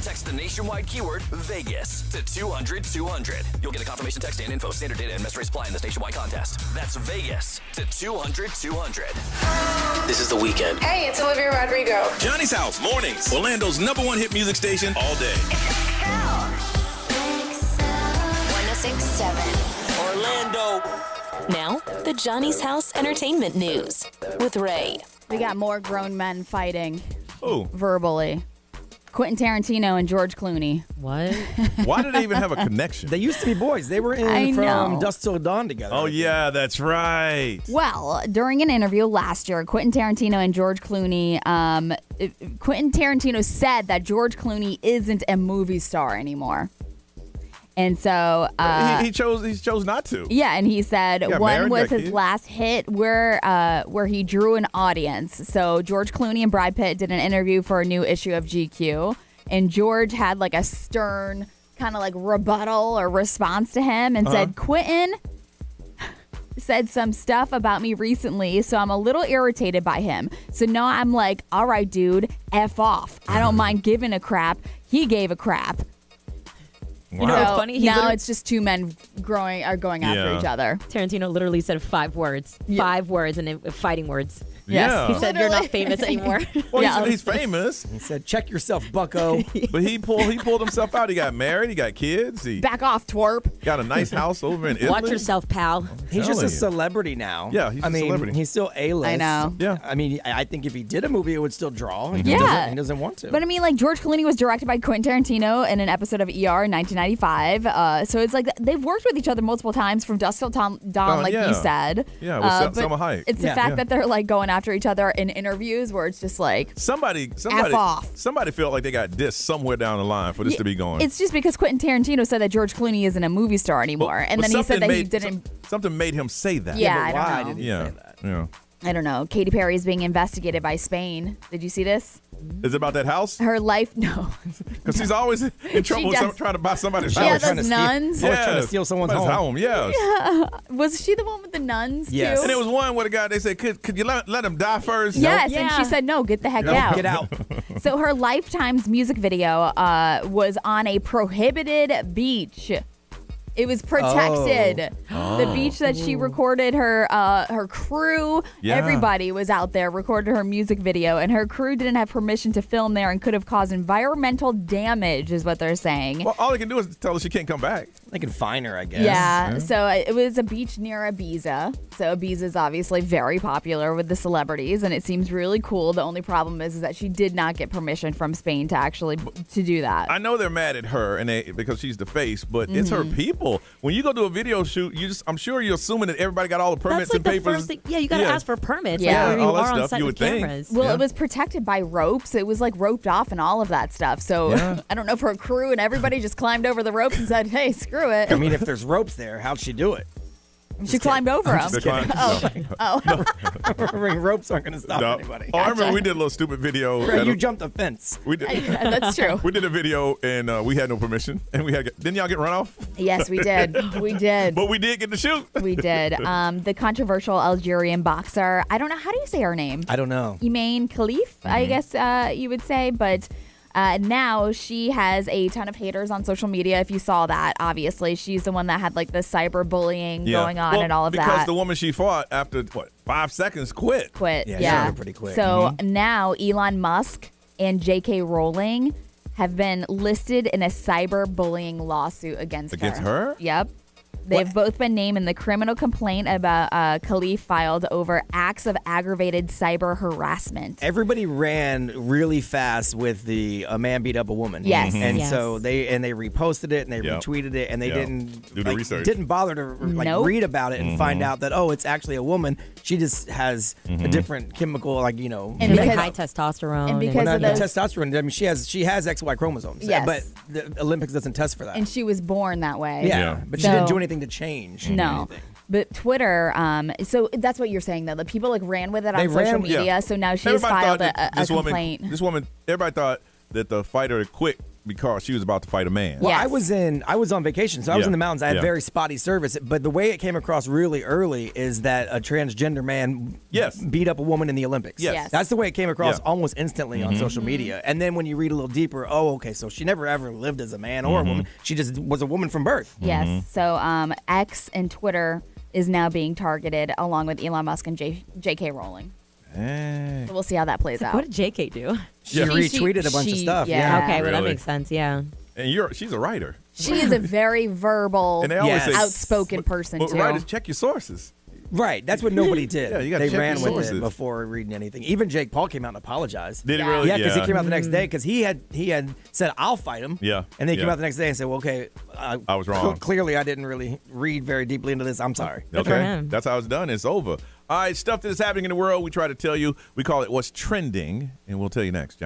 Text the nationwide keyword Vegas to 200-200. You'll get a confirmation text and info. Standard data and message supply in this nationwide contest. That's Vegas to 200-200. This is The Weekend. Hey, it's Olivia Rodrigo. Johnny's House, mornings. Orlando's #1 hit music station all day. 1067. Orlando. Now, the Johnny's House Entertainment News with Ray. We got more grown men fighting. Who? Verbally. Quentin Tarantino and George Clooney. What? Why do they even have a connection? They used to be boys. They were I in from know. Dusk Till Dawn together. Oh, yeah, that's right. Well, during an interview last year, Quentin Tarantino and George Clooney, Quentin Tarantino said that George Clooney isn't a movie star anymore. And so he chose not to. Yeah, and he said got one married, was got his kids. last hit where he drew an audience. So George Clooney and Brad Pitt did an interview for a new issue of GQ, and George had like a stern kind of like rebuttal or response to him and said, Quentin said some stuff about me recently, so I'm a little irritated by him. So now I'm like, all right, dude, F off. I don't mind giving a crap. He gave a crap. You know what's funny? Now it's just two men going after each other. Tarantino literally said 5 words. 5 words and fighting words. Yeah. He said, you're not famous anymore. Well, he's famous. He said, check yourself, bucko. But he pulled himself out. He got married. He got kids. He Back off, twerp. got a nice house over in Italy. Watch yourself, pal. He's just telling a you. celebrity now. Yeah, he's a celebrity. He's still A-list. I know. Yeah. I mean, I think if he did a movie, it would still draw. He Yeah. doesn't want to. But I mean, like, George Clooney was directed by Quentin Tarantino in an episode of ER in 1995. So it's like they've worked with each other multiple times from Dusk Till Dawn, like yeah. you said. Yeah, with but Selma Hayek. It's the Yeah. fact that they're like going after each other in interviews where it's just like, Somebody off. Somebody felt like they got dissed somewhere down the line for this to be going. it's just because Quentin Tarantino said that George Clooney isn't a movie star anymore. And But then he said something that he made- didn't. Something made him say that. Yeah, but I why don't know. did he Yeah. say that? Yeah. I don't know. Katy Perry is being investigated by Spain. Did you see this? Is it about that house? Her life, no. Because she's always in trouble does. trying to buy somebody's She house. has those nuns. Always trying to steal someone's home. Yeah. Was she the one with the nuns Yes. too? And there was one where the guy, they said, could you let him die first? Yes, Nope. and Yeah. she said no. Get the heck No, out. get out. So her Lifetime's music video was on a prohibited beach. It was protected. The beach that she recorded her crew, Yeah. everybody was out there, recorded her music video, and her crew didn't have permission to film there and could have caused environmental damage, is what they're saying. Well, all they can do is tell her she can't come back. They can fine her, I guess. Yeah, so it was a beach near Ibiza. So Ibiza is obviously very popular with the celebrities, and it seems really cool. The only problem is that she did not get permission from Spain to actually to do that. I know they're mad at her because she's the face, but it's her people. When you go do a video shoot, I'm sure you're assuming that everybody got all the permits That's like and the papers. first thing. Yeah, you got to ask for permits. Yeah. Like, where all you that are on stuff, set you with would think. cameras. Well, Yeah. it was protected by ropes. It was like roped off and all of that stuff. So Yeah. I don't know if her crew and everybody just climbed over the ropes and said, "Hey, screw it." I mean, if there's ropes there, how'd she do it? she climbed over them. They climbed- Oh, Ropes aren't going to stop No. anybody. Oh, I remember we did a little stupid video. Bro, at you a- jumped a fence. We did. Yeah, that's true. We did a video and we had no permission, and didn't y'all get run off? Yes, we did. We did. But we did get to shoot. We did. The controversial Algerian boxer. I don't know. How do you say her name? I don't know. Imaine Khalif, I guess you would say, but now she has a ton of haters on social media. If you saw that, obviously, she's the one that had like the cyberbullying going on and all of because that. the woman she fought after 5 seconds quit. Yeah, she ended pretty quick. So now Elon Musk and J.K. Rowling have been listed in a cyberbullying lawsuit against her. Yep. They've both been named in the criminal complaint about Khalif filed over acts of aggravated cyber harassment. Everybody ran really fast with the a man beat up a woman. Yes. And Yes. so they reposted it and they Yep. retweeted it and they Yep. didn't Do the research. didn't bother to Nope. read about it and find out that it's actually a woman. She just has a different chemical And Like because- high testosterone. and because well, of not those- testosterone. I mean, she has XY chromosomes. Yes. But the Olympics doesn't test for that. And she was born that way. yeah. But she So- didn't do anything to change. No. anything. But Twitter, so that's what you're saying, though. The people like ran with it on They social ran- media, yeah. so now she's Everybody filed thought that a complaint. This woman, everybody thought that the fighter quit because she was about to fight a man. Well, I was on vacation, so I was Yeah. in the mountains. I had Yeah. very spotty service, but the way it came across really early is that a transgender man beat up a woman in the Olympics. Yes. That's the way it came across almost instantly on Mhm. social media. And then when you read a little deeper, okay, so she never ever lived as a man or a woman. She just was a woman from birth. Yes. So X and Twitter is now being targeted along with Elon Musk and J.K. Rowling. Hey. So we'll see how that plays out. What did JK do? She retweeted a bunch of stuff. Yeah. Okay, well, that Really? makes sense. Yeah. And she's a writer. She is a very verbal, And they always say, outspoken person, But too. writers, check your sources. Right, that's what nobody did. Yeah, you gotta they check ran your with sources. it before reading anything. Even Jake Paul came out and apologized. Did he really? Yeah, because Yeah. he came out the next day because he had said I'll fight him. Yeah, and then he came yeah. out the next day and said, "Well, okay, I was wrong. Clearly, I didn't really read very deeply into this. I'm sorry." Okay, that's how it's done. It's over. All right, stuff that is happening in the world. We try to tell you. We call it what's trending, and we'll tell you next.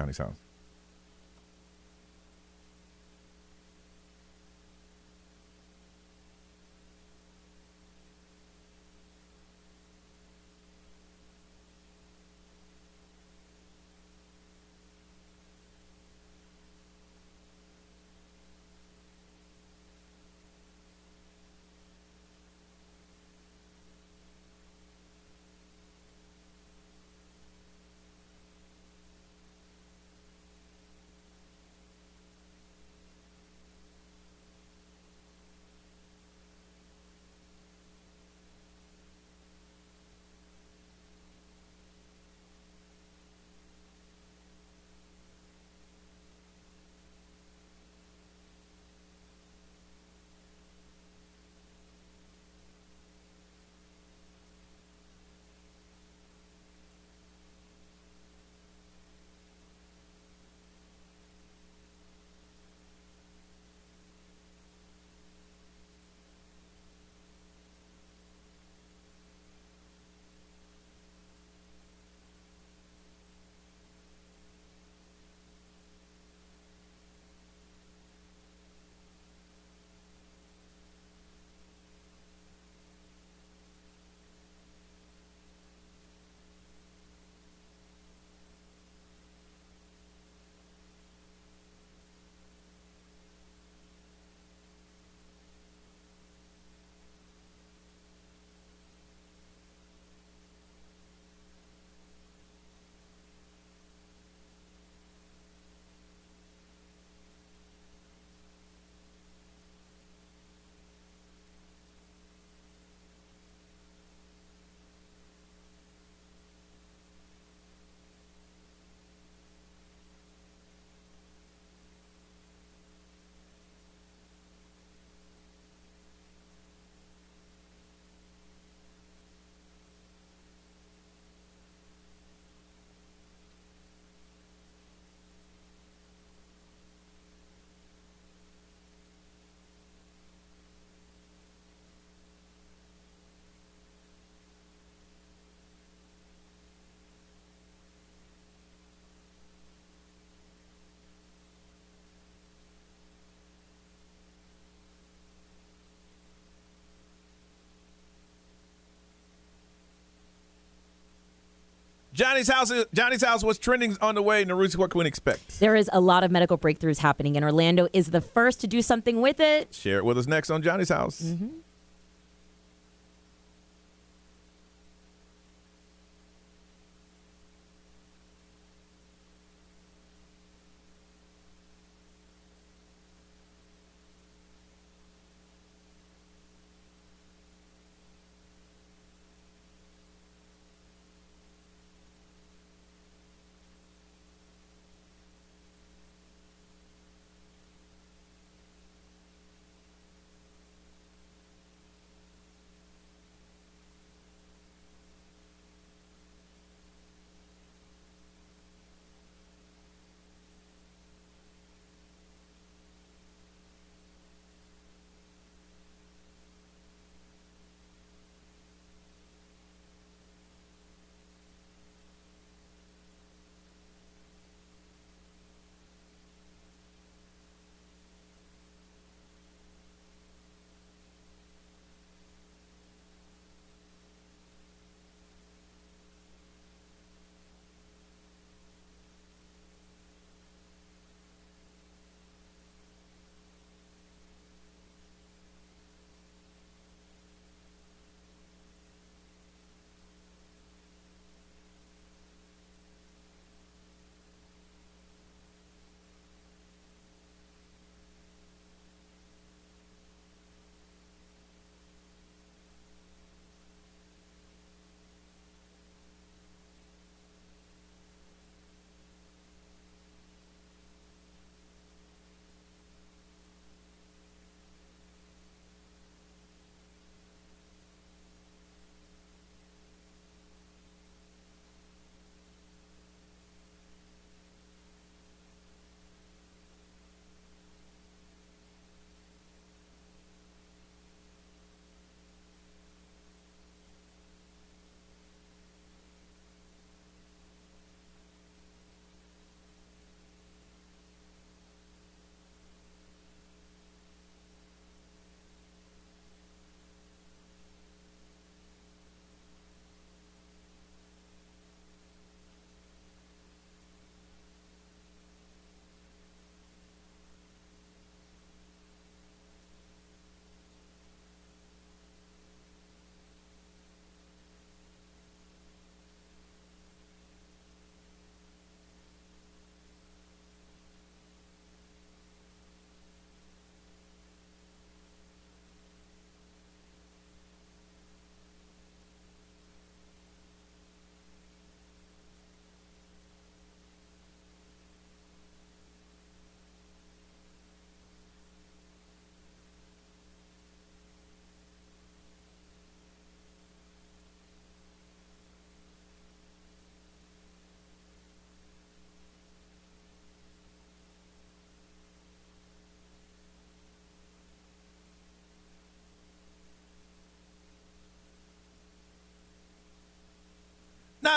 Johnny's house. Johnny's house. What's trending on the way? Narusi, what can we expect? There is a lot of medical breakthroughs happening, and Orlando is the first to do something with it. Share it with us next on Johnny's house. Mm-hmm.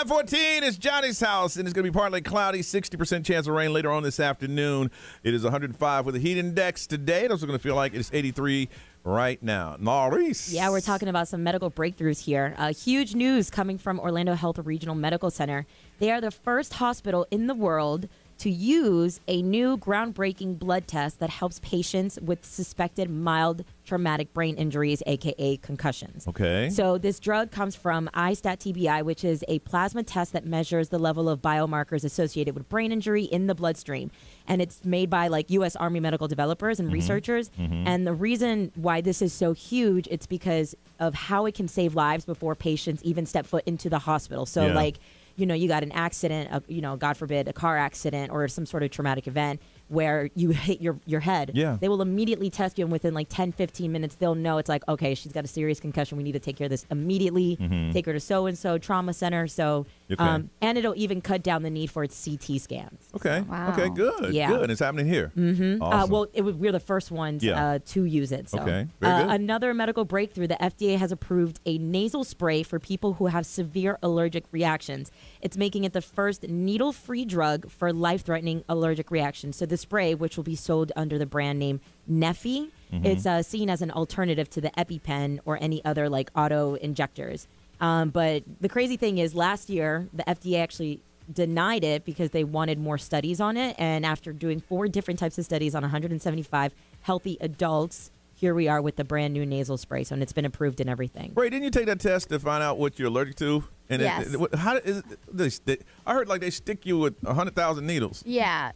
9:14, it's Johnny's house, and it's going to be partly cloudy, 60% chance of rain later on this afternoon. It is 105 with a heat index today. It's also going to feel like it's 83 right now. Maurice. Yeah, we're talking about some medical breakthroughs here. Huge news coming from Orlando Health Regional Medical Center. They are the first hospital in the world to use a new groundbreaking blood test that helps patients with suspected mild traumatic brain injuries, aka concussions. Okay. So this drug comes from iStat-TBI, which is a plasma test that measures the level of biomarkers associated with brain injury in the bloodstream. And it's made by like U.S. Army medical developers and researchers. And the reason why this is so huge, it's because of how it can save lives before patients even step foot into the hospital. So like, you know, you got an accident, God forbid, a car accident or some sort of traumatic event where you hit your head. Yeah. They will immediately test you, and within like 10, 15 minutes, they'll know it's like, okay, she's got a serious concussion. We need to take care of this immediately. Take her to so-and-so trauma center. So, and it'll even cut down the need for its CT scans. Okay. Wow. Okay, good. Yeah. Good. It's happening here. Awesome. Well, we're the first ones to use it. So. Okay. Very good. Another medical breakthrough, the FDA has approved a nasal spray for people who have severe allergic reactions. It's making it the first needle-free drug for life-threatening allergic reactions. So the spray, which will be sold under the brand name Neffy, it's seen as an alternative to the EpiPen or any other like auto injectors. But the crazy thing is, last year the FDA actually denied it because they wanted more studies on it. And after doing 4 different types of studies on 175 healthy adults, here we are with the brand new nasal spray. So, and it's been approved and everything. Ray, didn't you take that test to find out what you're allergic to? And Yes. how is it, I heard like they stick you with 100,000 needles. Yeah.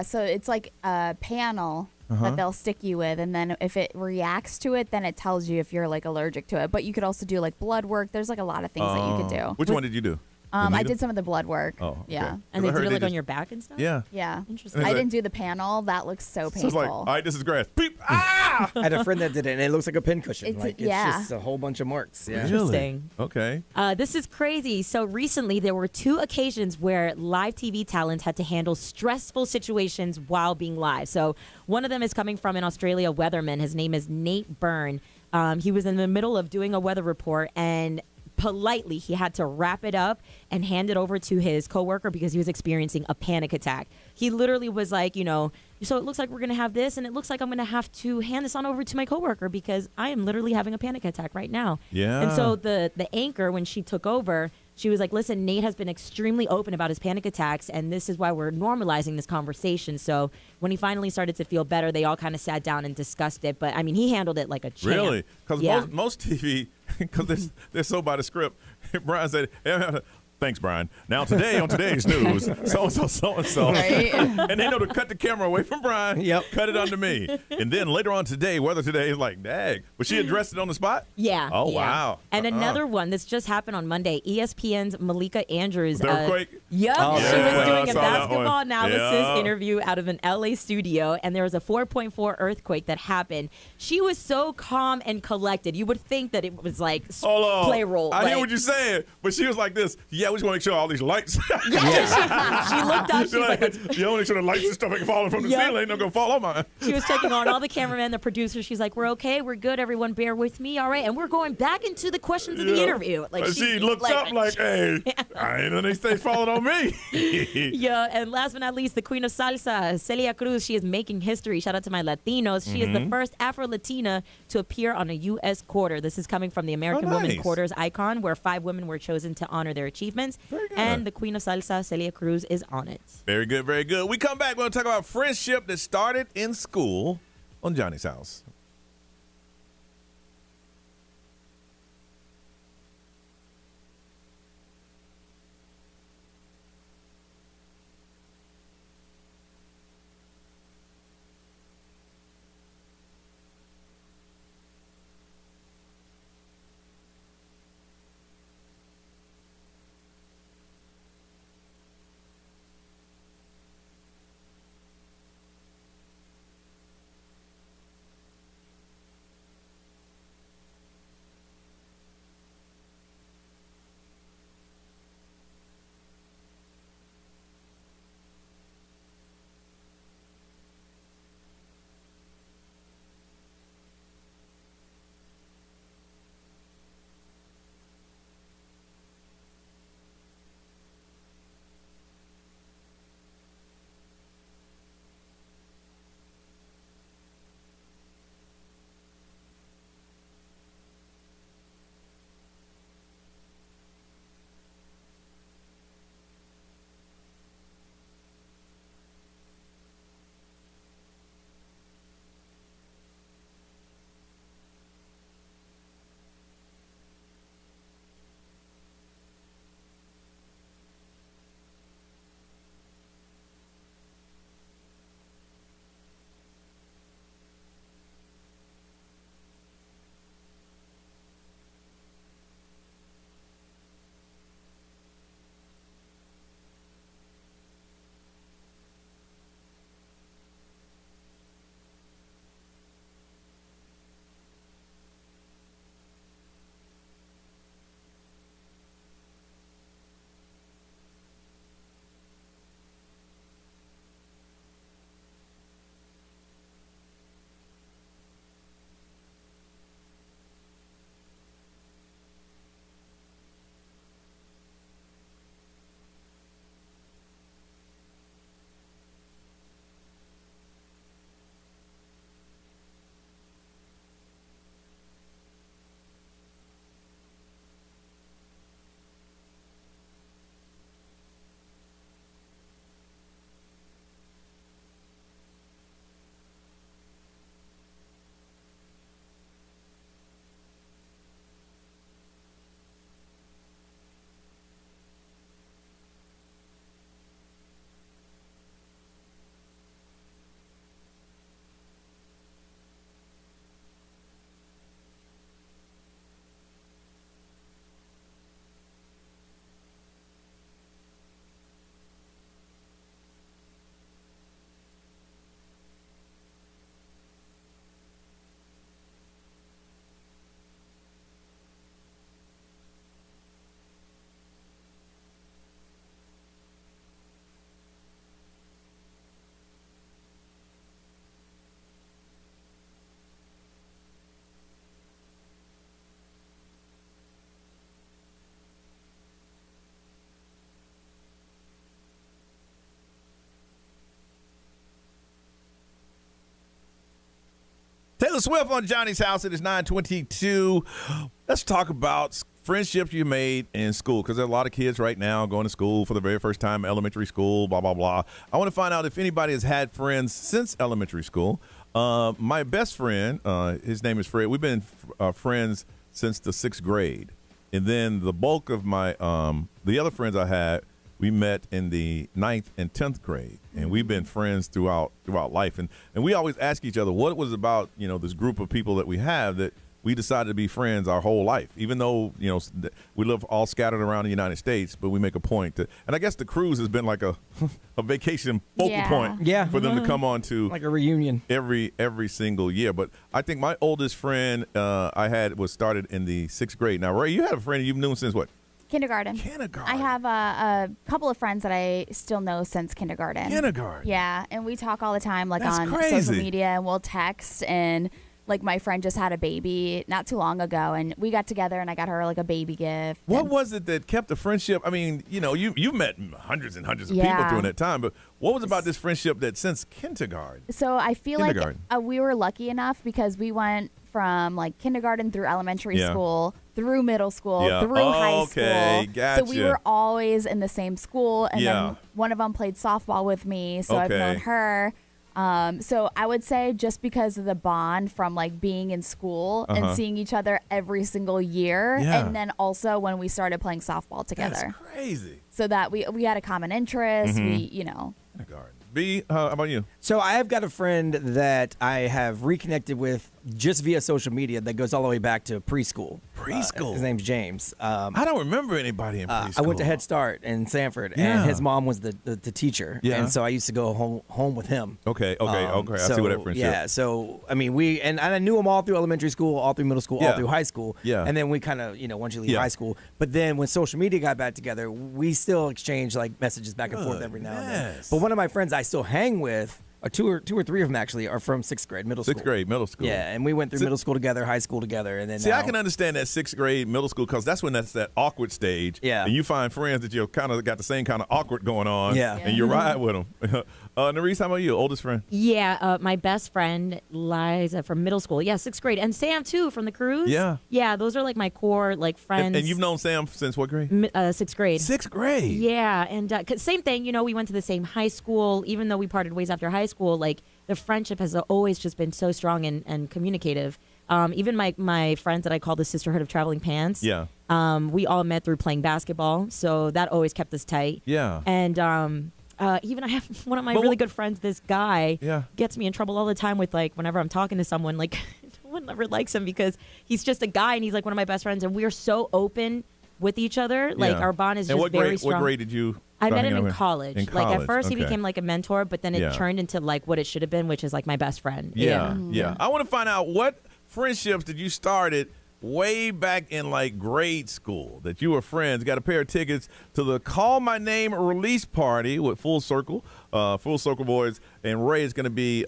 So it's like a panel that they'll stick you with, and then if it reacts to it, then it tells you if you're like allergic to it. But you could also do like blood work. There's like a lot of things that you could do. Which one did you do? I did some of the blood work. Oh, okay. Yeah. And they do it like on your back and stuff? Yeah. Yeah. Interesting. I didn't do the panel. That looks so So painful. it's like, all right, this is grass. Beep. Ah! I had a friend that did it, and it looks like a pincushion. It's- It's yeah. just a whole bunch of marks. Yeah. Interesting. Okay. This is crazy. So recently, there were 2 occasions where live TV talent had to handle stressful situations while being live. So one of them is coming from an Australia weatherman. His name is Nate Byrne. He was in the middle of doing a weather report, and politely he had to wrap it up and hand it over to his coworker because he was experiencing a panic attack. He literally was like, so it looks like we're going to have this, and it looks like I'm going to have to hand this on over to my coworker because I am literally having a panic attack right now. Yeah. And so the anchor, when she took over, she was like, listen, Nate has been extremely open about his panic attacks, and this is why we're normalizing this conversation. So when he finally started to feel better, they all kind of sat down and discussed it. But, I mean, he handled it like a champ. Really? Because most TV, because they're so by the script, Brian said, thanks, Brian. Now today on today's news, so-and-so, so-and-so. Right. And they know to cut the camera away from Brian, cut it onto me. And then later on today, weather today is like, dang. Was she addressed it on the spot? Yeah. Oh, yeah. wow. And another one, this just happened on Monday. ESPN's Malika Andrews. The earthquake? Yep. Oh, she yeah. was doing I a saw that basketball one. analysis interview out of an LA studio, and there was a 4.4 earthquake that happened. She was so calm and collected. You would think that it was like play role. I hear what you're saying, but she was like this. Yeah, we just want to make sure all these lights. She looked up. She was like, yeah, I want to make sure the lights and stuff ain't falling from the ceiling. They're going to fall on mine. She was checking on all the cameramen, the producers. She's like, we're okay. We're good. Everyone bear with me. All right. And we're going back into the questions of the interview. Like she looked up like, hey, I ain't know these things falling on me. Yeah. And last but not least, the queen of salsa, Celia Cruz. She is making history. Shout out to my Latinos. She is the first Afro-Latina to appear on a U.S. quarter. This is coming from the American Woman Quarters icon, where 5 women were chosen to honor their achievements. And the queen of salsa, Celia Cruz, is on it. Very good, very good. We come back, we're going to talk about friendship that started in school on Johnny's House. Swift on Johnny's House. It is 9:22. Let's talk about friendships you made in school, because there are a lot of kids right now going to school for the very first time, elementary school, blah, blah, blah. I want to find out if anybody has had friends since elementary school. My best friend, his name is Fred. We've been friends since the 6th grade. And then the bulk of my the other friends I had, we met in the 9th and 10th grade, and we've been friends throughout life. And we always ask each other what it was about, this group of people that we have that we decided to be friends our whole life, even though, we live all scattered around the United States, but we make a point to, and I guess the cruise has been like a vacation focal point for them to come on to. Like a reunion. Every single year. But I think my oldest friend I had was started in the 6th grade. Now, Ray, you had a friend you've known since what? Kindergarten. I have a couple of friends that I still know since kindergarten. Yeah, and we talk all the time, like That's on crazy. social media, and we'll text. And like my friend just had a baby not too long ago, and we got together, and I got her like a baby gift. What was it that kept the friendship? I mean, you've met hundreds and hundreds of people during that time, but what was about this friendship that since kindergarten? So I feel like we were lucky enough because we went from like kindergarten through elementary school, through middle school, through high school. Gotcha. So we were always in the same school, and then one of them played softball with me, so I've known her. So I would say just because of the bond from like being in school and seeing each other every single year, and then also when we started playing softball together. That's crazy. So that we had a common interest. B, how about you? So I have got a friend that I have reconnected with just via social media that goes all the way back to preschool. Preschool? His name's James. I don't remember anybody in preschool. I went to Head Start in Sanford, and his mom was the teacher. Yeah. And so I used to go home with him. Okay. I see what that friendship. Yeah, so, I mean, and I knew him all through elementary school, all through middle school, all through high school. Yeah. And then we kind of, once you leave high school. But then when social media got back together, we still exchange, like, messages back and forth every now and then. But one of my friends I still hang with, or two or three of them actually, are from 6th grade, middle school. 6th grade, middle school. Yeah, and we went through middle school together, high school together, and then I can understand that 6th grade, middle school, because that's when that's that awkward stage. Yeah. And you find friends that you've kind of got the same kind of awkward going on. Yeah. And you ride with them. Nerese, how about you? Oldest friend? Yeah, my best friend, Liza, from middle school. Yeah, 6th grade. And Sam, too, from the cruise. Yeah. Yeah, those are like my core like friends. And you've known Sam since what grade? 6th grade. 6th grade? Yeah, and 'cause same thing, we went to the same high school. Even though we parted ways after high school, like the friendship has always just been so strong and communicative. Even my friends that I call the Sisterhood of Traveling Pants. Yeah. We all met through playing basketball, so that always kept us tight. Yeah. And even I have one of my really good friends, this guy, gets me in trouble all the time with, like, whenever I'm talking to someone, like, no one ever likes him because he's just a guy and he's, like, one of my best friends, and we are so open with each other. Like, our bond is just very strong. What grade did you I met him in college. Like, at first he okay. became, like, a mentor, but then it turned into, like, what it should have been, which is, like, my best friend. Yeah. I want to find out what friendships did you started way back in like grade school that you were friends. Got a pair of tickets to the Call My Name release party with Full Circle Boys, and Ray is going to be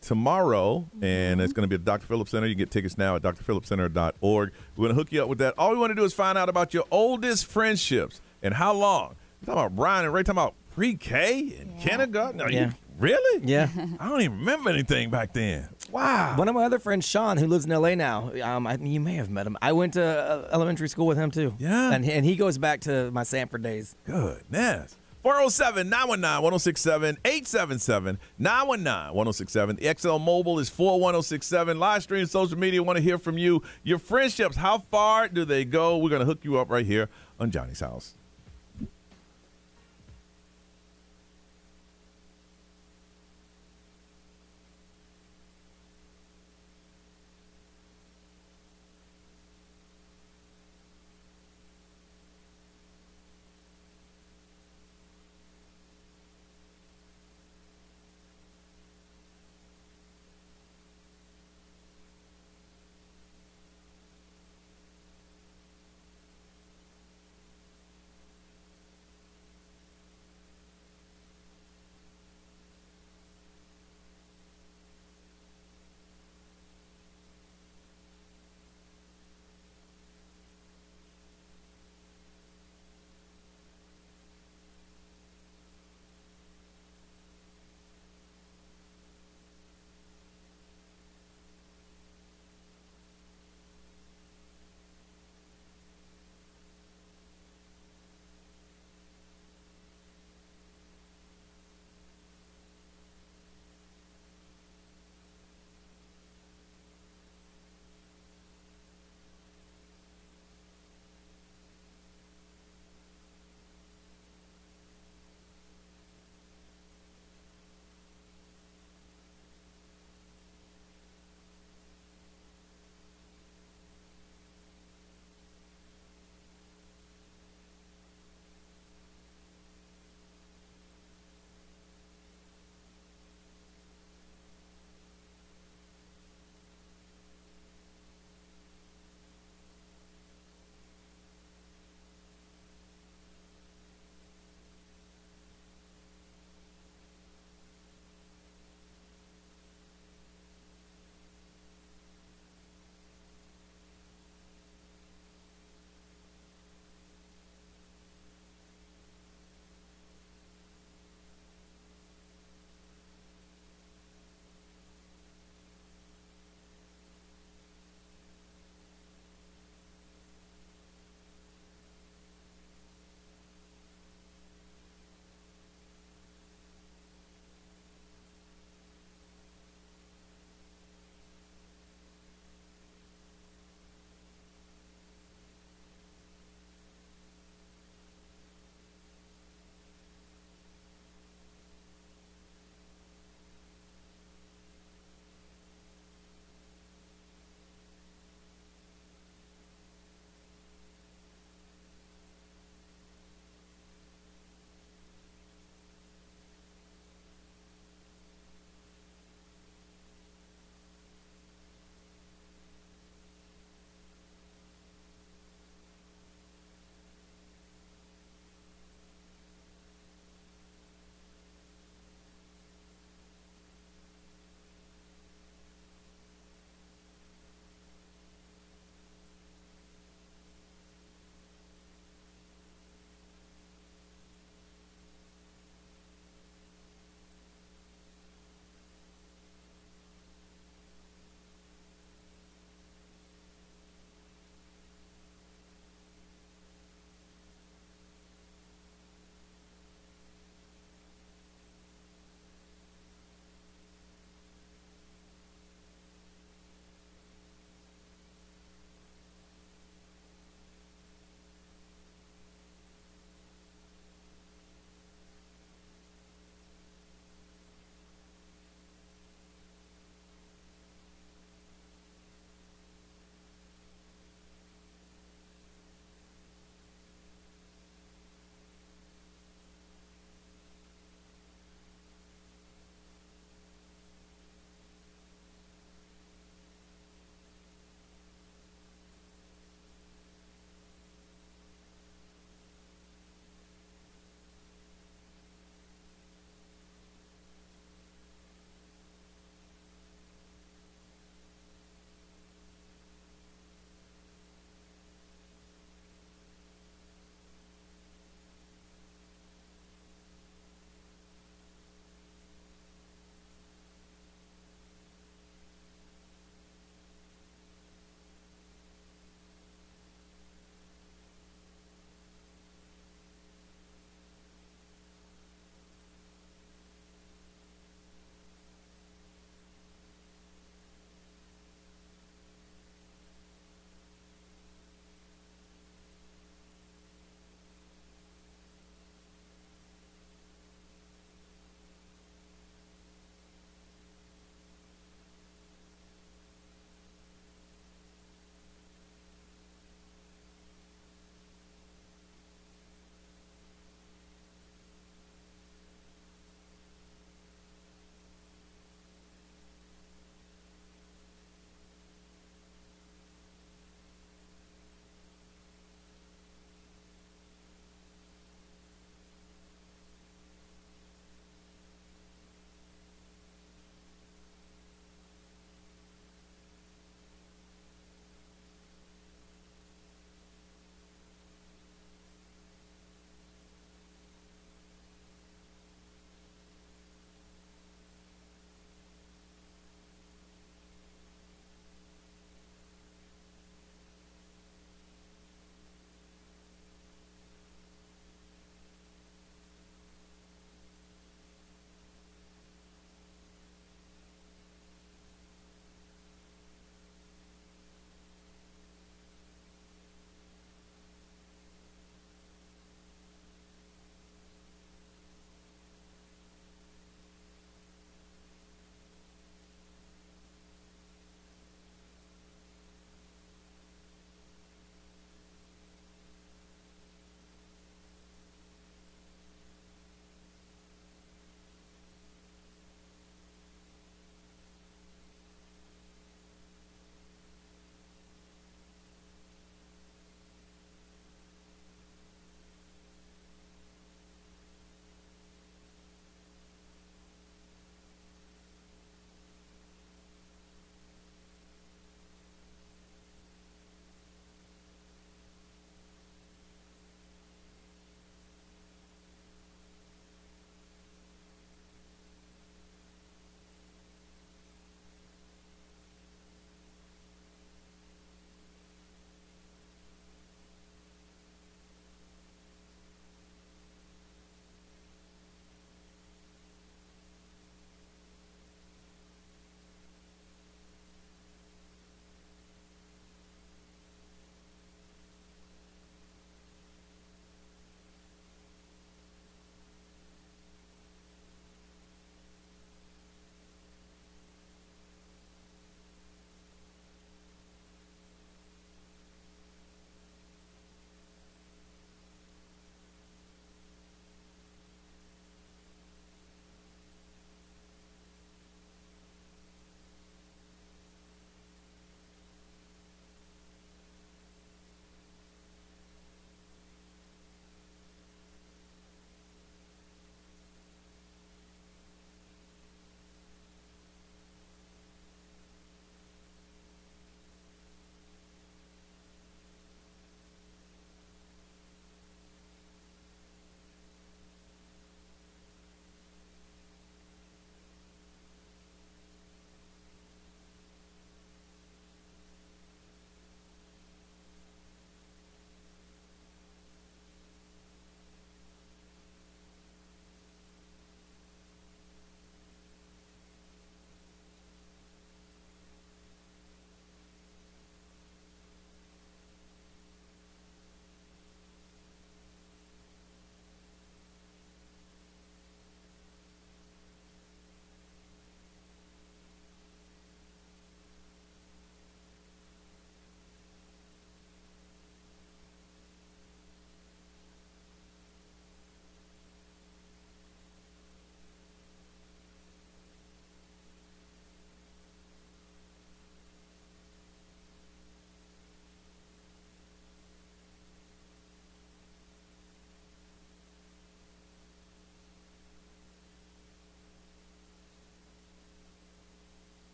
tomorrow, and it's going to be at Dr. Phillips Center. You can get tickets now at drphillipscenter.org. We're going to hook you up with that. All we want to do is find out about your oldest friendships and how long. We're talking about Brian and Ray, talking about pre-K and kindergarten. Are you really? Yeah. I don't even remember anything back then. Wow. One of my other friends, Sean, who lives in L.A. now, you may have met him. I went to elementary school with him, too. Yeah. And he goes back to my Sanford days. Goodness. 407-919-1067, 877-919-1067. The XL Mobile is 41067. Live stream, social media, want to hear from you. Your friendships, how far do they go? We're going to hook you up right here on Johnny's House.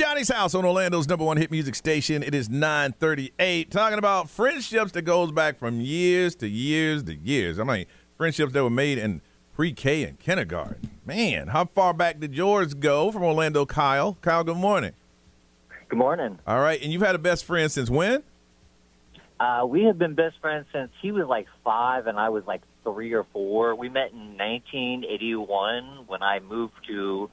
Johnny's House on Orlando's #1 hit music station. It is 9:38. Talking about friendships that goes back from years to years to years. I mean, friendships that were made in pre-K and kindergarten. Man, how far back did yours go? From Orlando, Kyle. Kyle, good morning. Good morning. All right, and you've had a best friend since when? We have been best friends since he was like 5 and I was like 3 or 4. We met in 1981 when I moved to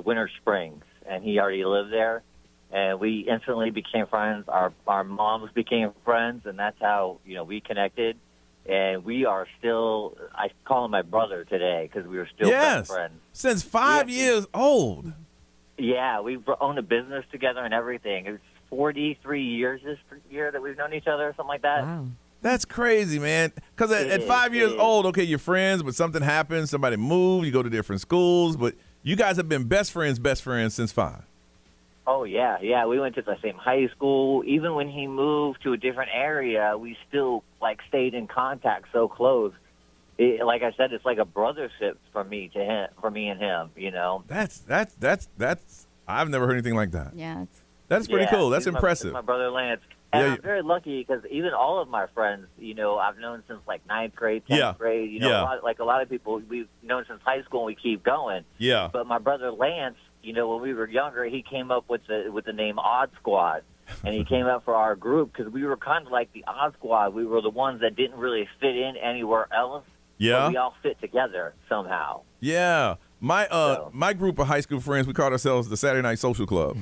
Winter Springs, and he already lived there. And we instantly became friends. Our moms became friends, and that's how we connected. And we are still, I call him my brother today because we were still best friends. Since 5 years old. Yeah, we owned a business together and everything. It's 43 years this year that we've known each other, something like that. Wow. That's crazy, man. Because at 5 years old, okay, you're friends, but something happens, somebody moved, you go to different schools, but you guys have been best friends since 5. Oh, yeah. We went to the same high school. Even when he moved to a different area, we still, stayed in contact so close. Like I said, it's like a brothership for me and him, That's I've never heard anything like that. Yeah. That's pretty cool. That's impressive. My brother Lance. And I'm very lucky because even all of my friends, I've known since 9th grade, 10th grade. A lot of people we've known since high school and we keep going. Yeah. But my brother Lance, when we were younger, he came up with the name Odd Squad. And he came up for our group because we were kind of like the Odd Squad. We were the ones that didn't really fit in anywhere else. Yeah. But we all fit together somehow. Yeah. My group of high school friends, we called ourselves the Saturday Night Social Club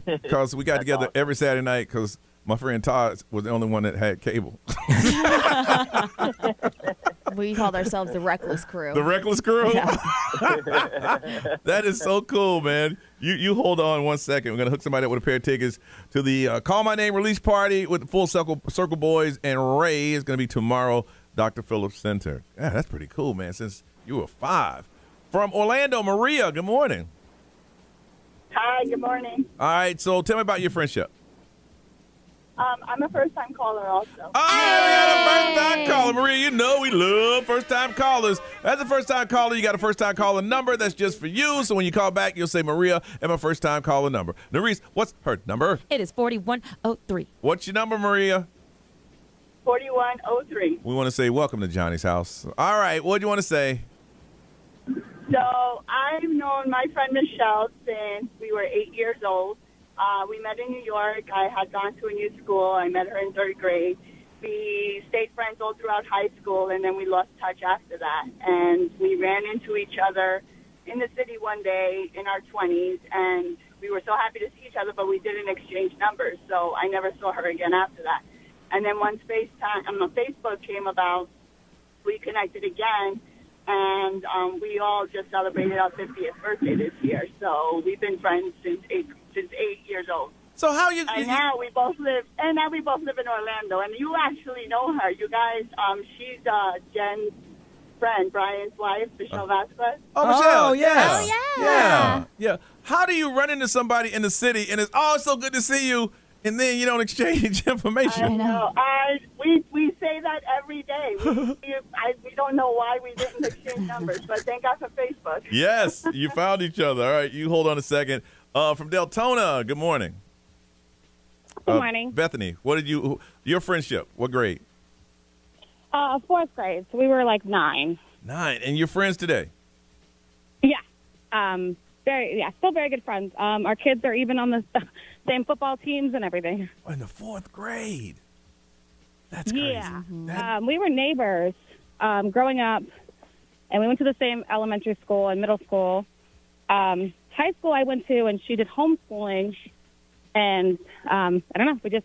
because we got together every Saturday night because my friend Todd was the only one that had cable. We called ourselves the Reckless Crew. The Reckless Crew? Yeah. That is so cool, man. You hold on 1 second. We're going to hook somebody up with a pair of tickets to the Call My Name release party with the Full Circle Boys and Ray. Is going to be tomorrow, Dr. Phillips Center. Yeah, that's pretty cool, man, since you were 5. From Orlando, Maria, good morning. Hi, good morning. All right, so tell me about your friendship. I'm a first-time caller also. Oh, we got a first-time caller. Maria, we love first-time callers. As a first-time caller, you got a first-time caller number that's just for you. So when you call back, you'll say, Maria, and my first-time caller number. Nerese, what's her number? It is 4103. What's your number, Maria? 4103. We want to say welcome to Johnny's House. All right, what do you want to say? So I've known my friend Michelle since we were 8 years old. We met in New York. I had gone to a new school. I met her in 3rd grade. We stayed friends all throughout high school, and then we lost touch after that. And we ran into each other in the city one day in our 20s, and we were so happy to see each other, but we didn't exchange numbers, so I never saw her again after that. And then once Facebook came about, we connected again, and we all just celebrated our 50th birthday this year. So we've been friends since 8 years old. So how you? And now we both live in Orlando, and you actually know her. You guys, she's Jen's friend, Brian's wife, Michelle Vasquez. Oh, Michelle. Oh, yes. yeah. Yeah. How do you run into somebody in the city and it's so good to see you, and then you don't exchange information? I know. We say that every day. We don't know why we didn't exchange numbers, but thank God for Facebook. Yes, you found each other. All right, you hold on a second. From Deltona, good morning. Good morning. Bethany, your friendship, what grade? 4th grade. So we were 9. 9. And you're friends today? Yeah. Still very good friends. Our kids are even on the same football teams and everything. In the 4th grade. That's crazy. Yeah. We were neighbors growing up, and we went to the same elementary school and middle school. High school I went to, and she did homeschooling, and I don't know, we just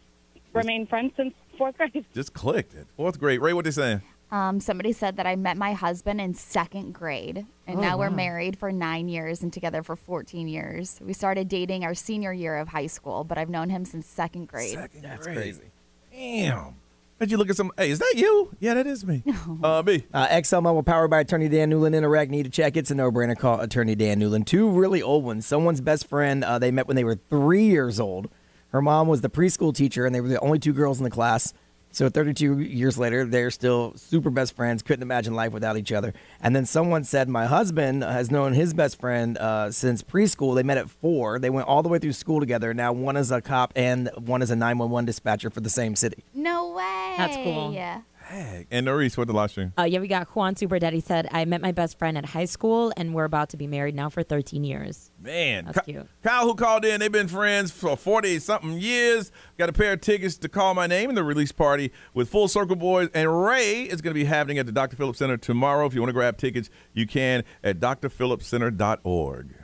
remained friends since 4th grade. Just clicked it. 4th grade. Ray, what they saying? Somebody said that I met my husband in 2nd grade, and now we're married for 9 years and together for 14 years. We started dating our senior year of high school, but I've known him since 2nd grade. That's crazy. Damn. Did you look at some? Hey, is that you? Yeah, that is me. B. XL Mobile powered by Attorney Dan Newland. Interact, need to check. It's a no-brainer. Call Attorney Dan Newland. 2 really old ones. Someone's best friend, they met when they were 3 years old. Her mom was the preschool teacher, and they were the only 2 girls in the class. So 32 years later, they're still super best friends, couldn't imagine life without each other. And then someone said, my husband has known his best friend since preschool. They met at 4. They went all the way through school together. Now one is a cop and one is a 911 dispatcher for the same city. No way. That's cool. Yeah. Heck. And Norris, what the last stream? Yeah, we got Juan Super Daddy said, I met my best friend at high school, and we're about to be married now for 13 years. Man, That's cute. Kyle, who called in, they've been friends for 40-something years. Got a pair of tickets to Call My Name in the release party with Full Circle Boys. And Ray is going to be happening at the Dr. Phillips Center tomorrow. If you want to grab tickets, you can at drphillipscenter.org.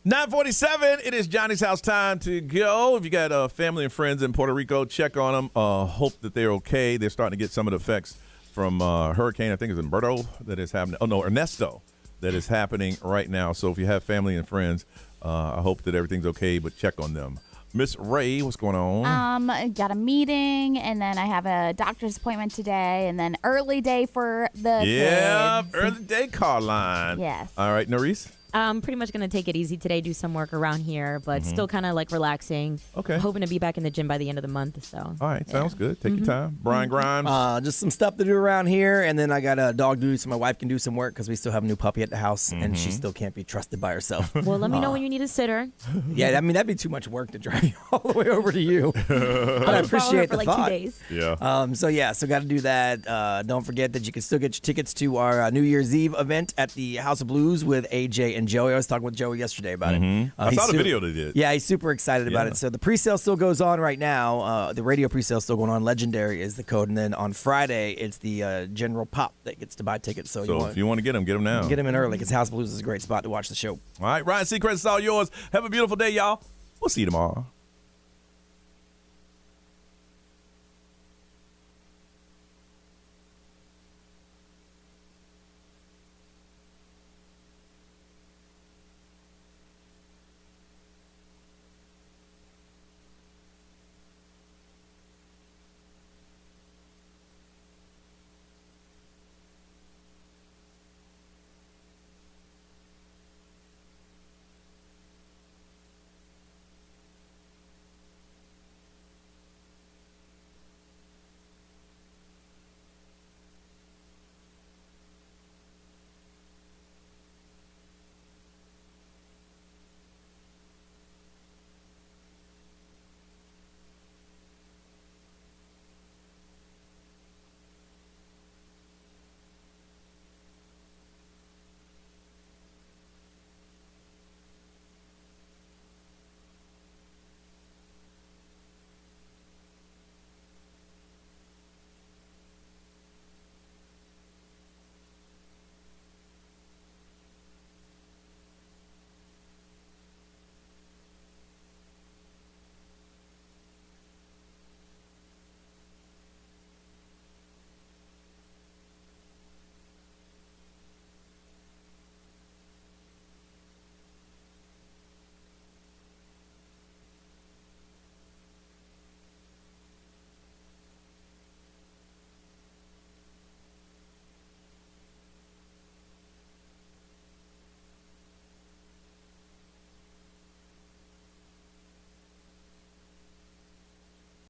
$9:47. It is Johnny's house time to go. If you got family and friends in Puerto Rico, check on them. Hope that they're okay. They're starting to get some of the effects from hurricane. I think it's Humberto that is happening. Oh no, Ernesto that is happening right now. So if you have family and friends, I hope that everything's okay. But check on them. Miss Ray, what's going on? Got a meeting, and then I have a doctor's appointment today, and then early day for the kids. Early day call line. Yes. All right, Norris. I'm pretty much going to take it easy today, do some work around here, but still kind of like relaxing. Okay. Hoping to be back in the gym by the end of the month. So. All right, sounds good. Take your time. Brian Grimes. Just some stuff to do around here, and then I got a dog duty so my wife can do some work because we still have a new puppy at the house, and she still can't be trusted by herself. Well, let me know when you need a sitter. Yeah, I mean, that'd be too much work to drive you all the way over to you. But I appreciate the for like thought. 2 days. Yeah. So got to do that. Don't forget that you can still get your tickets to our New Year's Eve event at the House of Blues with AJ and And Joey, I was talking with Joey yesterday about it. I saw the video they did. Yeah, he's super excited about it. So the pre-sale still goes on right now. The radio pre-sale still going on. Legendary is the code. And then on Friday, it's the general pop that gets to buy tickets. So if you want to get them now. Get them in early because House Blues is a great spot to watch the show. All right, Ryan Seacrest, it's all yours. Have a beautiful day, y'all. We'll see you tomorrow.